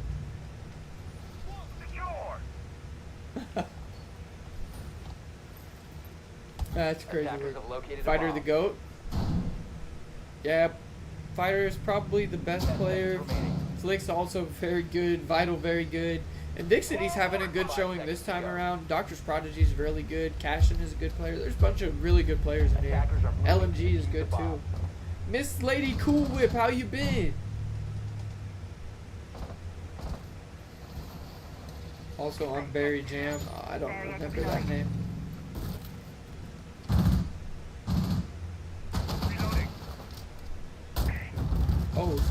That's crazy work. Fighter the GOAT. Yeah, Fighter is probably the best player. Flicks also very good. Vital very good. And Dixity's having a good showing this time around. Doctor's Prodigy is really good. Cashin is a good player. There's a bunch of really good players in here. LMG is good too. Miss Lady Cool Whip, how you been? Also on Barry Jam. I don't remember that name. Oh,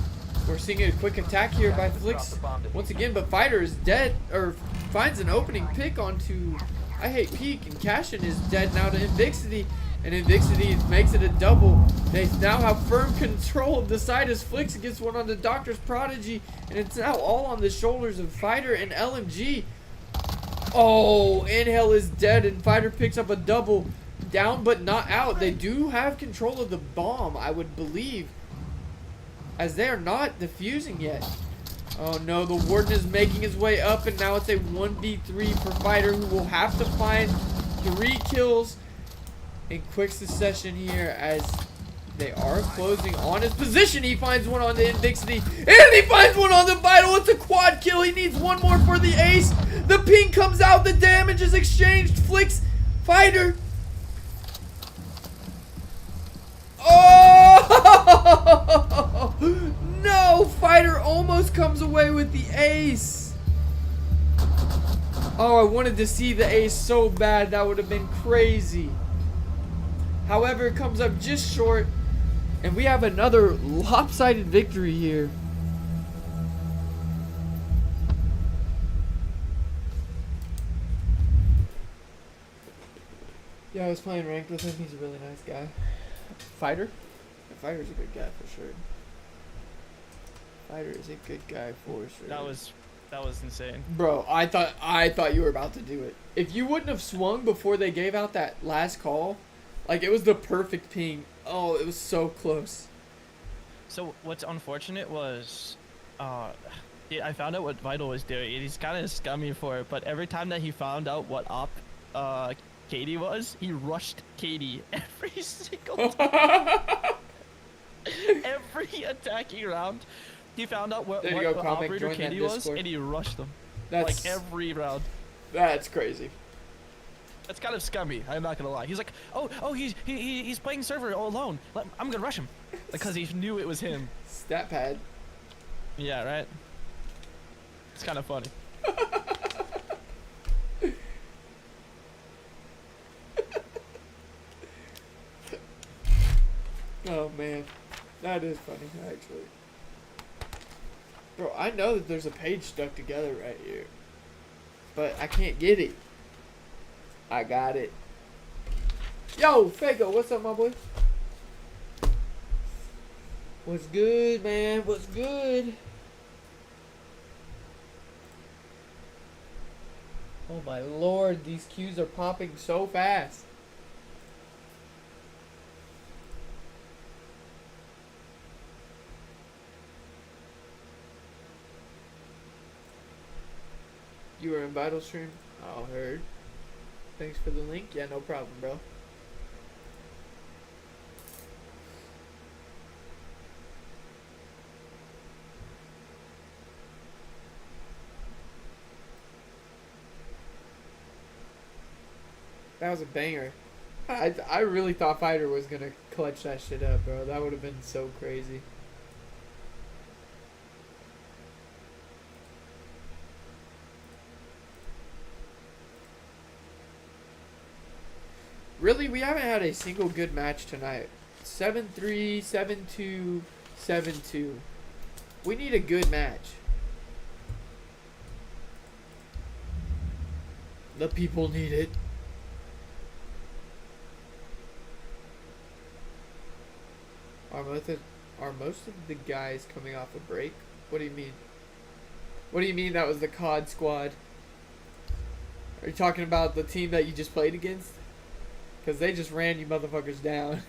we're seeing a quick attack here by Flicks once again, but Fighter is dead, or finds an opening pick onto I Hate Peak, and Cashin is dead now to Invixity, and Invixity makes it a double. They now have firm control of the side as Flicks gets one on the Doctor's Prodigy, and it's now all on the shoulders of Fighter and LMG. Oh, Inhale is dead, and Fighter picks up a double. Down but not out. They do have control of the bomb, I would believe, as they are not defusing yet. Oh no, the Warden is making his way up, and now it's a 1v3 for Fighter, who will have to find 3 kills in quick succession here as they are closing on his position. He finds one on the Invixity, and he finds one on the Vital. It's a quad kill. He needs one more for the ace. The ping comes out. The damage is exchanged. Flicks, Fighter. Oh! No! Fighter almost comes away with the ace. Oh, I wanted to see the ace so bad. That would have been crazy. However, it comes up just short. And we have another lopsided victory here. Yeah, I was playing ranked with him. He's a really nice guy. Fighter? Fighter's a good guy for sure. Fighter is a good guy for sure. That was insane. Bro, I thought you were about to do it. If you wouldn't have swung before they gave out that last call, like it was the perfect ping. Oh, it was so close. So what's unfortunate was Yeah, I found out what Vital was doing, and he's kind of scummy for it. But every time that he found out what op Katie was, he rushed Katie every single time. Every attacking round, he found out what There you go, the Comic, operator join that Katie was, Discord. and he rushed them. That's Like every round. that's crazy. That's kind of scummy. I'm not gonna lie. He's like, he's playing server all alone. I'm gonna rush him, because he knew it was him. Stat pad. Yeah, right. It's kind of funny. Oh man, that is funny actually. Bro, I know that there's a page stuck together right here, but I can't get it. I got it. Yo, Fago, what's up, my boy? What's good, man? What's good? Oh my lord, these queues are popping so fast. You were in Vital Stream? Oh, heard. Thanks for the link. Yeah, no problem, bro. That was a banger. I really thought Fighter was gonna clutch that shit up, bro. That would have been so crazy. Really, we haven't had a single good match tonight. 7-3, 7-2, 7-2. We need a good match. The people need it. Are most of the guys coming off a break? What do you mean? What do you mean that was the COD squad? Are you talking about the team that you just played against? Because they just ran you motherfuckers down.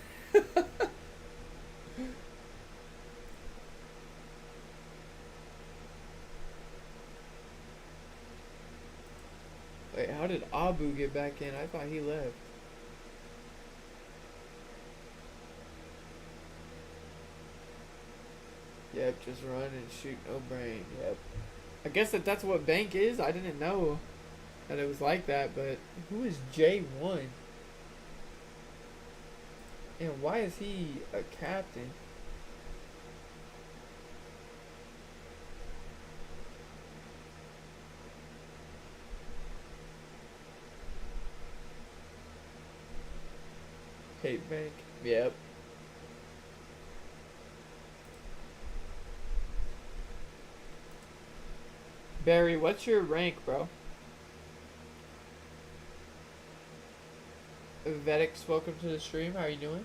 Wait, how did Abu get back in? I thought he left. Yep, just run and shoot, no brain. Yep. I guess that's what Bank is. I didn't know that it was like that, but who is J1? And why is he a captain? Hey, Bank. Yep. Barry, what's your rank, bro? Vedix, welcome to the stream. How are you doing?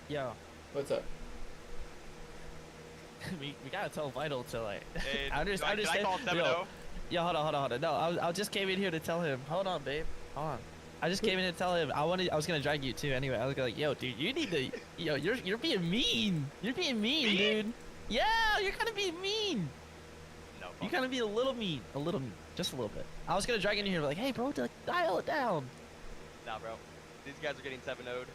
Yo, What's up? we gotta tell Vital to like. Hey, I just, can I call it 7-0? Yo, hold on. No, I just came in here to tell him. Hold on, babe. Hold on. I just came in to tell him I was gonna drag you too. Anyway, I was like, yo, dude, you need to. Yo, you're being mean. You're being mean, dude. Yeah, you're kind of being mean. No. You kind of be a little mean, just a little bit. I was gonna drag in here like, hey, bro, dial it down. Nah, bro. These guys are getting 7-0'd.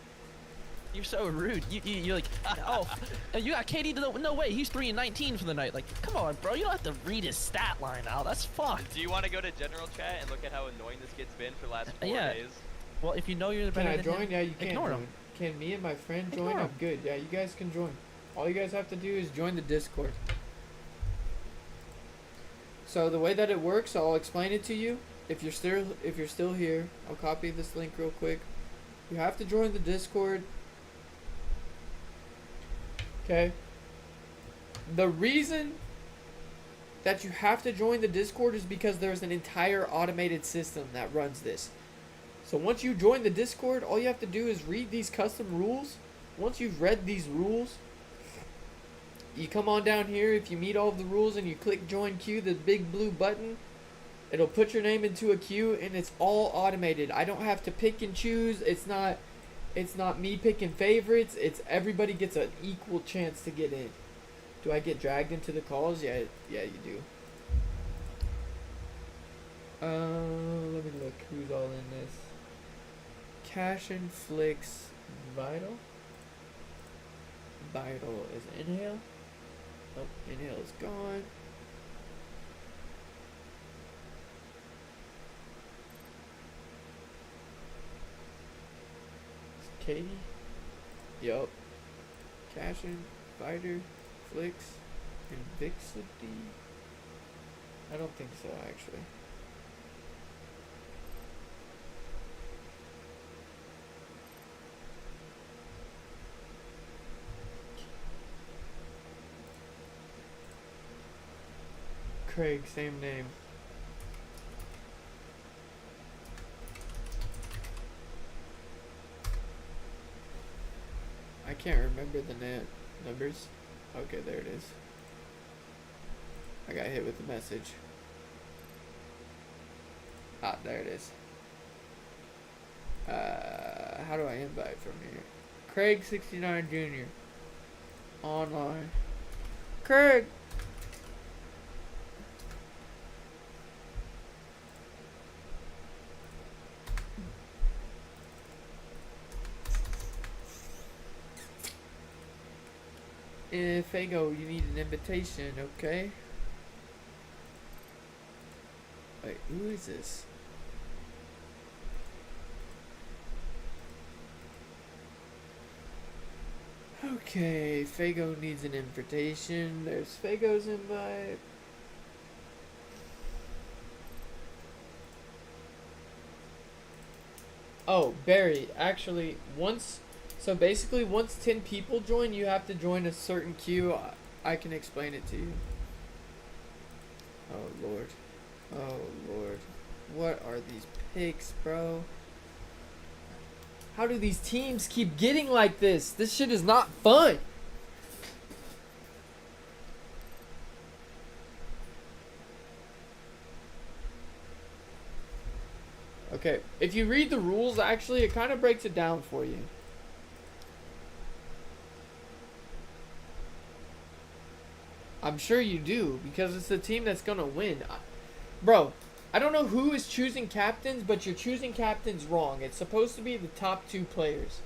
You're so rude. You're like, oh, you got KD. No way, he's 3-19 for the night. Like, come on, bro. You don't have to read his stat line out. That's fucked. Do you want to go to general chat and look at how annoying this kid's been for the last 4 Yeah. days? Well, if you know you're the Can better I than join? him, Yeah, you can. ignore join. him. Can me and my friend join? Ignore I'm him. good. Yeah, you guys can join. All you guys have to do is join the Discord. So the way that it works, I'll explain it to you. If you're still here, I'll copy this link real quick. You have to join the Discord. Okay. The reason that you have to join the Discord is because there's an entire automated system that runs this. So once you join the Discord, all you have to do is read these custom rules. Once you've read these rules, you come on down here. If you meet all of the rules and you click join queue, the big blue button, it'll put your name into a queue and it's all automated. I don't have to pick and choose. It's not It's not me picking favorites. It's everybody gets an equal chance to get in. Do I get dragged into the calls? Yeah, you do. Let me look. Who's all in this? Cash and Flicks, Vital. Vital is Inhale. Oh, Inhale is gone. It's Katie. Yup. Cashin, Fighter, Flicks, and Vixity. I don't think so, actually. Craig, same name. I can't remember the numbers. Okay, there it is. I got hit with the message. Ah, there it is. How do I invite from here? Craig69 Jr. Online. Craig! Fago, you need an invitation, okay? Wait, who is this? Okay, Fago needs an invitation. There's Fago's invite. Oh, Barry, actually, so basically once 10 people join, you have to join a certain queue. I can explain it to you. Oh, Lord. Oh, Lord. What are these picks, bro? How do these teams keep getting like this? This shit is not fun. Okay, if you read the rules, actually, it kind of breaks it down for you. I'm sure you do, because it's the team that's gonna win. Bro, I don't know who is choosing captains, but you're choosing captains wrong. It's supposed to be the top 2 players.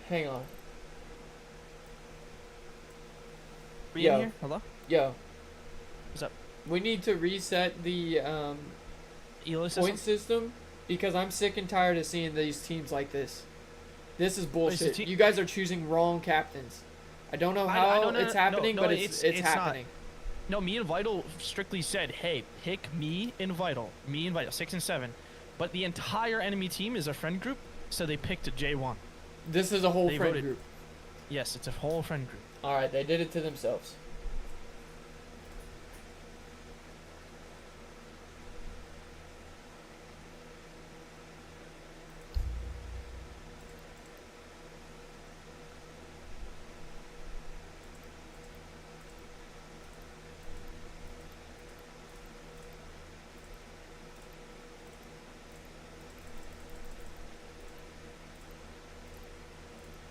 Hang on. We in here? Hello? Yo. What's up? We need to reset the Elo point system, because I'm sick and tired of seeing these teams like this. This is bullshit. You guys are choosing wrong captains. I don't know how it's happening, but it's happening. No, me and Vital strictly said, hey, pick me and Vital. Me and Vital, 6 and 7. But the entire enemy team is a friend group, so they picked J1. This is a whole friend group. Yes, it's a whole friend group. Alright, they did it to themselves.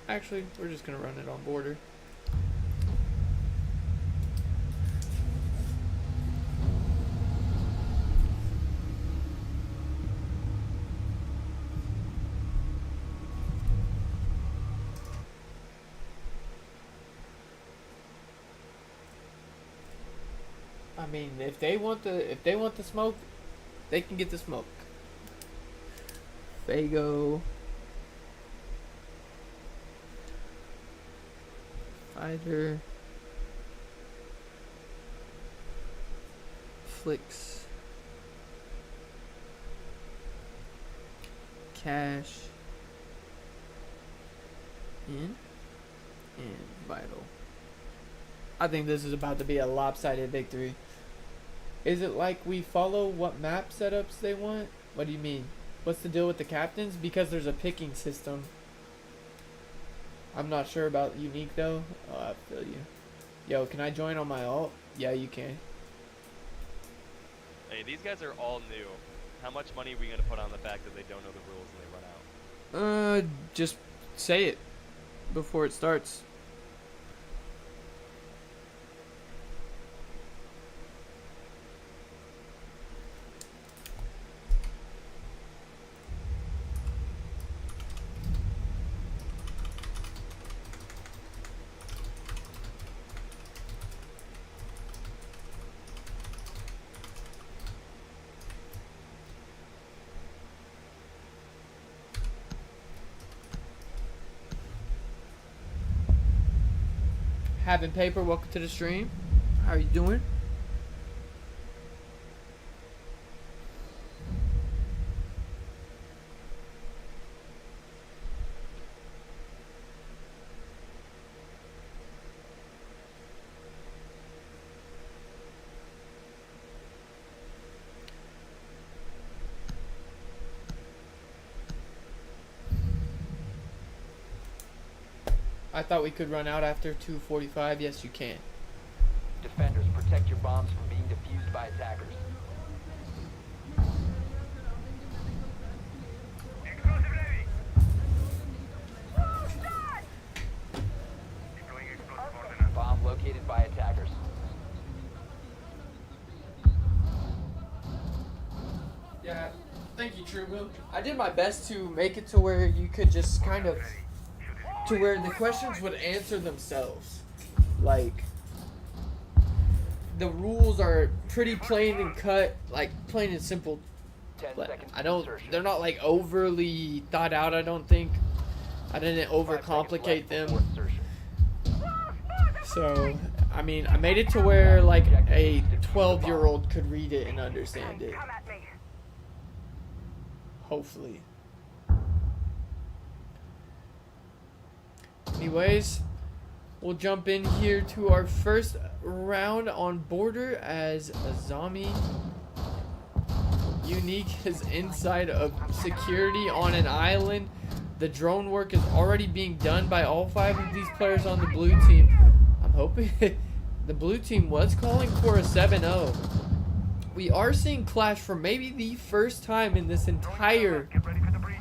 Actually, we're just gonna run it on border. I mean, if they want the smoke, they can get the smoke. Fago. Fighter, Flicks, Cash, and Vital. I think this is about to be a lopsided victory. Is it like we follow what map setups they want? What do you mean? What's the deal with the captains? Because there's a picking system. I'm not sure about unique though. Oh, I feel you. Yo, can I join on my alt? Yeah, you can. Hey, these guys are all new. How much money are we gonna put on the fact that they don't know the rules and they run out? Just say it before it starts. Having Paper, welcome to the stream. How are you doing? I thought we could run out after 2:45. Yes, you can. Defenders, protect your bombs from being defused by attackers. Explosive ready. Deploying explosive ordnance. Bomb located by attackers. Yeah, thank you, True Will. I did my best to make it to where you could just kind of, to where the questions would answer themselves. Like, the rules are pretty plain and cut, like plain and simple. 10 But seconds. I don't, they're not like overly thought out, I don't think. I didn't 5 overcomplicate seconds them. left before insertion. So, I mean, I made it to where like a 12-year-old could read it and understand it. Come at me. Hopefully. Anyways, we'll jump in here to our first round on border as Azami Unique is inside of security on an island. The drone work is already being done by all 5 of these players on the blue team. I'm hoping the blue team was calling for a 7-0. We are seeing clash for maybe the first time in this entire Get ready for the breach.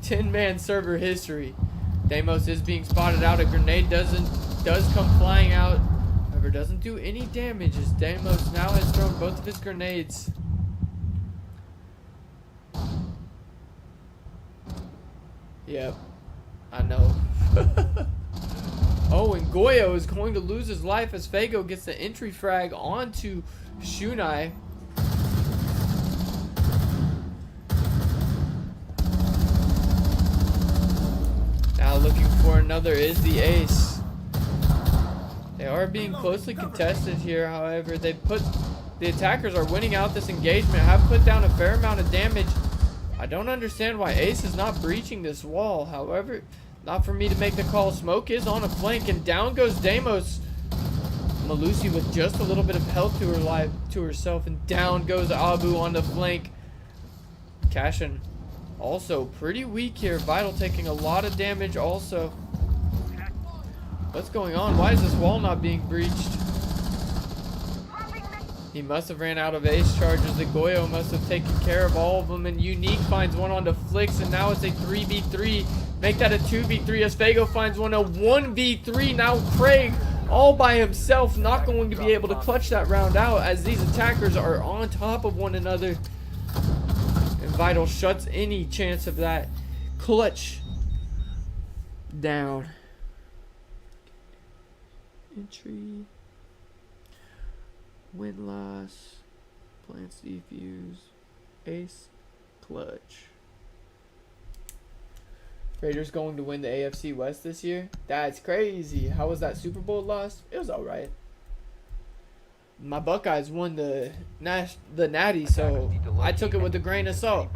10-man server history. Deimos is being spotted out. A grenade does come flying out. However, doesn't do any damage as Deimos now has thrown both of his grenades. Yep, I know. Oh, and Goyo is going to lose his life as Fago gets the entry frag onto Shunai. Now looking for another is the ace. They are being closely contested here, however, the attackers are winning out this engagement, have put down a fair amount of damage. I don't understand why Ace is not breaching this wall, however, not for me to make the call. Smoke is on a flank and down goes Deimos. Malusi with just a little bit of health to herself, and down goes Abu on the flank. Cashin also pretty weak here. Vital taking a lot of damage also. What's going on? Why is this wall not being breached? He must have ran out of ace charges. The Goyo must have taken care of all of them, and Unique finds one on the Flicks, and now it's a 3v3. Make that a 2v3 as Fago finds one, a 1v3. Now Craig all by himself, not going to be able to clutch that round out as these attackers are on top of one another. And Vital shuts any chance of that clutch down. Entry. Win-loss. Plants defuse. Ace. Clutch. Raiders going to win the AFC West this year? That's crazy. How was that Super Bowl loss? It was alright. My Buckeyes won the Natty, so I took it with a grain of salt.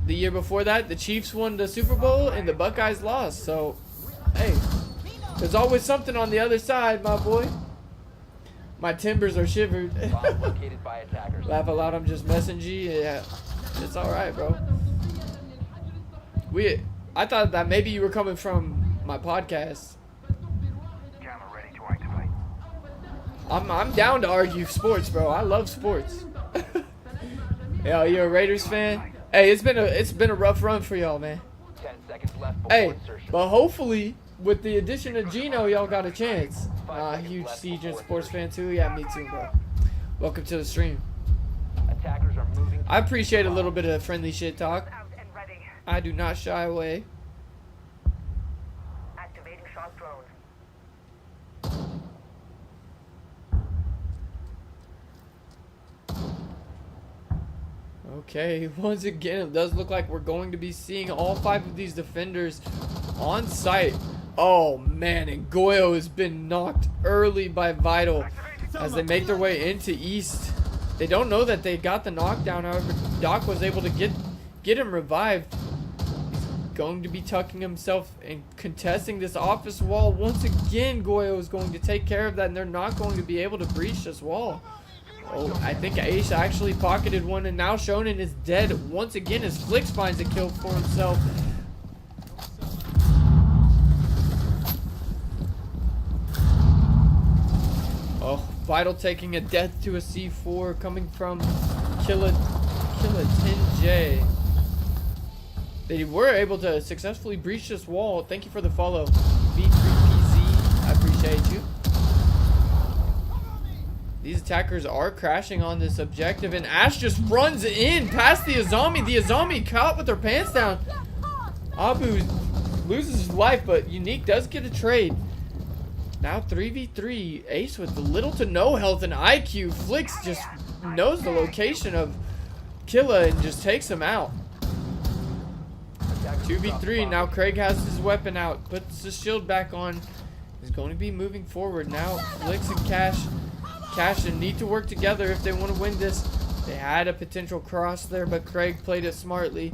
The year before that, the Chiefs won the Super Bowl and the Buckeyes lost. So, hey, there's always something on the other side, my boy. My timbers are shivered. Laugh aloud, I'm just messing G. Yeah, it's alright, bro. I thought that maybe you were coming from my podcast. Jammer ready to activate. I'm down to argue sports, bro. I love sports. Yo, you're a Raiders fan? Hey, it's been a rough run for y'all, man. seconds left before Hey, insertion. but hopefully with the addition of Gino, y'all got a chance. 5 seconds Huge left Siege and before sports fan insertion. too. Yeah, me too, bro. Welcome to the stream. Attackers are moving. I appreciate a little bit of friendly shit talk. Out and ready. I do not shy away. Activating shock drone. Okay, once again, it does look like we're going to be seeing all 5 of these defenders on site. Oh man, and Goyo has been knocked early by Vital as they make their way into East. They don't know that they got the knockdown, however, Doc was able to get him revived. He's going to be tucking himself and contesting this office wall. Once again, Goyo is going to take care of that, and they're not going to be able to breach this wall. Oh, I think Ace actually pocketed one, and now Shonen is dead once again as Flix finds a kill for himself. Oh, Vital taking a death to a C4 coming from Killa 10J. They were able to successfully breach this wall. Thank you for the follow, V3PZ. I appreciate you. These attackers are crashing on this objective, and Ash just runs in past the Azami. The Azami caught with their pants down. Abu loses his life, but Unique does get a trade. Now 3v3. Ace with little to no health and IQ. Flix just knows the location of Killa and just takes him out. 2v3. Now Craig has his weapon out, puts the shield back on. He's going to be moving forward now. Flix and Cash and need to work together if they want to win this. They had a potential cross there, but Craig played it smartly.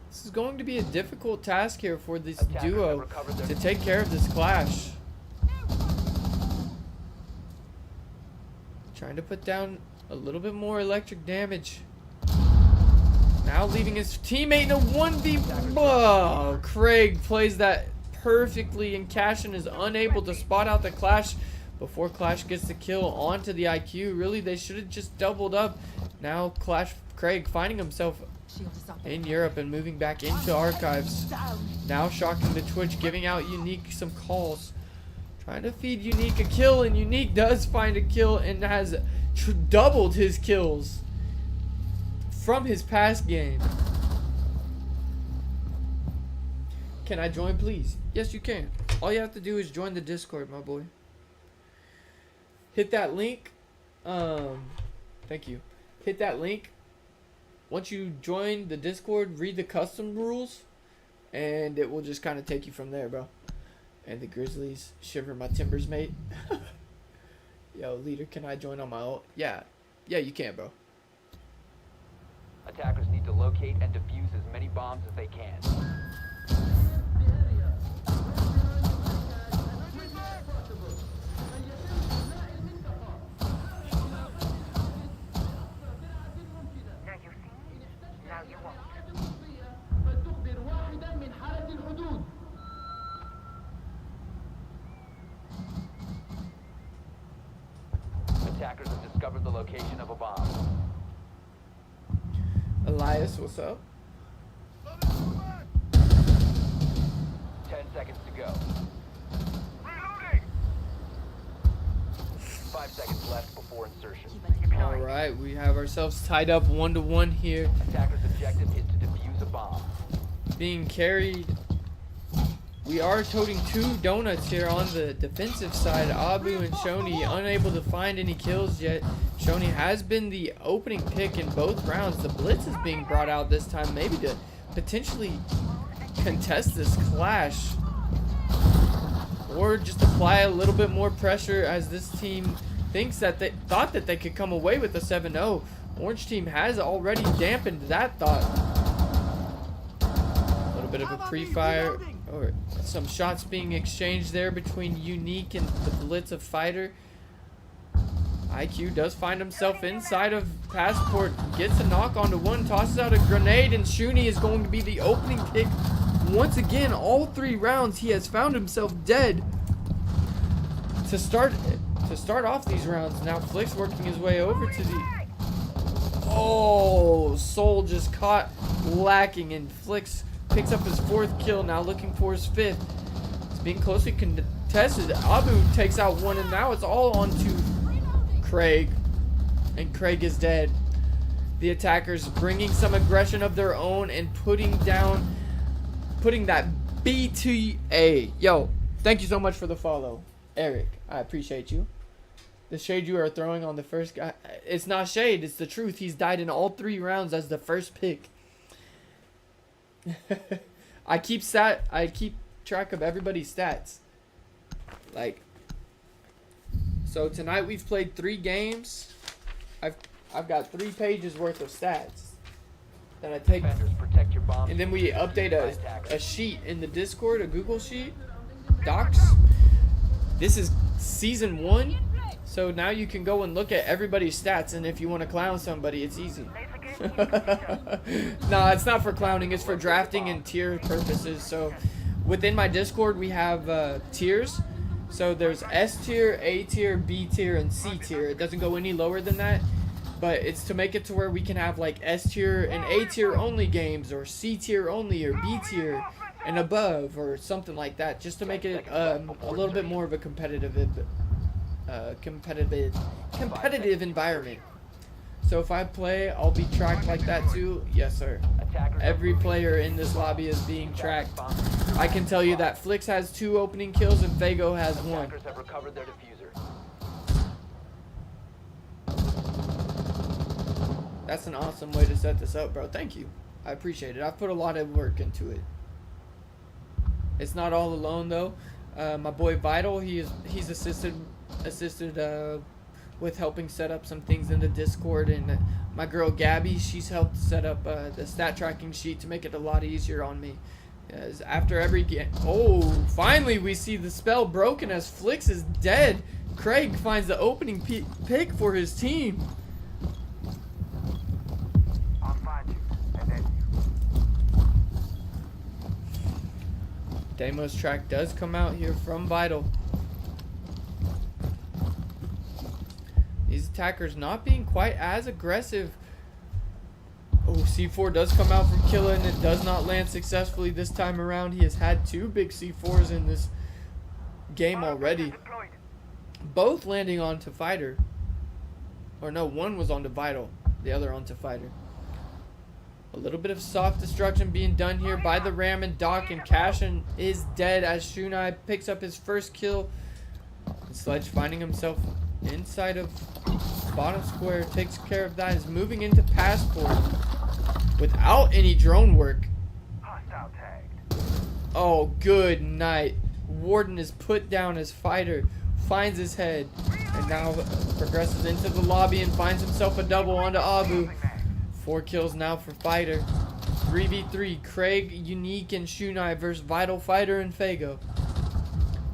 This is going to be a difficult task here for this duo to take care of this clash. Trying to put down a little bit more electric damage. Now leaving his teammate in a 1v1. Oh, Craig plays that perfectly, and Cashin is unable to spot out the Clash before Clash gets the kill onto the IQ. Really, they should have just doubled up. Now Craig finding himself in Europe and moving back into Archives. Now shocking the Twitch, giving out Unique some calls. Trying to feed Unique a kill, and Unique does find a kill and has doubled his kills from his past game. Can I join, please? Yes, you can. All you have to do is join the Discord, my boy. Hit that link. Thank you. Hit that link. Once you join the Discord, read the custom rules, and it will just kind of take you from there, bro. And the Grizzlies shiver my timbers, mate. Yo, leader, can I join on my ult? Yeah, you can, bro. Attackers need to locate and defuse as many bombs as they can. Now you see, now you won't. Attackers have discovered the location of a bomb. Elias, what's up? 10 seconds to go. Reloading! 5 seconds left before insertion. Alright, we have ourselves tied up 1-1 here. Attacker's objective is to defuse a bomb. Being carried. We are toting 2 donuts here on the defensive side. Abu and Shoni unable to find any kills yet. Shoni has been the opening pick in both rounds. The blitz is being brought out this time, maybe to potentially contest this clash, or just apply a little bit more pressure as this team thinks that they thought that they could come away with a 7-0. Orange team has already dampened that thought. A little bit of a pre-fire, or some shots being exchanged there between Unique and the blitz of Fighter. IQ does find himself inside of Passport, gets a knock onto one, tosses out a grenade, and Shuni is going to be the opening pick once again. All 3 rounds he has found himself dead to start off these rounds. Now Flix working his way over to the Oh, Soul just caught lacking, and Flix picks up his 4th kill, now looking for his 5th. It's being closely contested. Abu takes out 1, and now it's all on to Craig. And Craig is dead. The attackers bringing some aggression of their own and putting that BTA. Yo, thank you so much for the follow, Eric. I appreciate you. The shade you are throwing on the first guy, it's not shade, it's the truth. He's died in all 3 rounds as the first pick. I keep track of everybody's stats. Like, so tonight we've played 3 games. I've got 3 pages worth of stats that I take, Protect your bombs and then from we being update defused by attackers. a sheet in the Discord, a Google sheet, Docs. This is season 1, so now you can go and look at everybody's stats, and if you want to clown somebody, it's easy. No, it's not for clowning, it's for drafting and tier purposes. So within my Discord we have tiers. So there's S tier, A tier, B tier, and C tier. It doesn't go any lower than that, but it's to make it to where we can have like S tier and A tier only games, or C tier only, or B tier and above, or something like that, just to make it a little bit more of a competitive environment. So if I play, I'll be tracked like that too. Yes, sir. Every player in this lobby is being tracked. I can tell you that Flix has 2 opening kills and Fago has 1. Attackers have recovered their diffuser. That's an awesome way to set this up, bro. Thank you. I appreciate it. I've put a lot of work into it. It's not all alone though. My boy Vital, he's assisted with helping set up some things in the Discord, and my girl Gabby, she's helped set up the stat tracking sheet to make it a lot easier on me. As after every game, oh, finally we see the spell broken as Flix is dead. Craig finds the opening pick for his team. I'll find you, and then Deimos track does come out here from Vital. These attackers not being quite as aggressive. Oh, C4 does come out from Killa, and it does not land successfully this time around. He has had 2 big C4s in this game already. Both landing onto Fighter. Or no, one was onto Vital, the other onto Fighter. A little bit of soft destruction being done here by the Ram and Doc, and Cashin is dead as Shunai picks up his first kill. And Sledge finding himself inside of bottom square, takes care of that, is moving into Passport without any drone work. hostile tagged. Oh, good night. Warden is put down as Fighter finds his head, and now progresses into the lobby and finds himself a double onto Abu. 4 kills now for Fighter. 3v3, Craig, Unique, and Shunai versus Vital, Fighter, and Fago.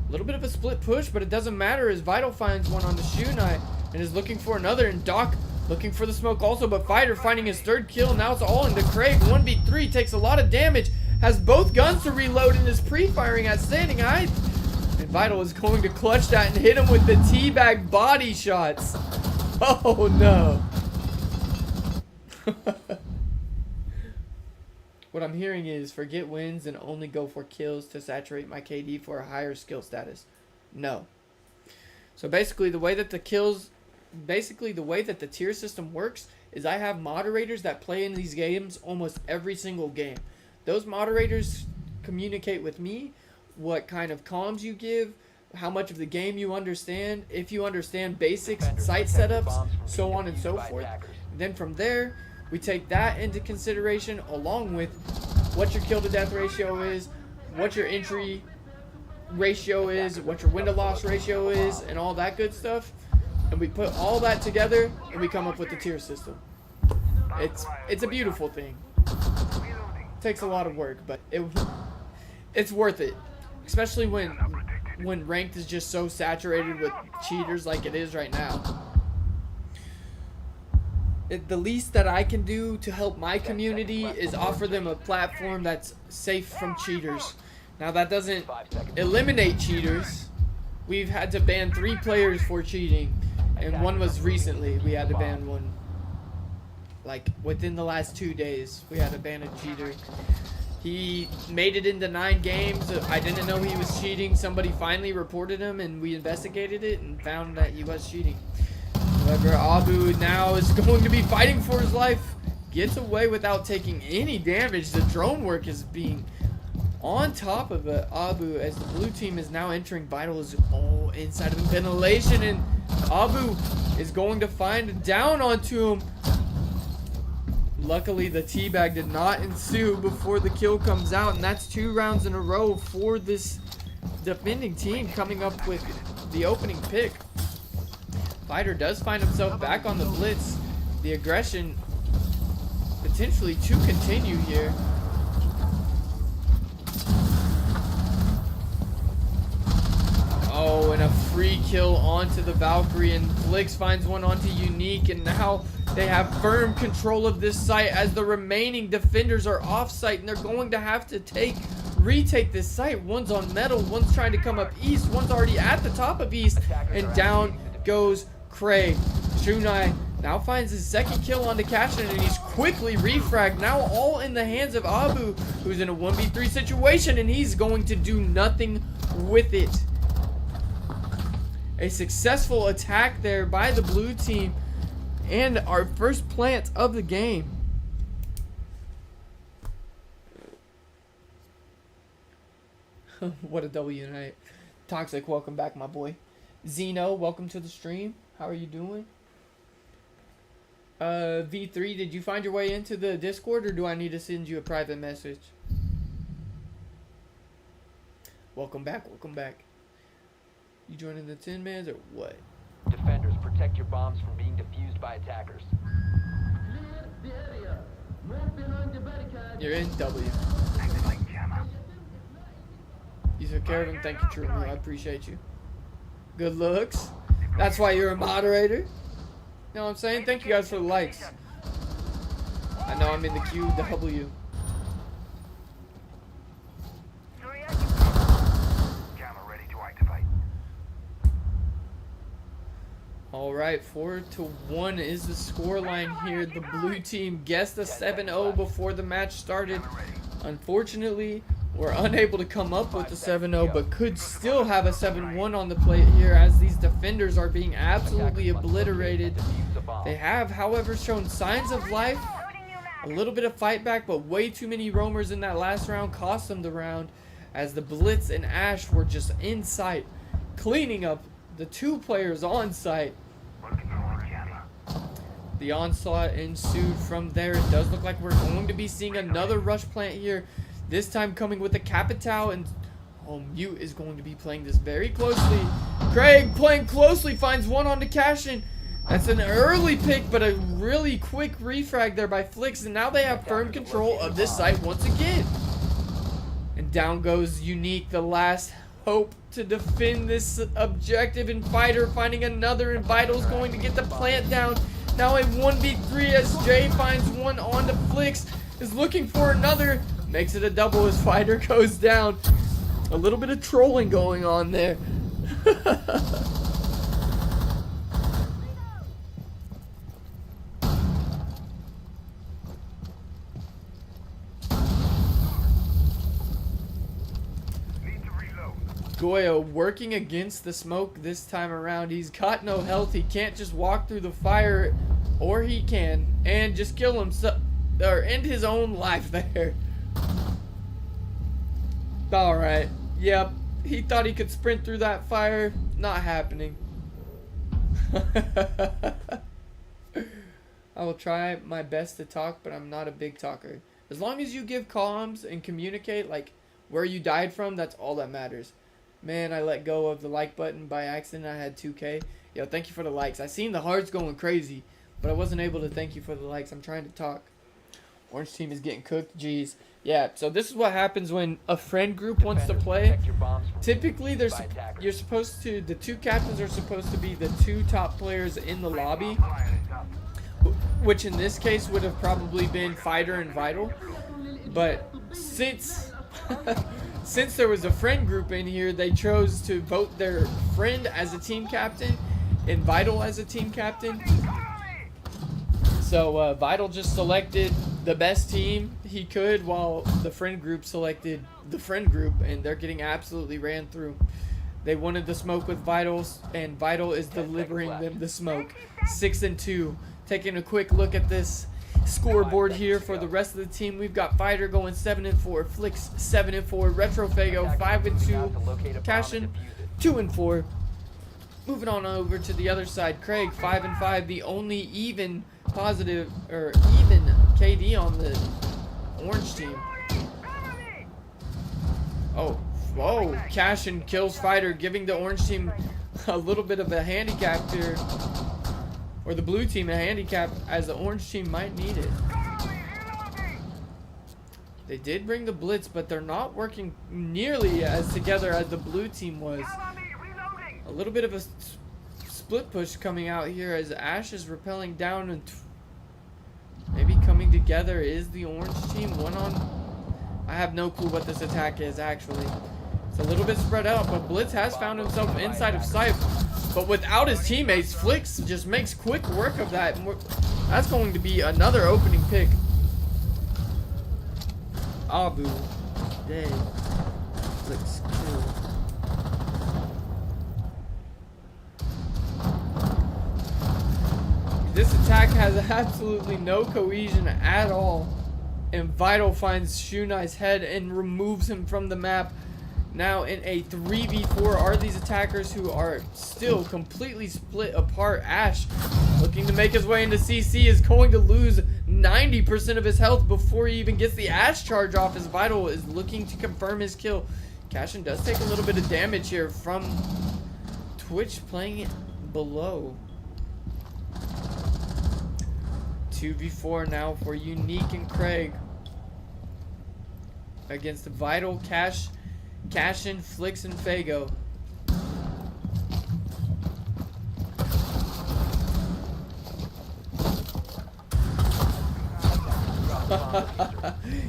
A little bit of a split push, but it doesn't matter as Vital finds one on the Shunai and is looking for another, and Doc looking for the smoke also, but Fighter finding his 3rd kill. Now it's all into Craig. 1v3, takes a lot of damage, has both guns to reload, and is pre-firing at standing height. And Vital is going to clutch that and hit him with the teabag body shots. Oh no. What I'm hearing is forget wins and only go for kills to saturate my KD for a higher skill status. No. So basically the way that the tier system works is I have moderators that play in these games almost every single game. Those moderators communicate with me what kind of comms you give, how much of the game you understand, if you understand basics, site setups, so on and so forth. Then from there, we take that into consideration along with what your kill to death ratio is, what your entry ratio is, what your win to loss ratio is, and all that good stuff. And we put all that together and we come up with the tier system. It's a beautiful thing. It takes a lot of work, but it's worth it. Especially when ranked is just so saturated with cheaters like it is right now. The least that I can do to help my community is offer them a platform that's safe from cheaters. Now that doesn't eliminate cheaters. We've had to ban 3 players for cheating, and one was recently. We had to ban one. like within the last 2 days, we had a banned cheater. He made it into 9 games. I didn't know he was cheating. Somebody finally reported him, and we investigated it and found that he was cheating. However, Abu now is going to be fighting for his life. Gets away without taking any damage. The drone work is being on top of Abu as the blue team is now entering Vitals all inside of ventilation, and Abu is going to find down onto him. Luckily, the teabag did not ensue before the kill comes out, and that's 2 rounds in a row for this defending team coming up with the opening pick. Fighter does find himself back on the blitz. The aggression potentially to continue here. Oh, and a free kill onto the Valkyrie, and Flix finds one onto Unique, and now they have firm control of this site as the remaining defenders are off site, and they're going to have to retake this site. One's on metal, one's trying to come up east, one's already at the top of east, and down goes Craig. Shunai now finds his 2nd kill onto Cashin, and he's quickly refragged. Now all in the hands of Abu, who's in a 1v3 situation, and he's going to do nothing with it. A successful attack there by the blue team, and our first plant of the game. What a W night. Toxic, welcome back, my boy. Zeno, welcome to the stream. How are you doing? V3, did you find your way into the Discord, or do I need to send you a private message? Welcome back, welcome back. You joining the 10-mans or what? Defenders, protect your bombs from being defused by attackers. You're in W. You took care of him. Thank you, True Blue. I appreciate you. Good looks. That's why you're a moderator. You know what I'm saying? Thank you guys for the likes. I know I'm in the QW. Alright, 4-1 is the scoreline here. The blue team guessed a 7-0 before the match started. Unfortunately, we're unable to come up with the 7-0, but could still have a 7-1 on the plate here as these defenders are being absolutely obliterated. They have, however, shown signs of life. A little bit of fight back, but way too many roamers in that last round cost them the round, as the Blitz and Ash were just in sight, cleaning up the 2 players on site. The onslaught ensued from there. It does look like we're going to be seeing another rush plant here, this time coming with a Capitao, and Mute is going to be playing this very closely. Craig playing closely, finds one on the Cashin. That's an early pick, but a really quick refrag there by Flix, and now they have firm control of this site once again. And down goes Unique, the last hope to defend this objective, and Fighter finding another, and Vital's going to get the plant down. Now a 1v3 as Jay finds one on the Flix, is looking for another, makes it a double as Fighter goes down. A little bit of trolling going on there. Goyo working against the smoke this time around. He's got no health. He can't just walk through the fire, or he can and just kill himself or end his own life there. Alright. Yep. He thought he could sprint through that fire. Not happening. I will try my best to talk, but I'm not a big talker. As long as you give comms and communicate like where you died from, that's all that matters. Man, I let go of the like button by accident. I had 2K. Yo, thank you for the likes. I seen the hearts going crazy, but I wasn't able to thank you for the likes. I'm trying to talk. Orange team is getting cooked. Jeez. Yeah, so this is what happens when a friend group wants to play. Typically, the 2 captains are supposed to be the 2 top players in the lobby, which in this case would have probably been Fighter and Vital. But since since there was a friend group in here, they chose to vote their friend as a team captain and Vital as a team captain. So Vital just selected the best team he could, while the friend group selected the friend group, and they're getting absolutely ran through. They wanted the smoke with Vitals, and Vital is delivering them the smoke. 6-2. Taking a quick look at this scoreboard here for the rest of the team. We've got Fighter going 7-4, Flicks 7-4, Retrofago 5-2, Cashin 2-4. Moving on over to the other side, Craig 5-5, the only even positive or even KD on the orange team. Oh, whoa! Cashin kills Fighter, giving the orange team a little bit of a handicap here, or the blue team a handicap, as the orange team might need it. They did bring the blitz, but they're not working nearly as together as the blue team was. A little bit of a split push coming out here as Ash is rappelling down, and maybe coming together is the orange team. One on... I have no clue what this attack is, actually. It's a little bit spread out, but Blitz has found himself inside of sight. But without his teammates, Flicks just makes quick work of that. And that's going to be another opening pick. Abu, Day, Flicks kill. This attack has absolutely no cohesion at all. And Vital finds Shunai's head and removes him from the map. Now in a 3v4 are these attackers who are still completely split apart. Ash, looking to make his way into CC, is going to lose 90% of his health before he even gets the Ash charge off, as Vital is looking to confirm his kill. Cashin does take a little bit of damage here from Twitch playing it below. 2v4 now for Unique and Craig against Vital, Cashin, Flicks, and Fago.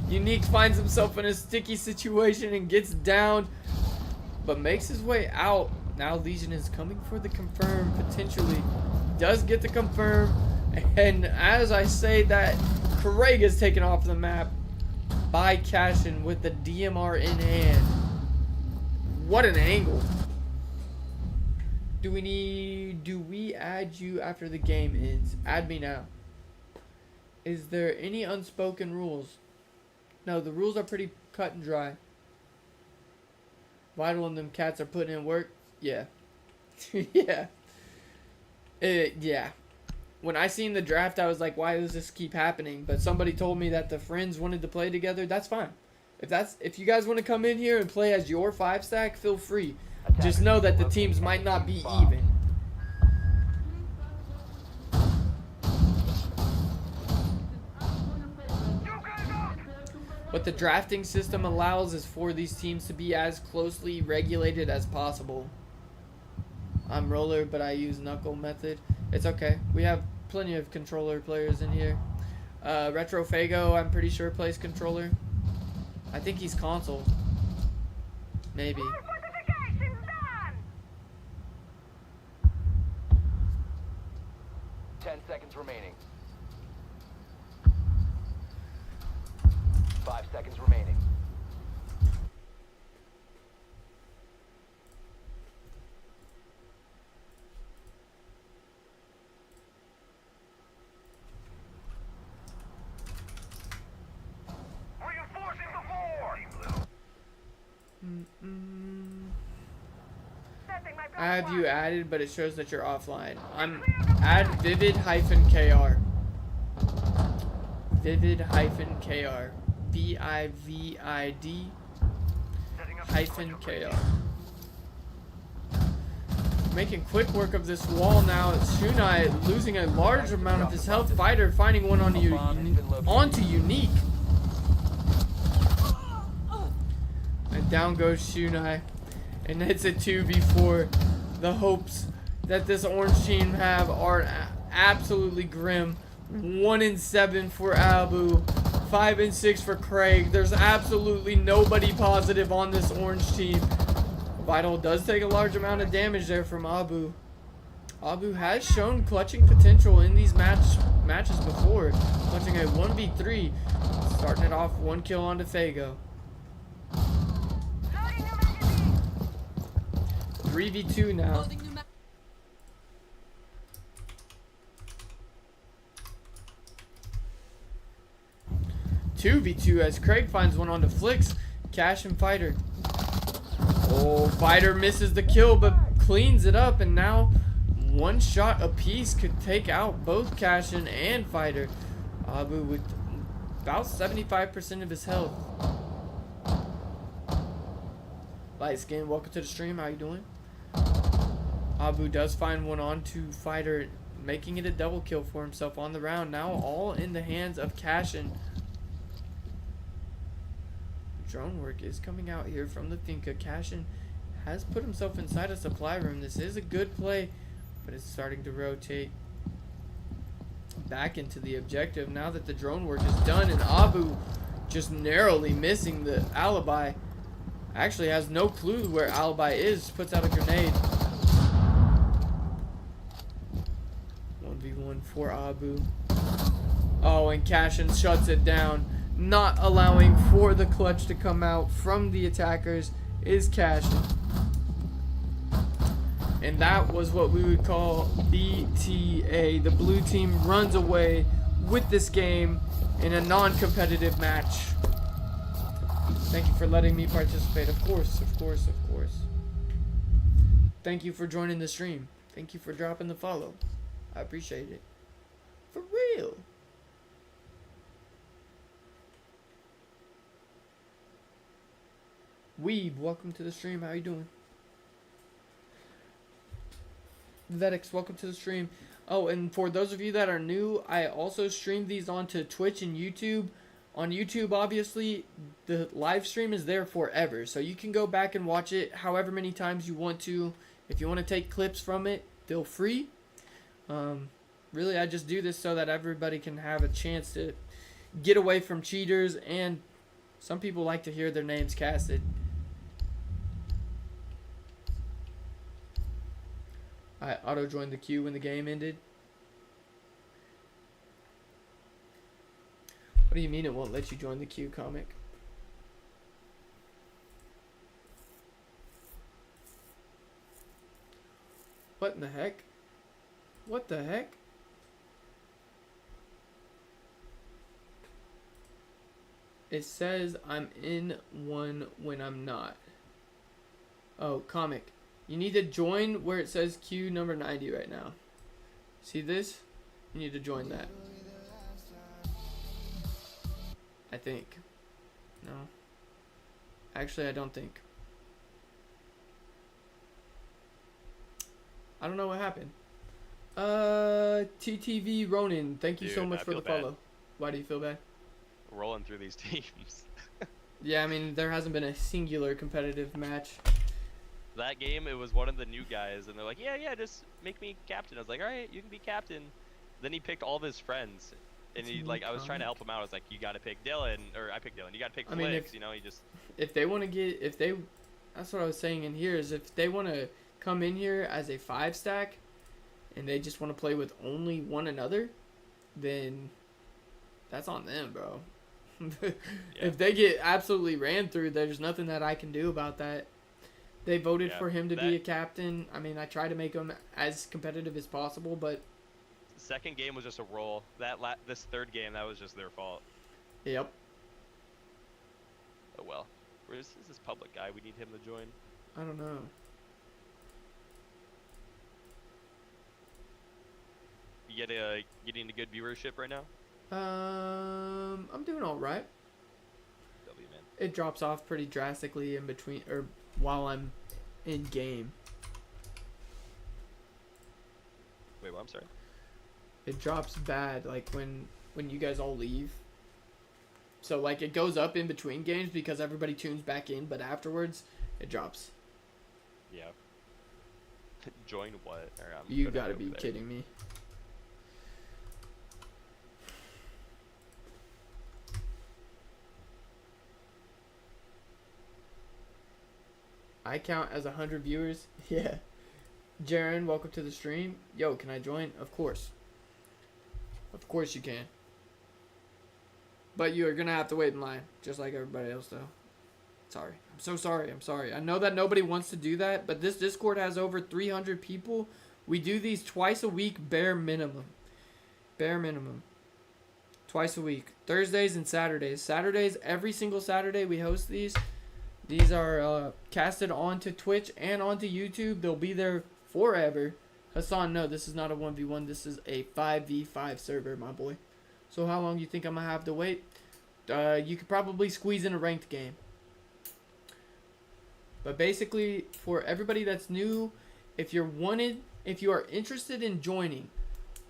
Unique finds himself in a sticky situation and gets down, but makes his way out. Now Legion is coming for the confirm, potentially. Does get the confirm. And as I say that, Craig is taken off the map by Cashin with the DMR in hand. What an angle. Do we add you after the game ends? Add me now. Is there any unspoken rules? No, the rules are pretty cut and dry. Vital and them cats are putting in work. Yeah. Yeah. Yeah. When I seen the draft, I was like, why does this keep happening? But somebody told me that the friends wanted to play together. That's fine. If you guys want to come in here and play as your 5-stack, feel free. Just know that the teams might not be even. What the drafting system allows is for these teams to be as closely regulated as possible. I'm roller, but I use knuckle method. It's okay. We have plenty of controller players in here. Retrofago, I'm pretty sure, plays controller. I think he's console. Maybe. 10 seconds remaining. 5 seconds remaining. I have you added, but it shows that you're offline. I'm add Vivid-KR. Vivid-KR. VIVID-KR. Making quick work of this wall now. Shunai losing a large amount of his health. Fighter finding one onto Unique. And down goes Shunai. And it's a 2v4. The hopes that this orange team have are absolutely grim. 1-7 for Abu. 5-6 for Craig. There's absolutely nobody positive on this orange team. Vital does take a large amount of damage there from Abu. Abu has shown clutching potential in these matches before, punching a 1v3, starting it off 1 kill onto Fago. 3v2 now. 2v2 as Craig finds one onto Flicks, Cash and Fighter. Oh, Fighter misses the kill but cleans it up, and now one shot apiece could take out both Cashin and Fighter. Abu with about 75% of his health. Light Skin, welcome to the stream. How you doing? Abu does find one onto Fighter, making it a double kill for himself on the round. Now all in the hands of Cashin. Drone work is coming out here from the Finca. Cashin has put himself inside a supply room. This is a good play, but it's starting to rotate back into the objective now that the drone work is done, and Abu just narrowly missing the alibi. Actually has no clue where alibi is. Puts out a grenade. 1v1 for Abu. Oh, and Cashin shuts it down. Not allowing for the clutch to come out from the attackers is Cashin. And that was what we would call BTA. The blue team runs away with this game in a non-competitive match. Thank you for letting me participate. Of course, of course, of course. Thank you for joining the stream. Thank you for dropping the follow. I appreciate it. For real. Weeb, welcome to the stream. How you doing? Vetix, welcome to the stream. Oh, and for those of you that are new, I also stream these onto Twitch and YouTube. On YouTube, obviously, the live stream is there forever, so you can go back and watch it however many times you want to. If you want to take clips from it, feel free. Really, I just do this so that everybody can have a chance to get away from cheaters, and some people like to hear their names casted. I auto-joined the queue when the game ended. What do you mean it won't let you join the queue, Comic? What in the heck? What the heck? It says I'm in one when I'm not. Oh, Comic. You need to join where it says queue number 90 right now. See this? You need to join that. I think. No. Actually, I don't think. I don't know what happened. TTV Ronin, thank you Dude, so much I for the feel bad. follow. Why do you feel bad? Rolling through these teams. Yeah, I mean, there hasn't been a singular competitive match. That game, it was one of the new guys, and they're like, yeah, just make me captain. I was like, all right, you can be captain. Then he picked all of his friends, and he like, I was trying to help him out. I was like, you got to pick Dylan, or I picked Dylan. You got to pick Flicks. You know, he just. If they want to get, that's what I was saying in here is if they want to come in here as a 5-stack, and they just want to play with only one another, then that's on them, bro. If they get absolutely ran through, there's nothing that I can do about that. They voted for him to be a captain. I mean, I try to make him as competitive as possible, but The second game was just a roll. This third game, that was just their fault. Yep. Oh well. Where is this public guy? We need him to join. I don't know. You getting a good viewership right now? I'm doing all right. W, man. It drops off pretty drastically in between, or while I'm in game. Wait, what? I'm sorry. It drops bad, like when you guys all leave. So like it goes up in between games because everybody tunes back in, but afterwards it drops. Yeah. Join what? You gotta be kidding me. I count as 100 viewers. Yeah. Jaren, welcome to the stream. Yo, can I join? Of course. Of course you can. But you are gonna have to wait in line, just like everybody else, though. Sorry. I'm so sorry. I'm sorry. I know that nobody wants to do that, but this Discord has over 300 people. We do these twice a week, bare minimum. Bare minimum. Twice a week. Thursdays and Saturdays. Saturdays, every single Saturday we host these. These are casted onto Twitch and onto YouTube. They'll be there forever. Hassan, no, this is not a 1v1. This is a 5v5 server, my boy. So how long do you think I'm going to have to wait? You could probably squeeze in a ranked game. But basically, for everybody that's new, if you are interested in joining,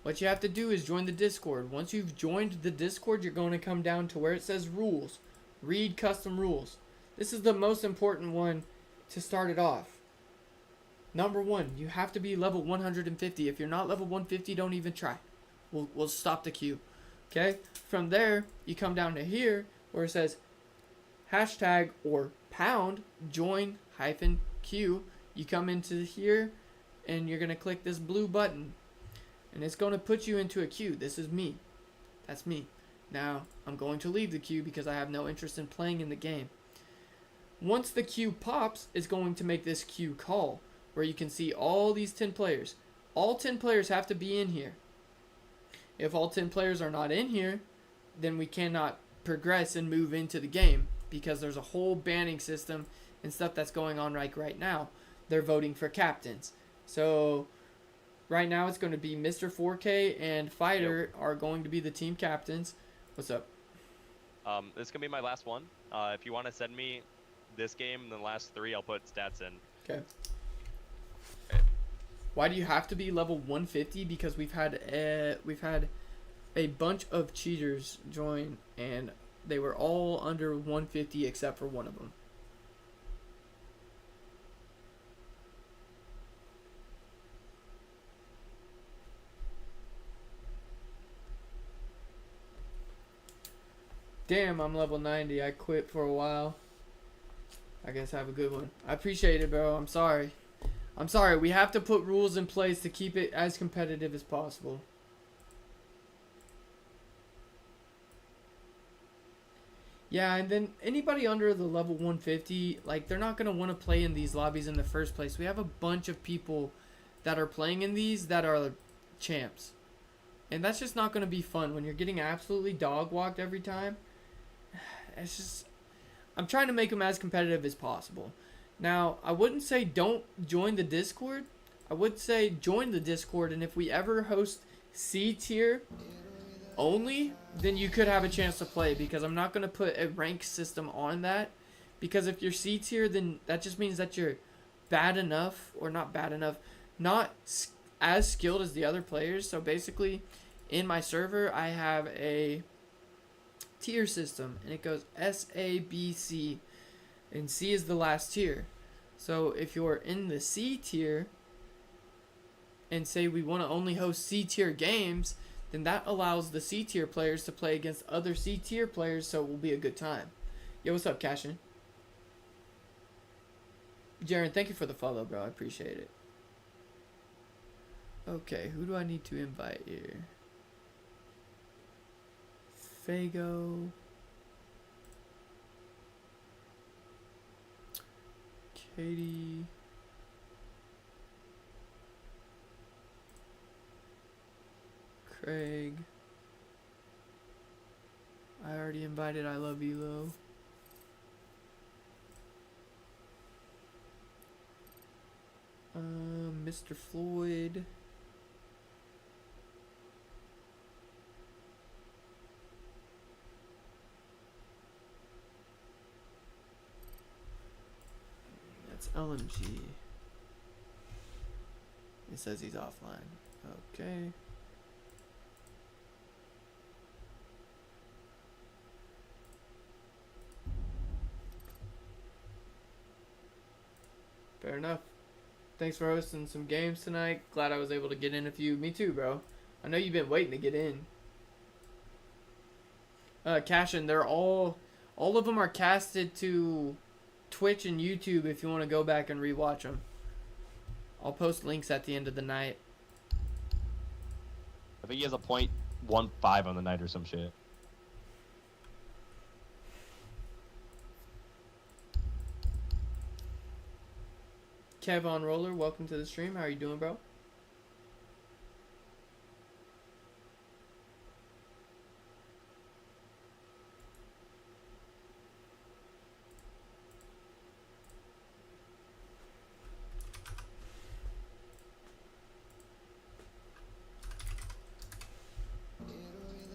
what you have to do is join the Discord. Once you've joined the Discord, you're going to come down to where it says rules. Read custom rules. This is the most important one to start it off. Number 1, you have to be level 150. If you're not level 150, don't even try. We'll stop the queue. Okay? From there, you come down to here where it says hashtag or pound join hyphen queue. You come into here and you're going to click this blue button. And it's going to put you into a queue. This is me. That's me. Now, I'm going to leave the queue because I have no interest in playing in the game. Once the queue pops, it's going to make this queue call where you can see all these 10 players. All 10 players have to be in here. If all 10 players are not in here, then we cannot progress and move into the game because there's a whole banning system and stuff that's going on right now. They're voting for captains. So right now it's going to be Mr. 4K and Fighter are going to be the team captains. What's up? This is gonna be my last one. If you want to send me this game and the last 3, I'll put stats in. Okay. Why do you have to be level 150? Because we've had a bunch of cheaters join and they were all under 150 except for one of them. Damn, I'm level 90. I quit for a while. I guess have a good one. I appreciate it, bro. I'm sorry. I'm sorry. We have to put rules in place to keep it as competitive as possible. Yeah, and then anybody under the level 150, like, they're not going to want to play in these lobbies in the first place. We have a bunch of people that are playing in these that are champs. And that's just not going to be fun when you're getting absolutely dog-walked every time. It's just... I'm trying to make them as competitive as possible. Now, I wouldn't say don't join the Discord. I would say join the Discord, and if we ever host C tier only, then you could have a chance to play, because I'm not going to put a rank system on that. Because if you're C tier, then that just means that you're bad enough, or not bad enough, not as skilled as the other players. So basically, in my server, I have a tier system, and it goes S, A, B, C, and C is the last tier. So if you're in the C tier, and say we want to only host C tier games, then that allows the C tier players to play against other C tier players, so it will be a good time. Yo, what's up, Cashin? Jaren, thank you for the follow, bro. I appreciate it. Okay, who do I need to invite here? Fago. Katie. Craig. I already invited I Love Elo. Mr. Floyd. That's LMG. It says he's offline. Okay. Fair enough. Thanks for hosting some games tonight. Glad I was able to get in a few. Me too, bro. I know you've been waiting to get in. Cashin, they're all of them are casted to Twitch and YouTube if you want to go back and rewatch them. I'll post links at the end of the night. I think he has a point 1-5 on the night or some shit. Kev on Roller, welcome to the stream. How are you doing, bro?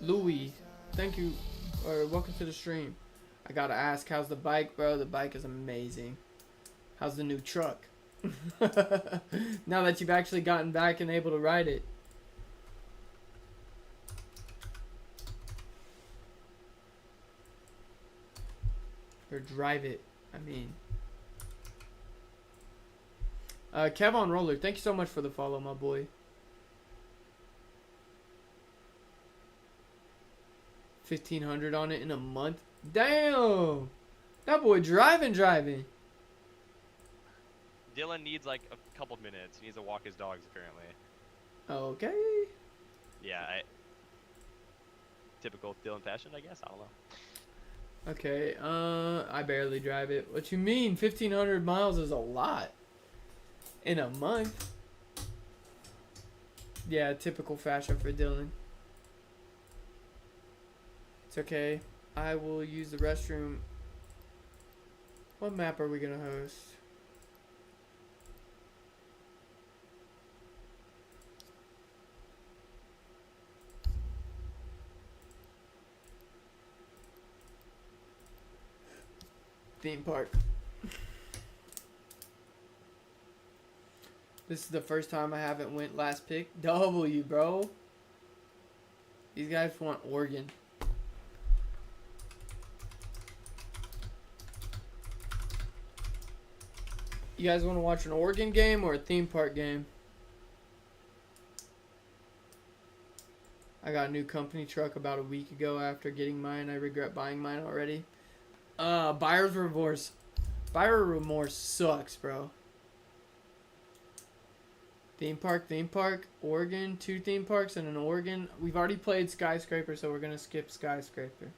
Louis, thank you, or welcome to the stream. I gotta ask, how's the bike, bro? The bike is amazing. How's the new truck? Now that you've actually gotten back and able to ride it. Or drive it, I mean. Kev on Roller, thank you so much for the follow, my boy. 1,500 on it in a month. Damn, that boy driving. Dylan needs like a couple minutes. He needs to walk his dogs apparently. Okay. Yeah, typical Dylan fashion, I guess. I don't know. Okay. I barely drive it. What you mean? 1,500 miles is a lot in a month. Yeah, typical fashion for Dylan. It's okay. I will use the restroom. What map are we gonna host? Theme park. This is the first time I haven't went last pick. W, bro. These guys want Oregon. You guys want to watch an Oregon game or a theme park game? I got a new company truck about a week ago after getting mine. I regret buying mine already. Buyer's remorse. Buyer remorse sucks, bro. Theme park, Oregon, 2 theme parks and an Oregon. We've already played Skyscraper, so we're gonna skip Skyscraper.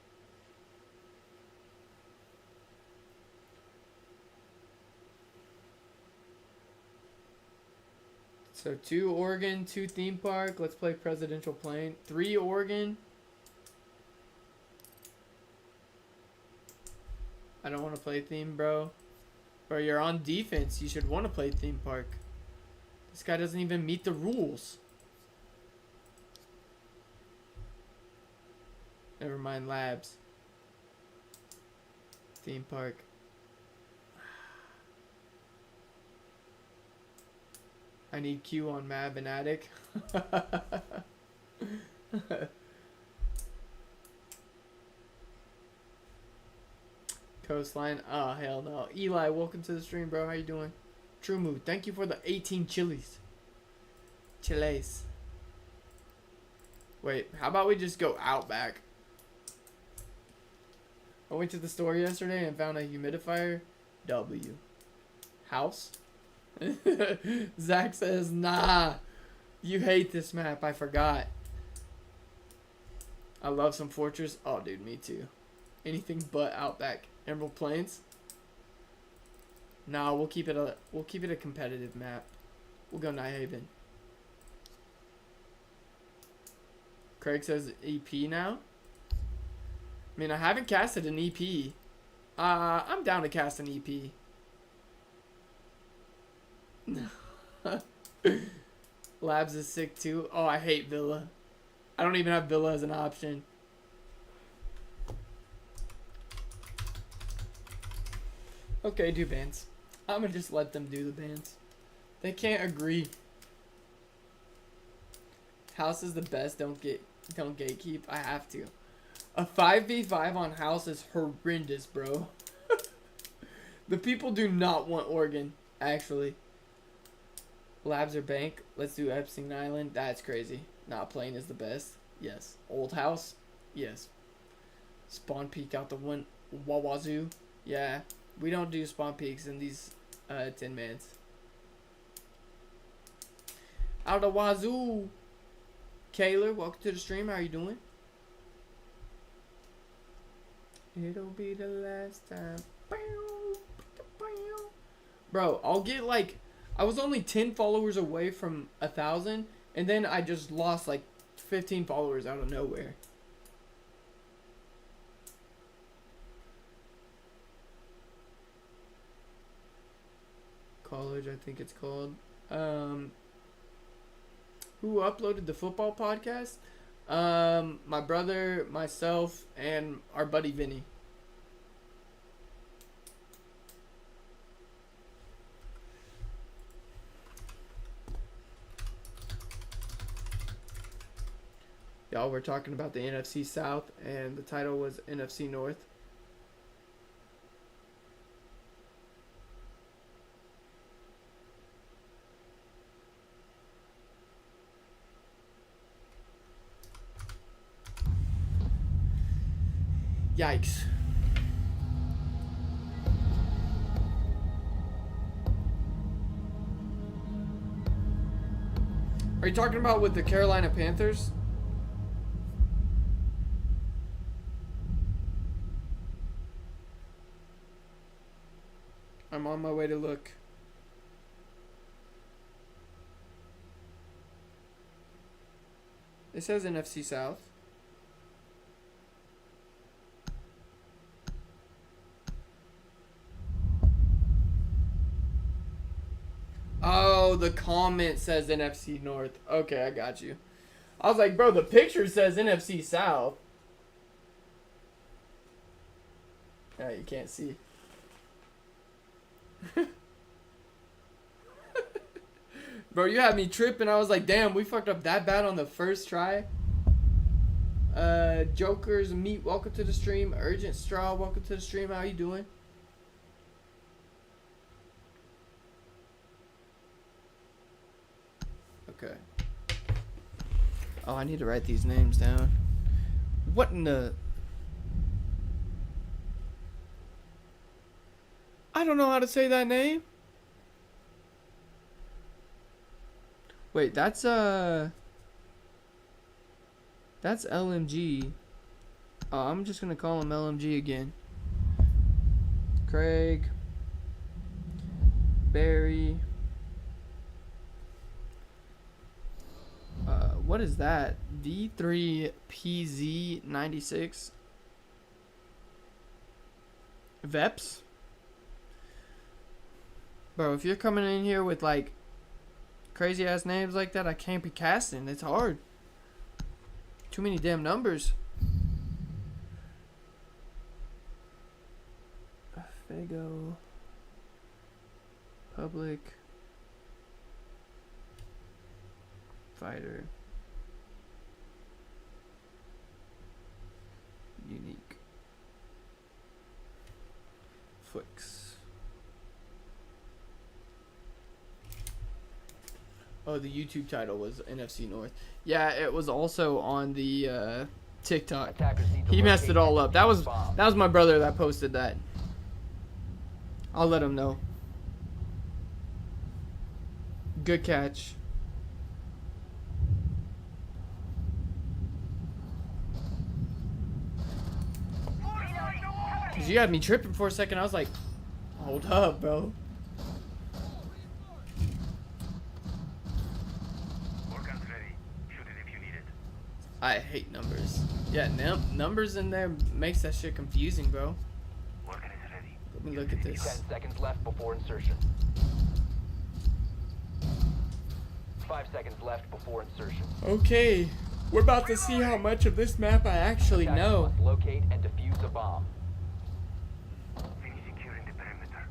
So 2 Oregon, 2 theme park. Let's play Presidential Plane. 3 Oregon. I don't want to play theme, bro. Bro, you're on defense. You should want to play theme park. This guy doesn't even meet the rules. Never mind, labs. Theme park. I need Q on Mab and Attic. Coastline. Oh, hell no. Eli, welcome to the stream, bro. How you doing? True Mood, thank you for the 18 chilies. Chiles. Wait, how about we just go Outback? I went to the store yesterday and found a humidifier. W. House? Zach says, nah. You hate this map. I forgot. I love some Fortress. Oh, dude, me too. Anything but Outback. Emerald Plains? Nah, we'll keep it a competitive map. We'll go Night Haven. Craig says EP now. I mean, I haven't casted an EP. I'm down to cast an EP. Labs is sick too. Oh, I hate Villa. I don't even have Villa as an option. Okay, do bans. I'm gonna just let them do the bans. They can't agree. House is the best. Don't gatekeep. I have to. A 5v5 on House is horrendous, bro. The people do not want Oregon, actually. Labs or bank. Let's do Epstein Island. That's crazy. Not playing is the best. Yes. Old House. Yes. Spawn Peak out the one. Wawazoo. Yeah. We don't do spawn peaks in these 10 mans. Out of wazoo. Kayla, welcome to the stream. How are you doing? It'll be the last time. Bro, I'll get like, I was only 10 followers away from 1,000, and then I just lost like 15 followers out of nowhere. College, I think it's called. Who uploaded the football podcast? My brother, myself, and our buddy Vinny. Y'all were talking about the NFC South, and the title was NFC North. Yikes. Are you talking about with the Carolina Panthers? I'm on my way to look. It says NFC South. Oh, the comment says NFC North. Okay, I got you. I was like, bro, the picture says NFC South. Yeah, you can't see. Bro, you had me tripping. I was like, damn, we fucked up that bad on the first try. Jokers Meat, welcome to the stream. Urgent Straw, welcome to the stream. How you doing? Okay. Oh, I need to write these names down. What in the... I don't know how to say that name. Wait, that's LMG. Oh, I'm just gonna call him LMG again. Craig. Barry. What is that? D3PZ96. Veps? Bro, if you're coming in here with like crazy ass names like that, I can't be casting. It's hard. Too many damn numbers. Fago. Public. Fighter. Unique. Flix. Oh, the YouTube title was NFC North. Yeah, it was also on the TikTok. He messed it all up. That was my brother that posted that. I'll let him know. Good catch. Cause you had me tripping for a second. I was like, hold up, bro. I hate numbers. Yeah, numbers in there makes that shit confusing, bro. Let me look at this. 10 seconds left before insertion. 5 seconds left before insertion. Okay, we're about to see how much of this map I actually know. Must locate and defuse a bomb. Securing the perimeter.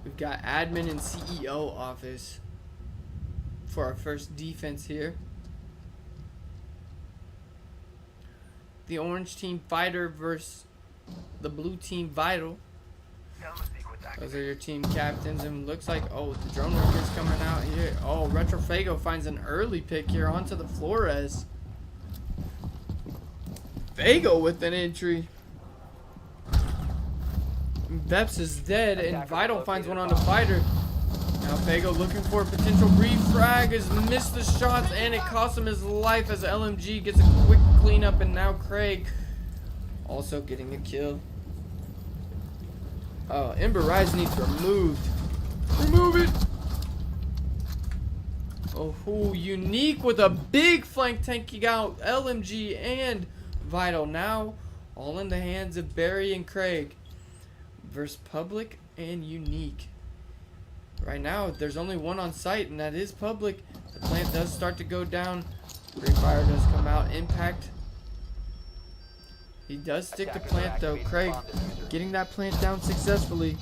We've got admin and CEO office for our first defense here. The orange team fighter versus the blue team vital. Those are your team captains, and looks like, oh, the drone worker's coming out here. Oh, Retrofago finds an early pick here onto the Flores. Fago with an entry. Veps is dead, and Vital finds one on the fighter. Now Fago looking for a potential refrag, has missed the shots, and it cost him his life as LMG gets a quick cleanup, and now Craig also getting a kill. Oh, Ember Rise needs removed. Remove it! Oh, Unique with a big flank tanking out LMG and Vital. Now all in the hands of Barry and Craig versus Public and Unique. Right now, there's only one on site, and that is Public. The plant does start to go down. Free Fire does come out. Impact. He does stick the plant, though. Craig getting that plant down successfully.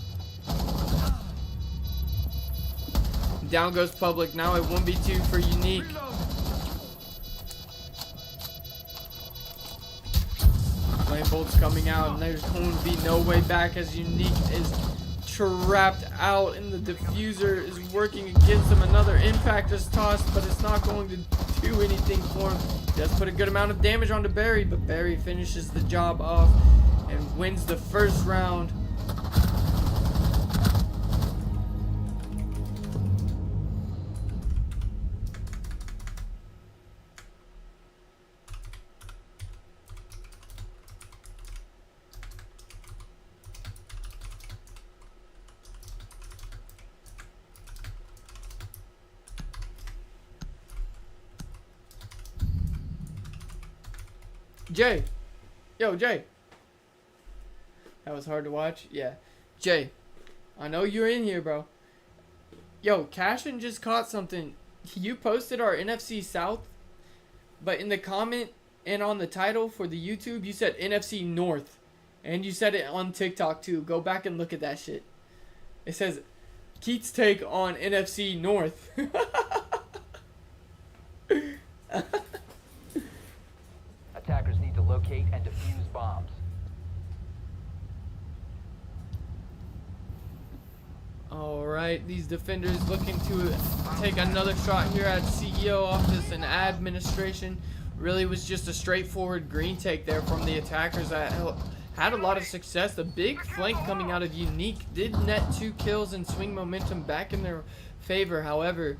Down goes Public. Now a 1v2 for Unique. Flame bolts coming out, and there's going to be no way back as Unique is trapped out, and the diffuser is working against him. Another impact is tossed, but it's not going to do anything for him. He does put a good amount of damage onto Barry, but Barry finishes the job off and wins the first round. Jay. Yo, Jay. That was hard to watch? Yeah. Jay. I know you're in here, bro. Yo, Cashin just caught something. You posted our NFC South, but in the comment and on the title for the YouTube, you said NFC North. And you said it on TikTok too. Go back and look at that shit. It says, Keith's take on NFC North. Attackers need to locate and defuse bombs. Alright, these defenders looking to take another shot here at CEO office and administration. Really was just a straightforward green take there from the attackers that had a lot of success. The big flank coming out of Unique did net 2 kills and swing momentum back in their favor. However,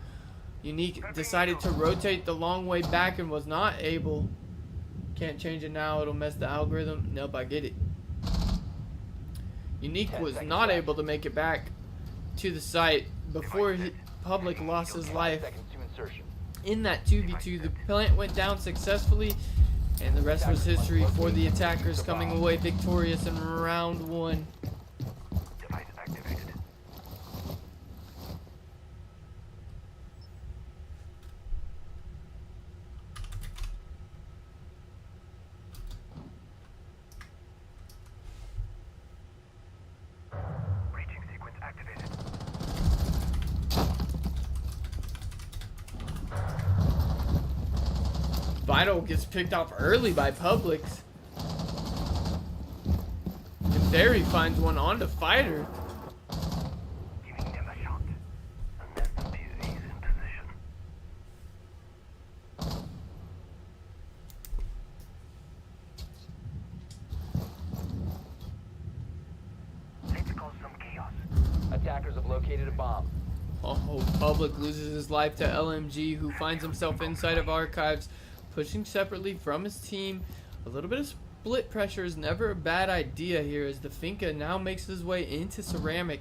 Unique decided to rotate the long way back and was not able. Can't change it now, it'll mess the algorithm. Nope, I get it. Unique was not able to make it back to the site before Public lost his life. In that 2v2, the plant went down successfully, and the rest was history for the attackers, coming away victorious in round 1. Device activated. Breaching sequence activated. Vital gets picked off early by Publix. And Barry finds one onto Fighter. Giving them a shot. Unless the PUE is in position. Let's cause some chaos. Attackers have located a bomb. Oh, Public loses his life to LMG, who finds himself inside of Archives, pushing separately from his team. A little bit of split pressure is never a bad idea here, as the Finka now makes his way into Ceramic.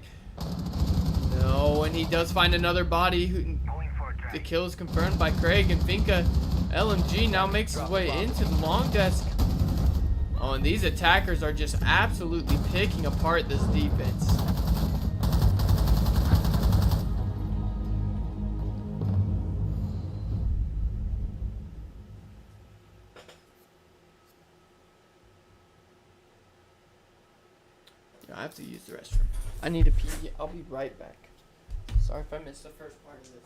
No, and he does find another body. The kill is confirmed by Craig, and Finka LMG now makes his way into the long desk. Oh, and these attackers are just absolutely picking apart this defense. I have to use the restroom. I need a pee. I'll be right back. Sorry if I missed the first part of this.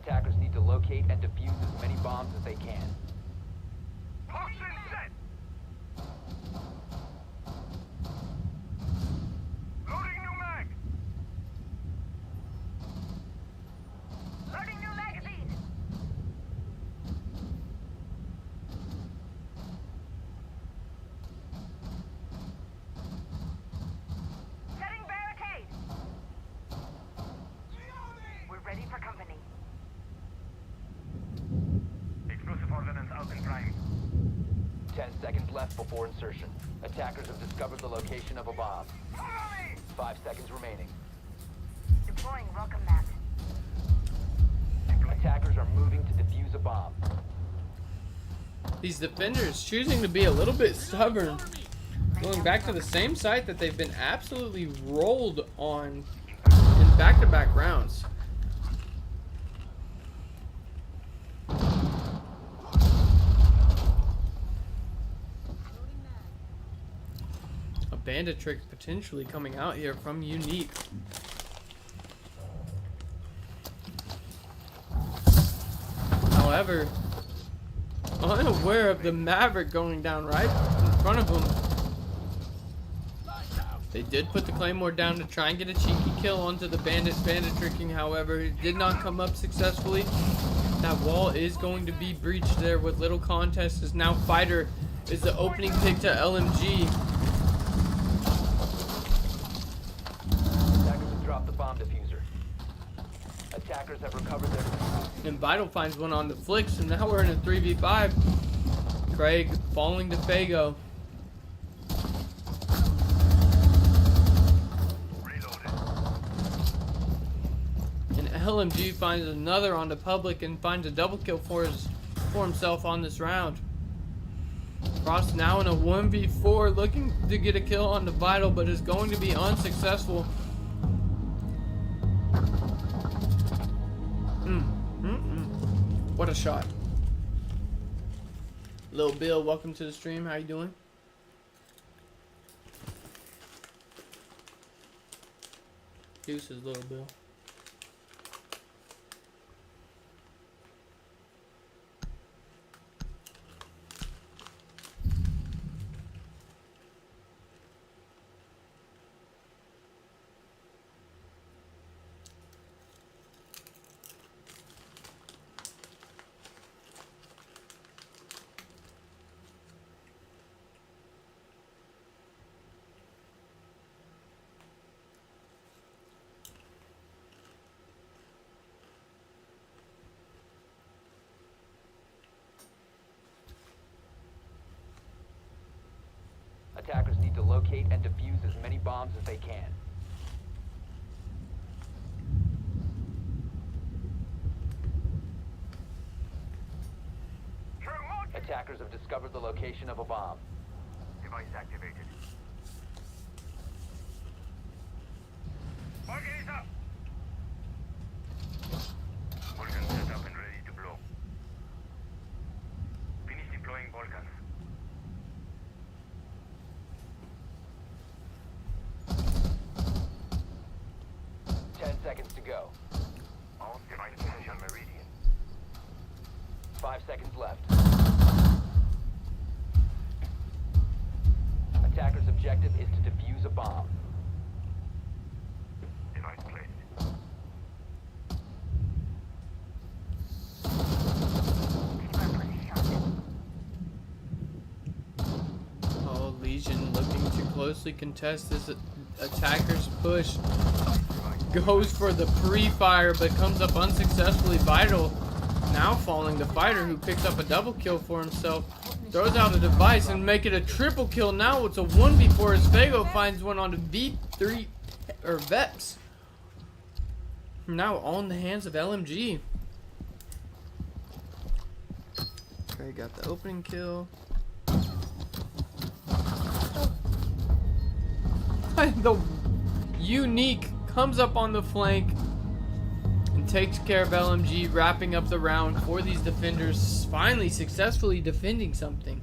Attackers need to locate and defuse as many bombs as they can. Loading new mag. Loading new magazine. Setting barricade. We're ready for company. Explosive ordnance out in prime. 10 seconds left before insertion. Attackers have discovered the location of a bomb. 5 seconds remaining. Deploying welcome mat. Attackers are moving to defuse a bomb. These defenders choosing to be a little bit stubborn, going back to the same site that they've been absolutely rolled on in back-to-back rounds. A bandit trick potentially coming out here from Unique. However, unaware of the Maverick going down right in front of him. They did put the Claymore down to try and get a cheeky kill onto the bandit tricking, however, it did not come up successfully. That wall is going to be breached there with little contest, as now Fighter is the opening pick to LMG. Attackers have dropped the bomb diffuser. Attackers have recovered their defuse. And Vital finds one on the flick, so now we're in a 3v5. Craig falling to Fago. And LMG finds another on the public and finds a double kill for himself on this round. Frost now in a 1v4 looking to get a kill on the Vital, but is going to be unsuccessful. What a shot. Lil Bill, welcome to the stream. How you doing? Deuces, Lil Bill. Attackers need to locate and defuse as many bombs as they can. Attackers have discovered the location of a bomb. Device activated. Vulcan is up. Vulcan set up and ready to blow. Finish deploying Vulcans. Seconds to go. All device position meridian. 5 seconds left. Attacker's objective is to defuse a bomb. Device placed. Oh, Legion looking to closely contest this attacker's push. Goes for the pre-fire, but comes up unsuccessfully. Vital now falling to Fighter, who picks up a double kill for himself. Throws out a device and make it a triple kill. Now it's a 1v4 as Fago finds one on the V3 or Vex. Now all in the hands of LMG. Okay, got the opening kill. The Unique comes up on the flank and takes care of LMG, wrapping up the round for these defenders, finally successfully defending something.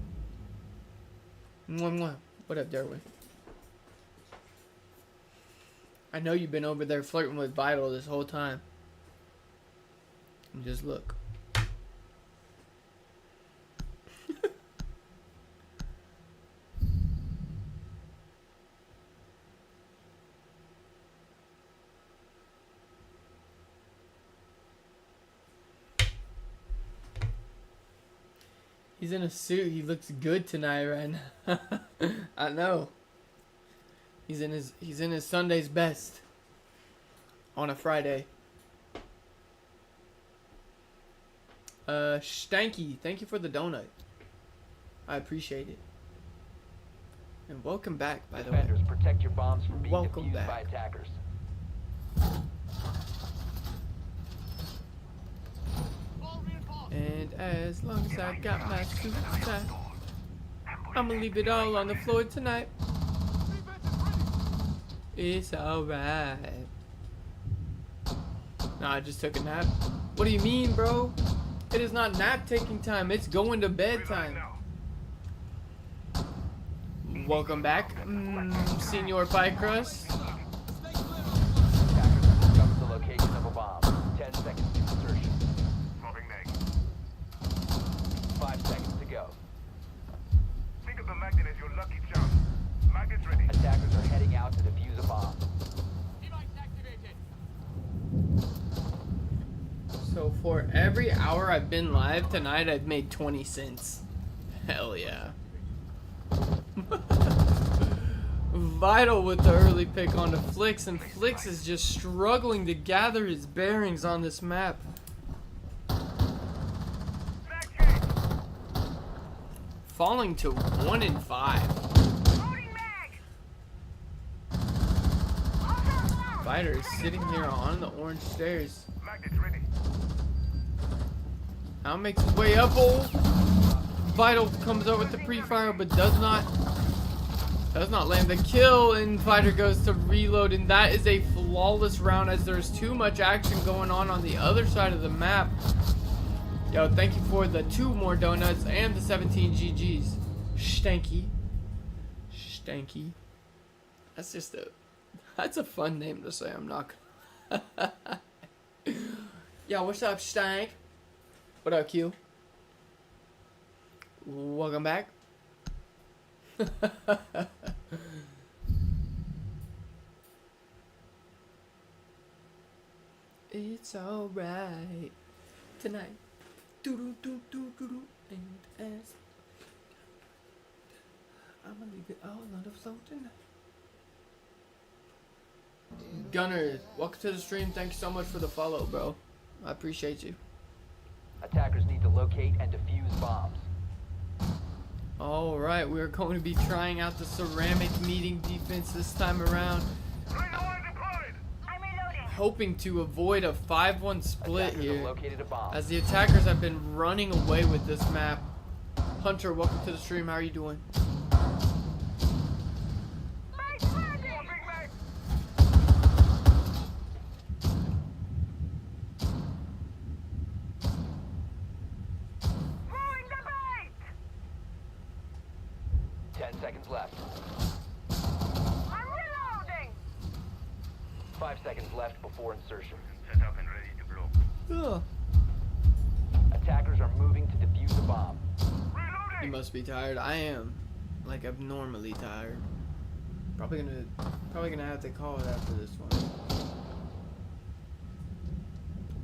What up, Darwin? I know you've been over there flirting with Vital this whole time. And just look. He's in a suit. He looks good tonight, right now. I know. He's in his Sunday's best on a Friday. Stanky, thank you for the donut. I appreciate it. And welcome back, by the way. Defenders, protect your bombs from being Welcome defused back. by attackers. And as long as I got my suit tied, I'ma leave it all on the floor tonight. It's alright. Nah, I just took a nap. What do you mean, bro? It is not nap taking time, it's going to bed time. Welcome back, Senor Pie Crust. Attackers have discovered the location of a bomb. 10 seconds to insertion. 5 seconds to go. Think of the magnet as your lucky charm. Magnet's ready. Attackers are heading out to defuse a bomb. So for every hour I've been live tonight, I've made 20 cents. Hell yeah. Vital with the early pick onto Flix, and Flix is just struggling to gather his bearings on this map. Falling to 1 in 5. Fighter is sitting here on the orange stairs. Now makes his way up. Oh, Vital comes up with the pre-fire, but does not land the kill, and Fighter goes to reload, and that is a flawless round as there's too much action going on the other side of the map. Yo, thank you for the 2 more donuts and the 17 GGs. Stanky. That's a fun name to say, I'm not gonna. Yo, what's up, Stank? What up, Q? Welcome back. It's alright tonight. Do-do-do-do-do-do. And as I'ma leave it all on the floor tonight. Gunner, welcome to the stream. Thank you so much for the follow, bro. I appreciate you. Attackers need to locate and defuse bombs. Alright, we're going to be trying out the ceramic meeting defense this time around. Hoping to avoid a 5-1 split Attackers here, have located a bomb. as the attackers have been running away with this map. Hunter, welcome to the stream. How are you doing? Seconds left. 5 seconds left before insertion. Set up and ready to blow. Ugh. Attackers are moving to defuse a bomb. You must be tired. I am, like, abnormally tired. Probably gonna have to call it after this one.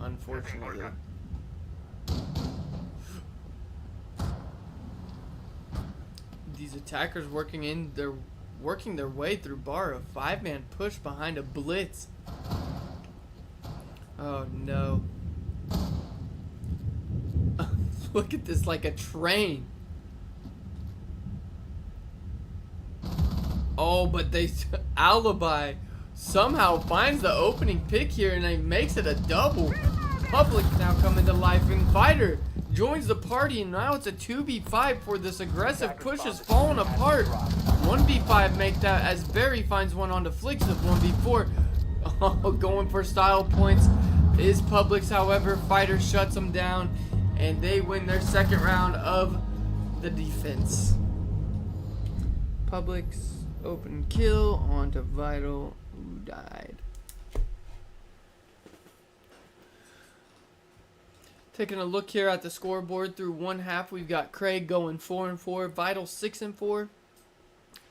Unfortunately. These attackers working their way through bar, a 5-man push behind a blitz. Oh no. Look at this, like a train. Oh, but Alibi somehow finds the opening pick here and he makes it a double. Public now coming to life, and Fighter joins the party, and now it's a 2v5 for this aggressive push is falling apart. 1v5 make that as Barry finds one on the Flix of 1v4. Oh, going for style points is Publix, however, Fighter shuts them down, and they win their second round of the defense. Publix open kill onto Vital, who died. Taking a look here at the scoreboard through one half, we've got Craig going 4-4, Vital 6-4,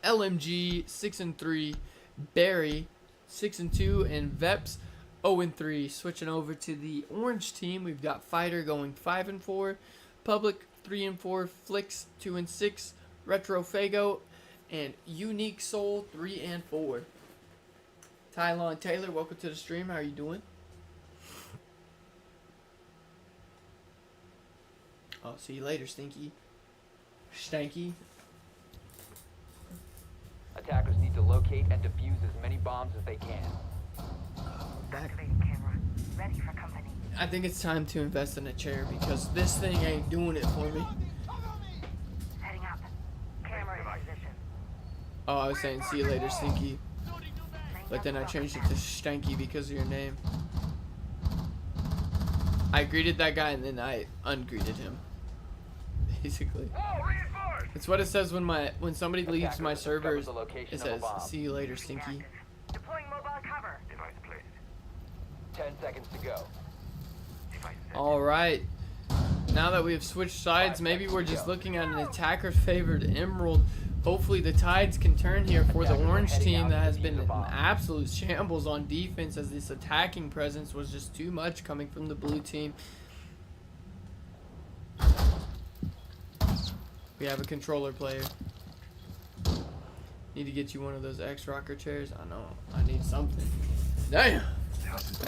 LMG 6-3, Barry 6-2, and Veps 0-3. Switching over to the orange team, we've got Fighter going 5-4, Public 3-4, Flicks 2-6, Retro Fago, and Unique Soul 3-4. Tylon Taylor, welcome to the stream. How are you doing? I'll see you later, Stinky. Stanky. Attackers need to locate and defuse as many bombs as they can. Activating camera. Ready for company. I think it's time to invest in a chair because this thing ain't doing it for me. Heading up. Camera in position. Oh, I was saying see you later, Stinky. But then I changed it to Stanky because of your name. I greeted that guy and then I ungreeted him. Basically. It's what it says when somebody leaves my servers. It says, see you later, Stinky. Deploying mobile cover. 10 seconds to go. Alright. Now that we have switched sides, maybe we're just looking at an attacker's favored Emerald. Hopefully the tides can turn here for the orange team that has been in absolute shambles on defense, as this attacking presence was just too much coming from the blue team. We have a controller player. Need to get you one of those X-Rocker chairs. I know. I need something. Damn.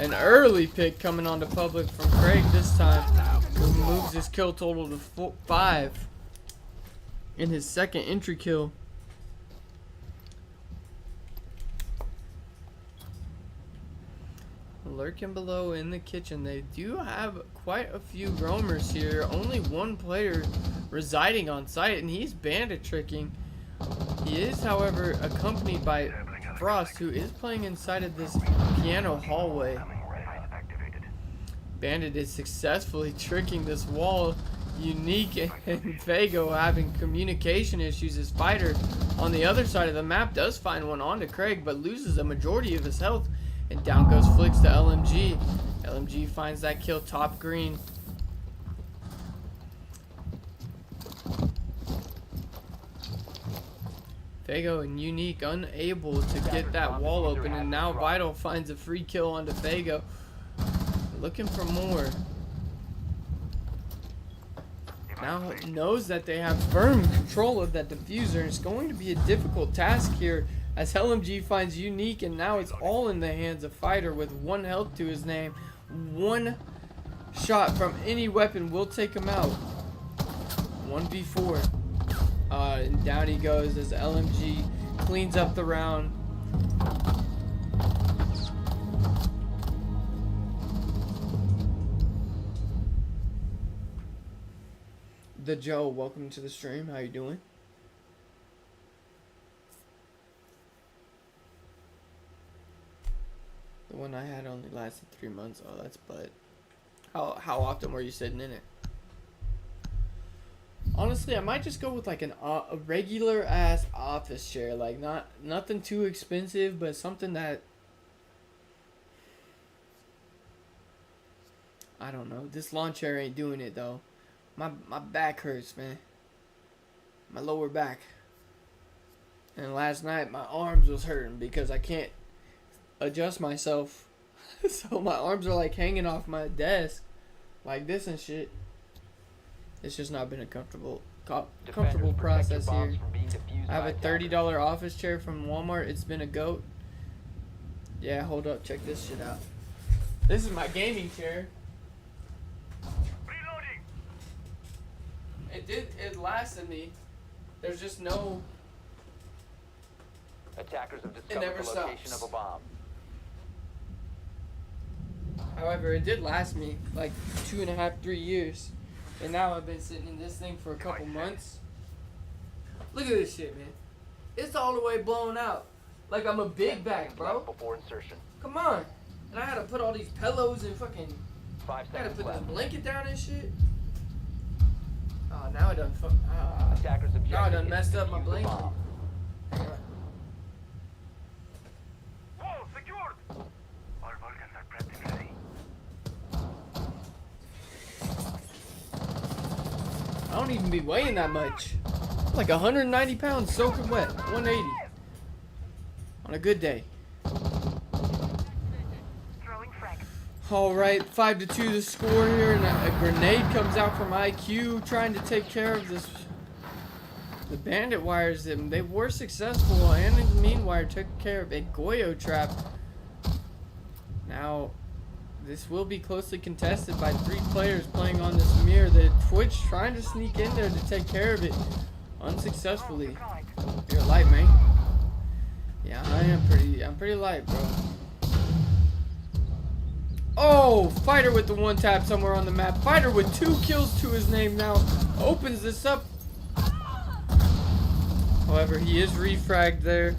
An early pick coming onto Public from Craig this time, who moves his kill total to 5 in his second entry kill. Lurking below in the kitchen. They do have quite a few roamers here. Only one player residing on site, and he's bandit tricking. He is, however, accompanied by Frost, who is playing inside of this piano hallway. Bandit is successfully tricking this wall. Unique and Fago having communication issues. His Fighter on the other side of the map does find one onto Craig, but loses a majority of his health. And down goes Flicks to LMG. LMG finds that kill top green. Fago and Unique unable to get that wall open, and now Vital finds a free kill onto Fago. Looking for more. Now knows that they have firm control of that diffuser. It's going to be a difficult task here as LMG finds Unique, and now it's all in the hands of Fighter with 1 health to his name. 1 shot from any weapon will take him out. 1v4. And down he goes as LMG cleans up the round. The Joe, welcome to the stream. How you doing? The one I had only lasted 3 months. Oh, that's butt. How often were you sitting in it? Honestly, I might just go with like a regular ass office chair, like nothing too expensive, but something that I don't know. This lawn chair ain't doing it though. My back hurts, man. My lower back. And last night my arms was hurting because I can't adjust myself. So my arms are like hanging off my desk like this and shit. It's just not been a comfortable process here. I have a $30 office chair from Walmart. It's been a goat. Yeah, hold up. Check this shit out. This is my gaming chair. It lasted me. There's just no... Attackers have discovered the location of a bomb. However, it did last me like 2.5, 3 years. And now I've been sitting in this thing for a couple months. Look at this shit, man. It's all the way blown out. Like I'm a big back, bro. Before insertion. Come on. And I had to put all these pillows and fucking... 5 I had to seconds put left. this blanket down and shit. Oh, now I done Attackers now I done objective messed is up my defuse the blanket. bomb. Hang on. Wall secured. All Vulcans are prepped and ready. don't even be weighing that much. Like 190 pounds soaking wet. 180. On a good day. Throwing frag. Alright, 5-2 the score here, and a grenade comes out from IQ trying to take care of this. The bandit wires them. They were successful, and in the meanwhile took care of a Goyo trap. Now, this will be closely contested by 3 players playing on this mirror. The Twitch trying to sneak in there to take care of it unsuccessfully. You're light, man. Yeah, I'm pretty light, bro. Oh, Fighter with the 1 tap somewhere on the map. Fighter with 2 kills to his name now opens this up. However, he is refragged there.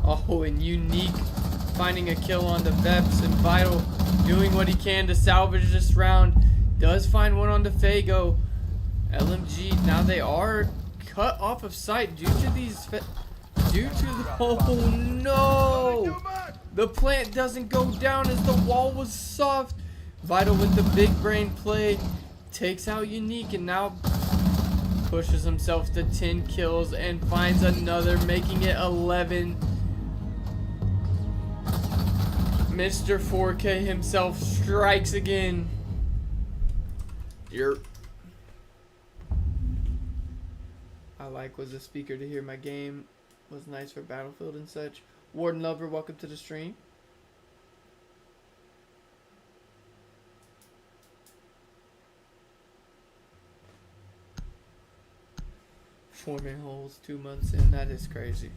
Oh, and Unique finding a kill on the Veps, and Vital doing what he can to salvage this round. Does find one on the Fago. LMG, now they are cut off of sight due to these oh no! The plant doesn't go down as the wall was soft. Vital with the big brain play takes out Unique and now pushes himself to 10 kills and finds another, making it 11. Mr. 4K himself strikes again. I was a speaker to hear my game. Was nice for Battlefield and such. Warden Lover, welcome to the stream. Forming holes 2 months in, that is crazy.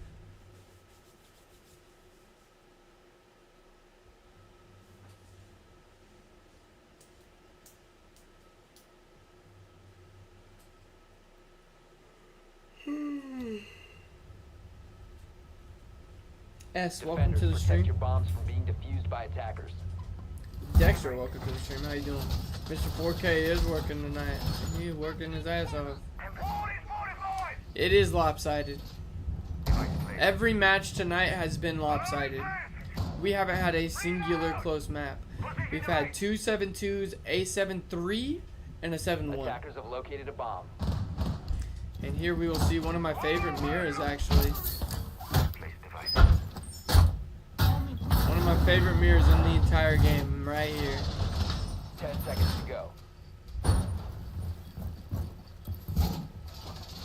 S, welcome to the stream. Protect your bombs from being defused by attackers. Dexter, welcome to the stream. How you doing? Mr. 4K is working tonight. He's working his ass off. It is lopsided. Every match tonight has been lopsided. We haven't had a singular close map. We've had 2 7-2s, a 7-3, and a 7-1. Attackers have located a bomb. And here we will see one of my favorite mirrors, actually. One of my favorite mirrors in the entire game, right here. 10 seconds to go.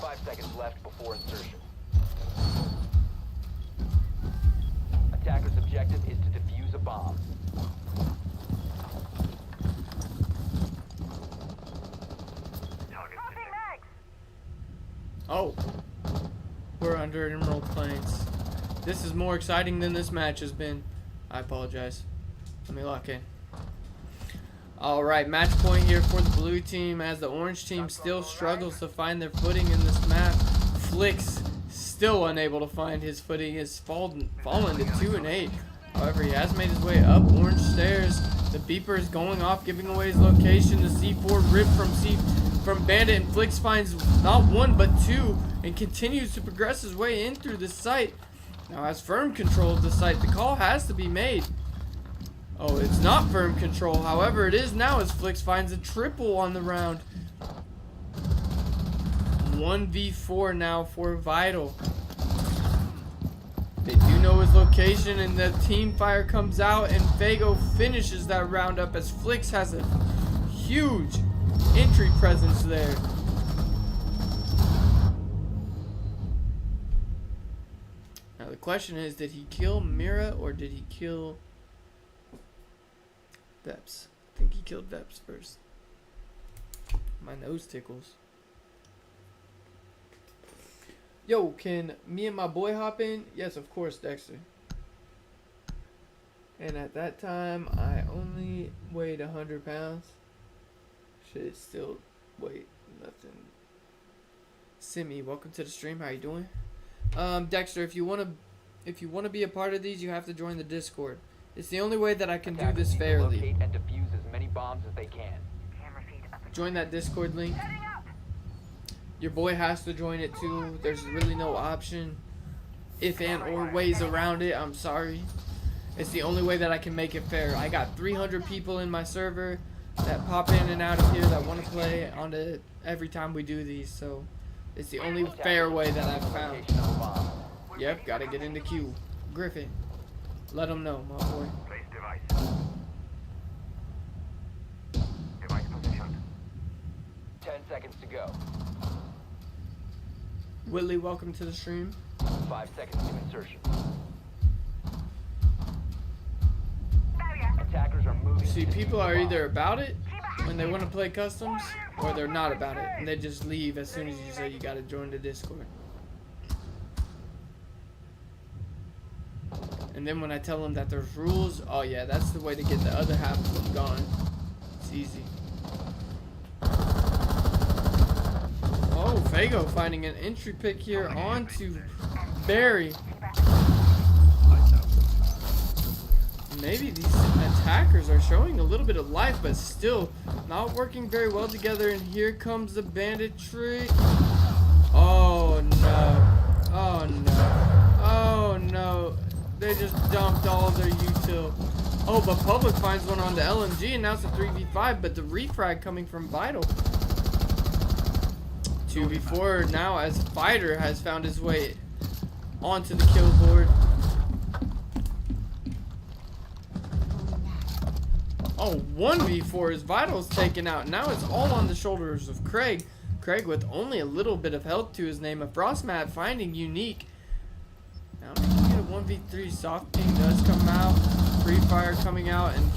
5 seconds left before insertion. Attacker's objective is to defuse a bomb. Oh, we're under Emerald Plains. This is more exciting than this match has been. I apologize. Let me lock in. Alright, match point here for the blue team as the orange team still struggles to find their footing in this map. Flicks still unable to find his footing. Has fallen to 2 and 8. However, he has made his way up orange stairs. The beeper is going off, giving away his location. The C4 ripped from Bandit, and Flicks finds not 1 but 2 and continues to progress his way in through the site. Now has firm control of the site. The call has to be made. Oh, it's not firm control. However, it is now as Flicks finds a triple on the round. 1v4 now for Vital. They do know his location, and the team fire comes out, and Fago finishes that round up as Flicks has a huge entry presence there. Now the question is, did he kill Mira or did he kill Veps? I think he killed Veps first. My nose tickles. Yo, can me and my boy hop in? Yes, of course, Dexter. And at that time, I only weighed 100 pounds. Shit, still weight nothing. Simi, welcome to the stream. How you doing? Dexter, if you wanna be a part of these, you have to join the Discord. It's the only way that I can do this fairly. Locate and defuse as many bombs as they can. Join that Discord link. Your boy has to join it too. There's really no option, if and or ways around it. I'm sorry. It's the only way that I can make it fair. I got 300 people in my server that pop in and out of here that want to play on the every time we do these, so it's the only fair way that I've found. Yep, gotta get in the queue. Griffin, let them know, my boy. Place device. Device positioned. 10 seconds to go. Whitley, welcome to the stream. 5 seconds to insertion. Barrier. Attackers are moving. See, to people are defuse the either bomb. about it when they want to play customs, or they're not about it, and they just leave as soon as you say you gotta join the Discord. And then when I tell them that there's rules, oh yeah, that's the way to get the other half of them gone. It's easy. Oh, Fago finding an entry pick here onto Barry. Maybe these attackers are showing a little bit of life, but still not working very well together. And here comes the banditry. Oh no. Oh no. Oh no. They just dumped all of their util. Oh, but Public finds one on the LMG, and now it's a 3v5, but the refrag coming from Vital. 2v4 now as Fighter has found his way onto the kill board. Oh, 1v4 is Vital's taken out. Now it's all on the shoulders of Craig. Craig with only a little bit of health to his name. A Frostmat finding Unique. Now making it a 1v3. Soft Ping does come out. Free Fire coming out, and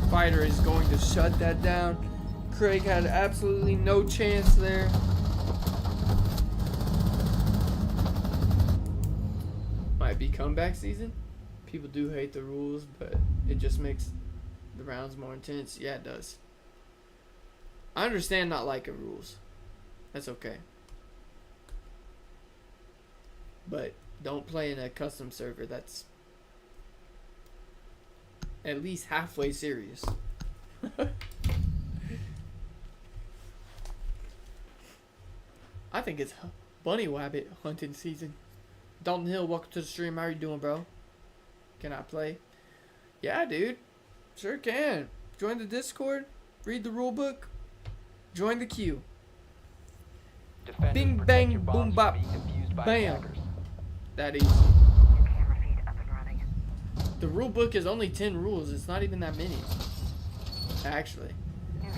Fighter is going to shut that down. Craig had absolutely no chance there. Might be comeback season. People do hate the rules, but it just makes the rounds more intense. Yeah, it does. I understand not liking rules. That's okay. But don't play in a custom server that's at least halfway serious. I think it's bunny wabbit hunting season. Dalton Hill, welcome to the stream. How you doing, bro? Can I play? Yeah, dude. Sure can. Join the Discord. Read the rule book. Join the queue. Defenders, Bing, protect bang, your boom, bombs bop. from being defused by Bam. attackers. That easy. Your camera feed up and running. The rule book is only 10 rules. It's not even that many. Actually.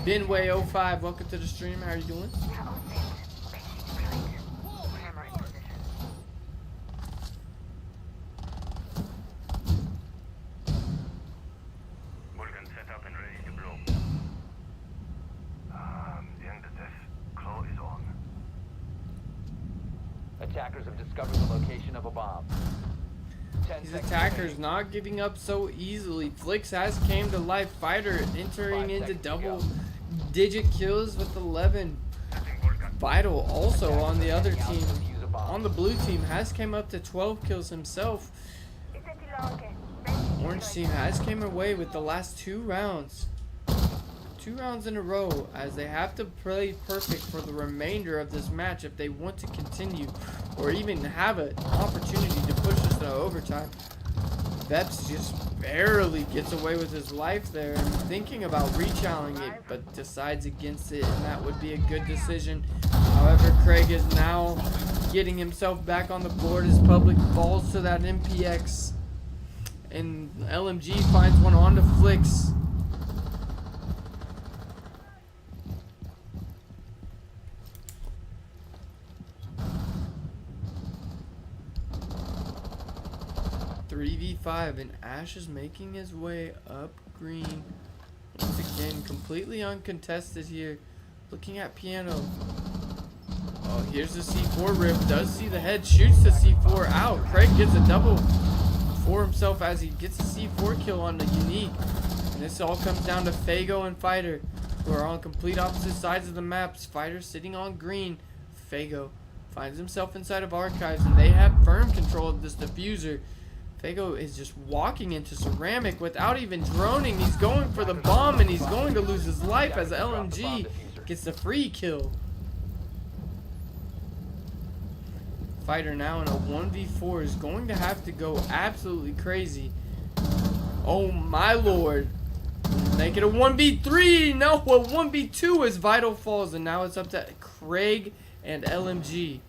Binway05, welcome to the stream. How are you doing? Shuttle synced. Basic relate. Camera in position. Vulcan set up and ready to blow. The end of this. Claw is on. Attackers have discovered the location of a bomb. 10 These seconds attackers remaining. not giving up so easily. Flix has came to life. Fighter entering 5 into seconds to double go. digit kills with 11. Vital also on the other Out to team. defuse a bomb. On the blue team has came up to 12 kills himself. Orange team has came away with the last 2 rounds. 2 rounds in a row, as they have to play perfect for the remainder of this match if they want to continue or even have an opportunity to push us to overtime. Veps just barely gets away with his life there and thinking about rechalling it, but decides against it, and that would be a good decision. However, Craig is now getting himself back on the board as Public falls to that MPX, and LMG finds one on to Flix. .3v5, and Ash is making his way up green. Once again, completely uncontested here. Looking at Piano. Oh, here's the C4 rip. Does see the head, shoots the C4 out. Craig gets a double for himself as he gets a C4 kill on the Unique. And this all comes down to Fago and Fighter, who are on complete opposite sides of the maps. Fighter sitting on green. Fago finds himself inside of Archives, and they have firm control of this diffuser. Fago is just walking into Ceramic without even droning. He's going for the bomb, and he's going to lose his life as LMG gets the free kill. Fighter now in a 1v4 is going to have to go absolutely crazy. Oh my lord. Make it a 1v3. No, a 1v2 as Vital falls. And now it's up to Craig and LMG.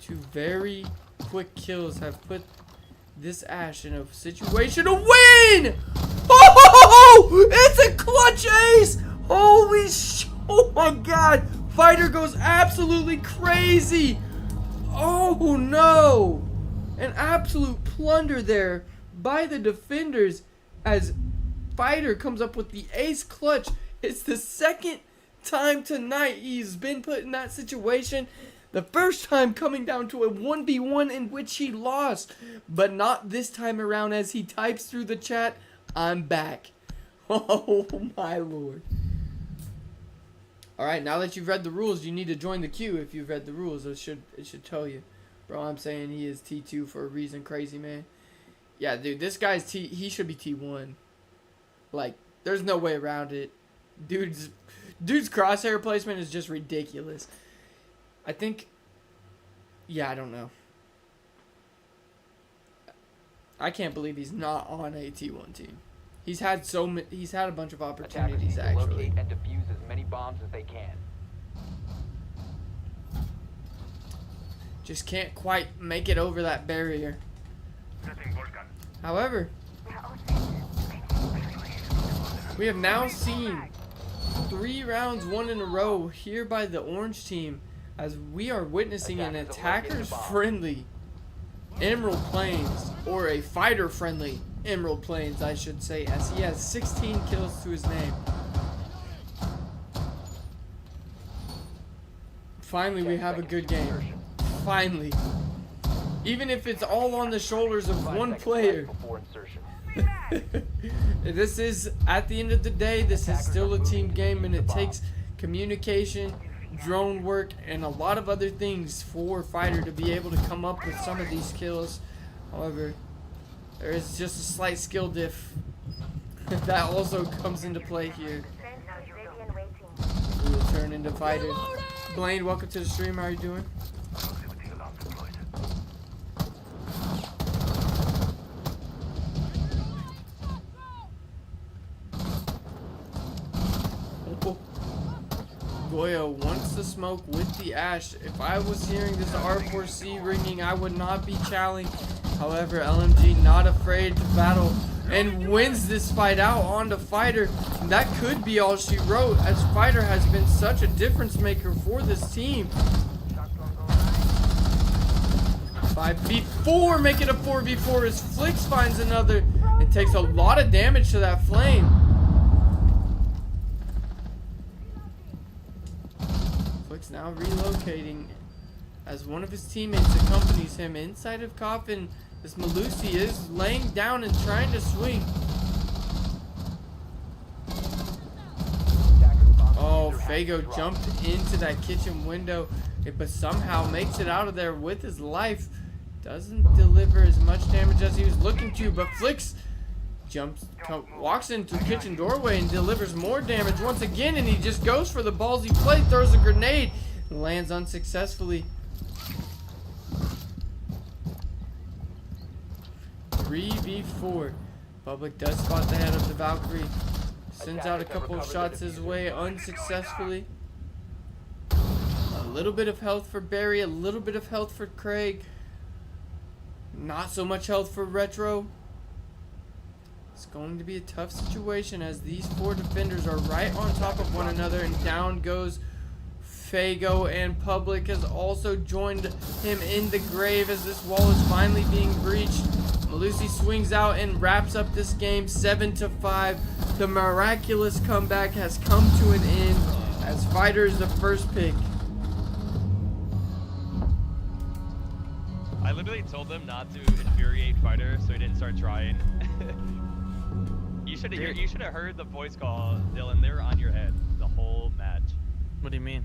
Two very quick kills have put this Ash in a situation to win. Oh, it's a clutch ace. Holy oh my god. Fighter goes absolutely crazy. Oh no. An absolute plunder there by the defenders as Fighter comes up with the ace clutch. It's the second time tonight he's been put in that situation. The first time coming down to a 1v1 in which he lost. But not this time around as he types through the chat, I'm back. Oh my lord. Alright, now that you've read the rules, you need to join the queue if you've read the rules. It should tell you. Bro, I'm saying he is T2 for a reason, crazy man. Yeah, dude, this guy's he should be T1. Like, there's no way around it. Dude's crosshair placement is just ridiculous. I think, yeah, I don't know. I can't believe he's not on a T1 team. He's had a bunch of opportunities Attackers need to locate actually. and defuse as many bombs as they can. Just can't quite make it over that barrier. However, we have now seen 3 rounds won in a row here by the orange team as we are witnessing an attackers friendly Emerald Plains, or a fighter friendly Emerald Plains I should say, as he has 16 kills to his name. Finally we have a good game. Finally. Even if it's all on the shoulders of one player. This is, at the end of the day, this is still a team game, and it takes communication, drone work, and a lot of other things for Fighter to be able to come up with some of these kills. However, there is just a slight skill diff that also comes into play here. We will turn into Fighter. Blaine, welcome to the stream. How are you doing? Goyo wants to smoke with the Ash. If I was hearing this R4C ringing, I would not be chowing. However, LMG not afraid to battle and wins this fight out onto Fighter. That could be all she wrote, as Fighter has been such a difference maker for this team. 5v4, make it a 4v4 as Flix finds another and takes a lot of damage to that flame. Flix now relocating as one of his teammates accompanies him inside of Coffin. This Melusi is laying down and trying to swing. Oh, Fago jumped into that kitchen window, but somehow makes it out of there with his life. Doesn't deliver as much damage as he was looking to, but Flix walks into the kitchen doorway and delivers more damage once again, and he just goes for the ballsy play, throws a grenade, and lands unsuccessfully. 3v4. Public does spot the head of the Valkyrie. Sends out a couple of shots his way unsuccessfully. A little bit of health for Barry, a little bit of health for Craig. Not so much health for Retro. It's going to be a tough situation as these 4 defenders are right on top of one another, and down goes Fago, and Public has also joined him in the grave as this wall is finally being breached. Melusi swings out and wraps up this game 7-5. The miraculous comeback has come to an end as Fighter is the first pick. I literally told them not to infuriate Fighter, so he didn't start trying. You should have heard the voice call, Dylan. They were on your head the whole match. What do you mean?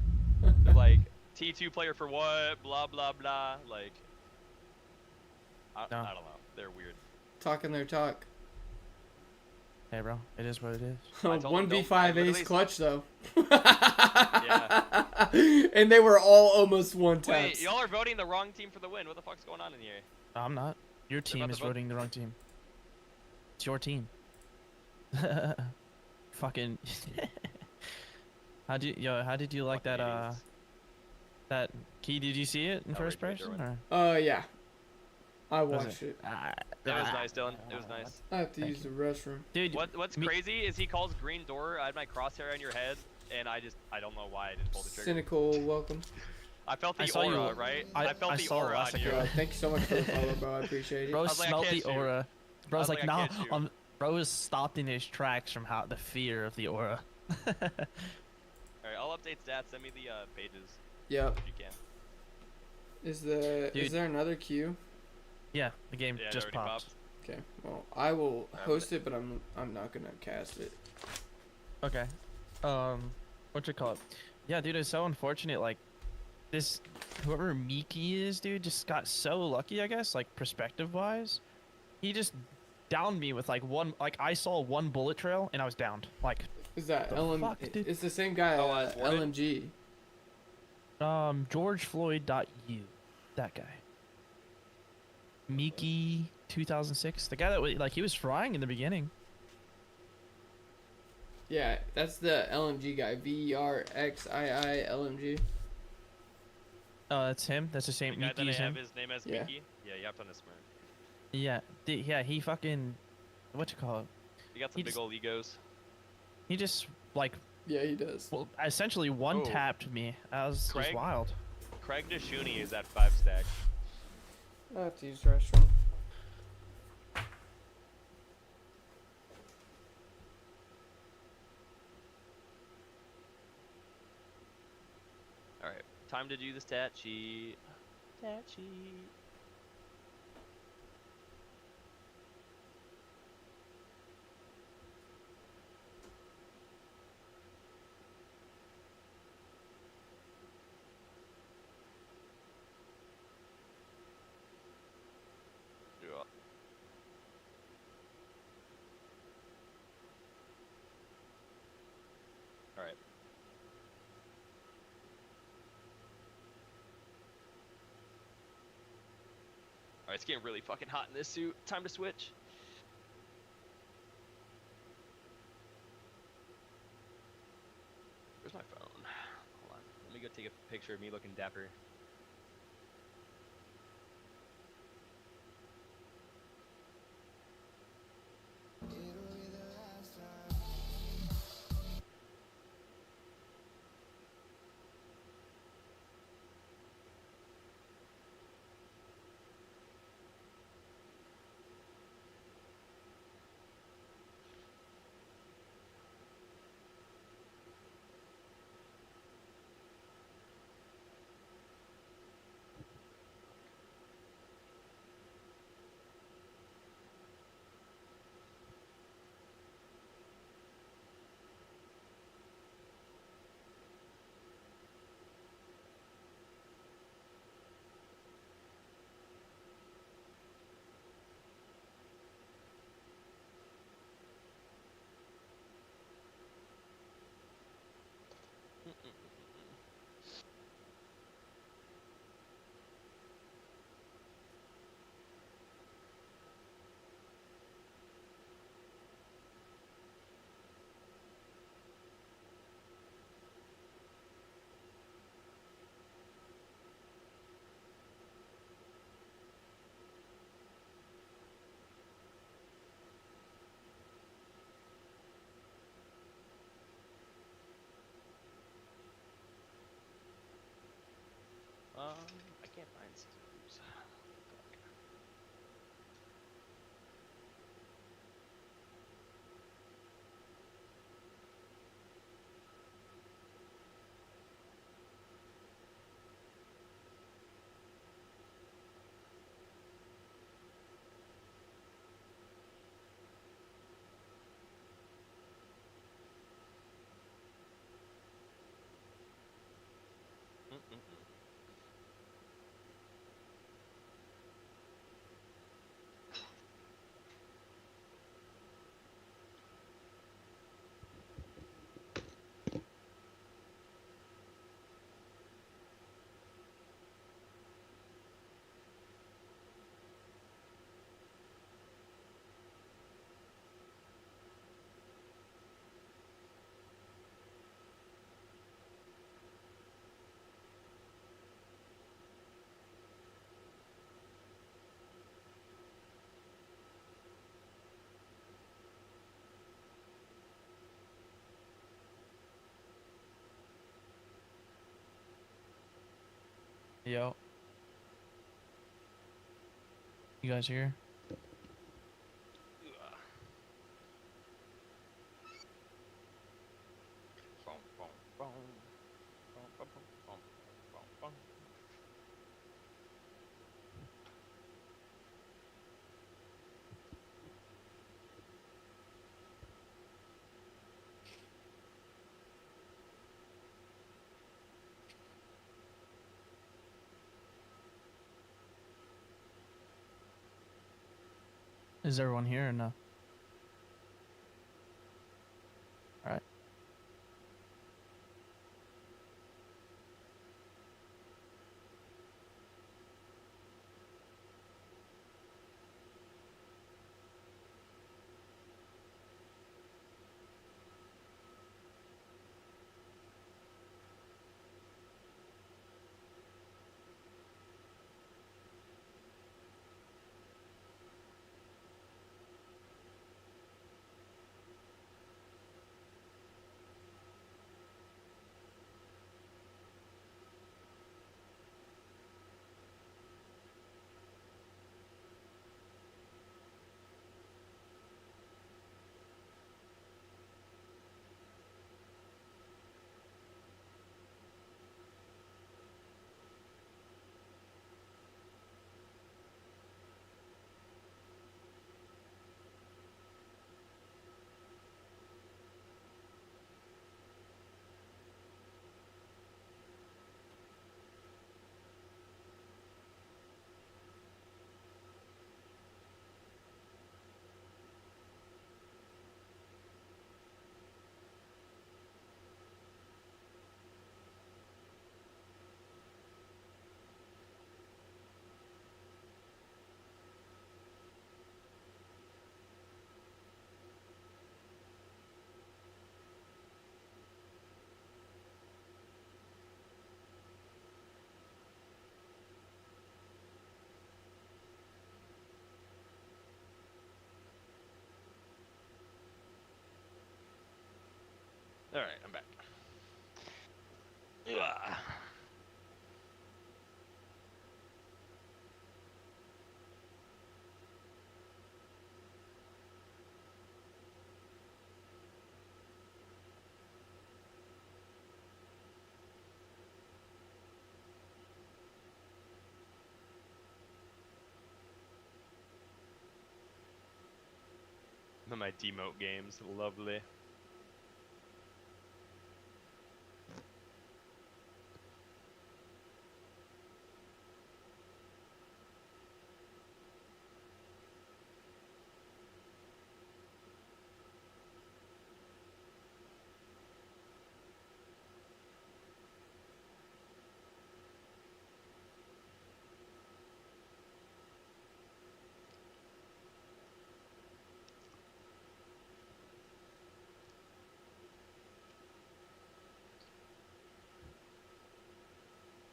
They're like, T2 player for what? Blah blah blah. Like, I don't know. They're weird. Talking their talk. Hey, bro. It is what it is. 1v5 ace clutch though. Yeah. And they were all almost one taps. Wait, y'all are voting the wrong team for the win. What the fuck's going on in here? I'm not. Your team is voting the wrong team. It's your team. Fucking. How did you like Fucking that idiots. that key? Did you see it in Oh, first wait, person? Derwin. Or? Yeah. I Was watched it. It was nice, Dylan. It was nice. I have to Thank use the restroom. Dude, What's me- crazy is he calls green door. I had my crosshair on your head, and I don't know why I didn't pull the trigger. Cynical, welcome. I felt I the saw you- aura, right? I felt the saw it aura last on you. second. Thank you so much for the follow, bro. I appreciate it. Bro was like, I smelt the can't shoot. aura. I Bro's was like, like, I nah. can't shoot. Bro was stopped in his tracks from how the fear of the aura. All right, I'll update stats. Send me the pages Yep. if you can. Is Dude. there another queue? Yeah, the game Yeah, it just already popped. Okay. Well, I will Alright, host it, but I'm not gonna cast it. Okay. What you call it? Yeah, dude, it's so unfortunate. Like, this whoever Miki is, dude, just got so lucky. I guess, like perspective-wise, he just downed me with like one. Like, I saw one bullet trail and I was downed. Like, Is that The LM? fuck, dude? It's the same guy. Oh, it's Warden? LMG. GeorgeFloyd.u, that guy. Miki 2006, the guy that was like he was frying in the beginning. Yeah, that's the LMG guy. VERXII LMG. Oh, that's him. That's the The same. guy that Miki I is him. have his name as Yeah. Mickey. Yeah, you have to smart. Yeah, yeah. He fucking, what you call it? You got some He big just- old egos. He just like, Yeah, he does. well, essentially one tapped me. That was Craig? wild. Craig Deshuni is at 5 stack. I have to use the restroom. All right, time to do the stat sheet. Stat sheet. Yeah. All right. Alright, it's getting really fucking hot in this suit. Time to switch. Where's my phone? Hold on. Let me go take a picture of me looking dapper. I can't find scissors. Fuck. Yo. You guys here? Boom, boom, boom. Boom, boom, boom, boom, boom, boom. Is everyone here or no? Alright. All right, I'm back. Ugh. My demote games, lovely.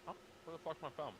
Oh, where the fuck's my phone?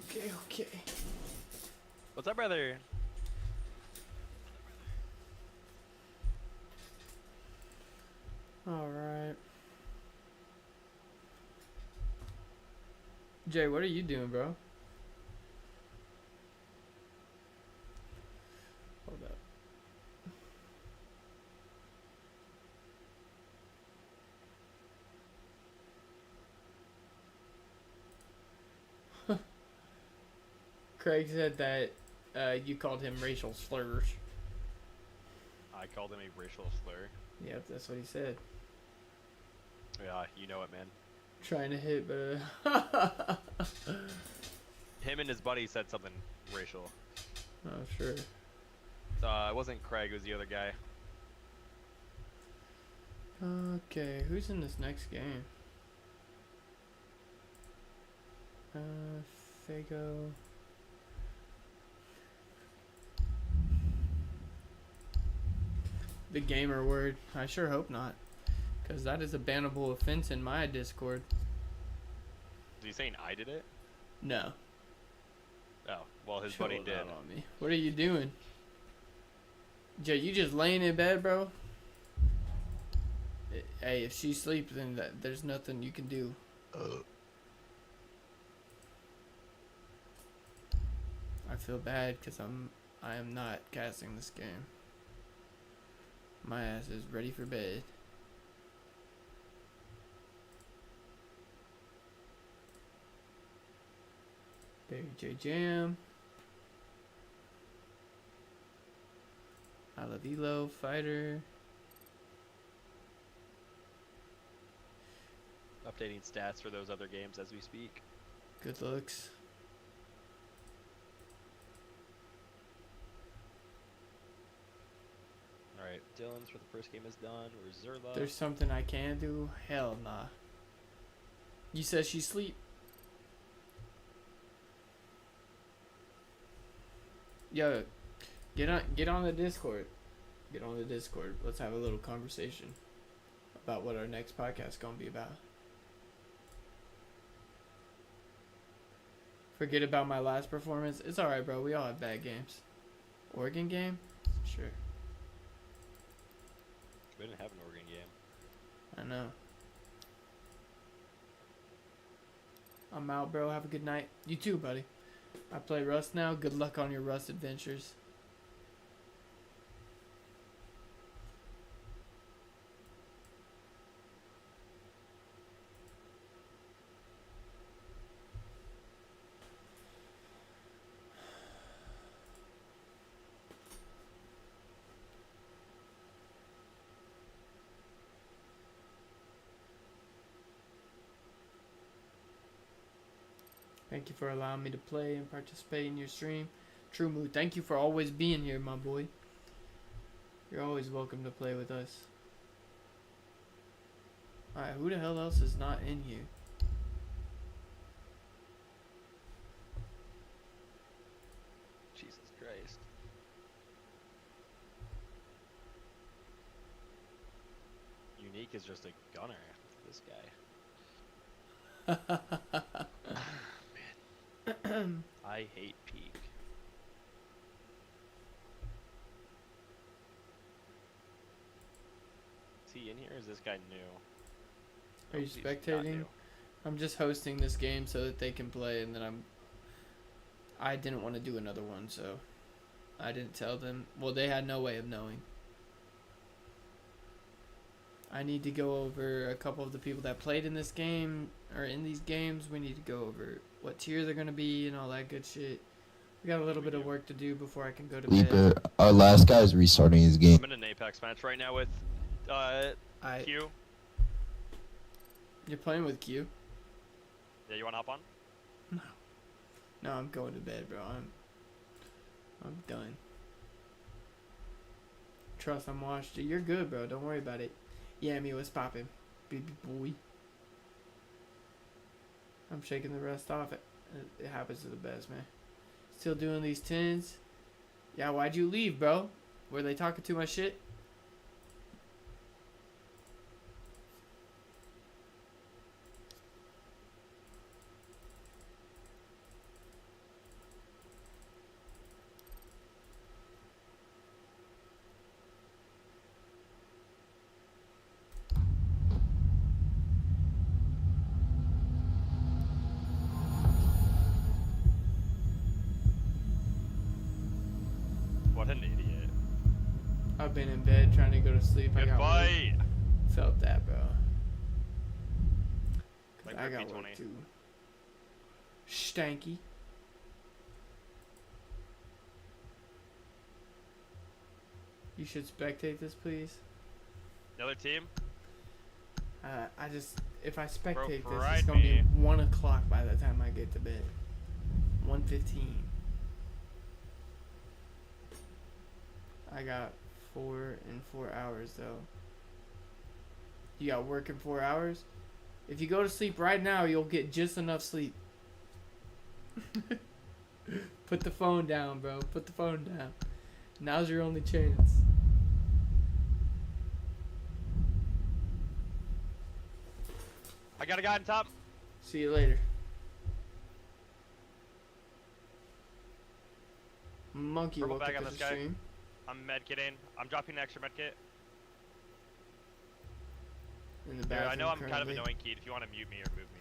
Okay. What's up, brother? Alright. Jay, what are you doing, bro? Hold up. Craig said that you called him racial slurs. I called him a racial slur. Yep, that's what he said. Yeah, you know it, man. Trying to hit, but Him and his buddy said something racial. oh sure. It wasn't Craig, it was the other guy. Okay, who's in this next game? Fago. The gamer word. I sure hope not. Because that is a bannable offense in my Discord. Is he saying I did it? No. Oh, well, his buddy Chill did. out on me. What are you doing? Jay, you just laying in bed, bro? Hey, if she sleeps, then there's nothing you can do. I feel bad because I am not casting this game. My ass is ready for bed. Barry J Jam. I love Elo, Fighter. Updating stats for those other games as we speak. Good looks. Alright, Dylan's for the first game is done. Where's Zerla? There's something I can do? Hell nah. You said she sleep? Yo, get on the Discord. Get on the Discord. Let's have a little conversation about what our next podcast gonna be about. Forget about my last performance. It's alright, bro. We all have bad games. Oregon game? Sure. We didn't have an Oregon game. I know. I'm out, bro. Have a good night. You too, buddy. I play Rust now. Good luck on your Rust adventures. Thank you for allowing me to play and participate in your stream. True Mood, thank you for always being here, my boy. You're always welcome to play with us. Alright, who the hell else is not in here? Jesus Christ. Unique is just a gunner. This guy. Man. I hate Peak. Is he in here or is this guy new? Are you Nope, he's not spectating? new. I'm just hosting this game so that they can play, and then I didn't want to do another one, so I didn't tell them. Well, they had no way of knowing. I need to go over a couple of the people that played in this game, or in these games. We need to go over what tier they're going to be and all that good shit. We got a little bit of work to do before I can go to bed. Leaper, our last guy is restarting his game. I'm in an Apex match right now with Q. You're playing with Q? Yeah, you wanna hop on? No, I'm going to bed, bro. I'm done. Trust, I'm washed. You're good, bro. Don't worry about it. Yeah, me, what's poppin', baby boy? I'm shaking the rest off. It happens to the best, man. Still doing these 10s? Yeah, why'd you leave, bro? Were they talking too much shit? I've been in bed trying to go to sleep. I Good got fight. work. Felt that, bro. 'Cause Like I for got P20. work too. Stanky. You should spectate this, please. Another team? I just, if I spectate this, fried it's gonna be me. 1 o'clock by the time I get to bed. 1:15. I got 4 and 4 hours though. You got work in 4 hours? If you go to sleep right now, you'll get just enough sleep. Put the phone down, bro. Put the phone down. Now's your only chance. I got a guy on top. See you later. Monkey, Purple welcome bag on to this the guy. stream. I'm medkitting. I'm dropping an extra medkit. In the Dude, bathroom I know I'm kind of currently. annoying, Keith. If you want to mute me or move me.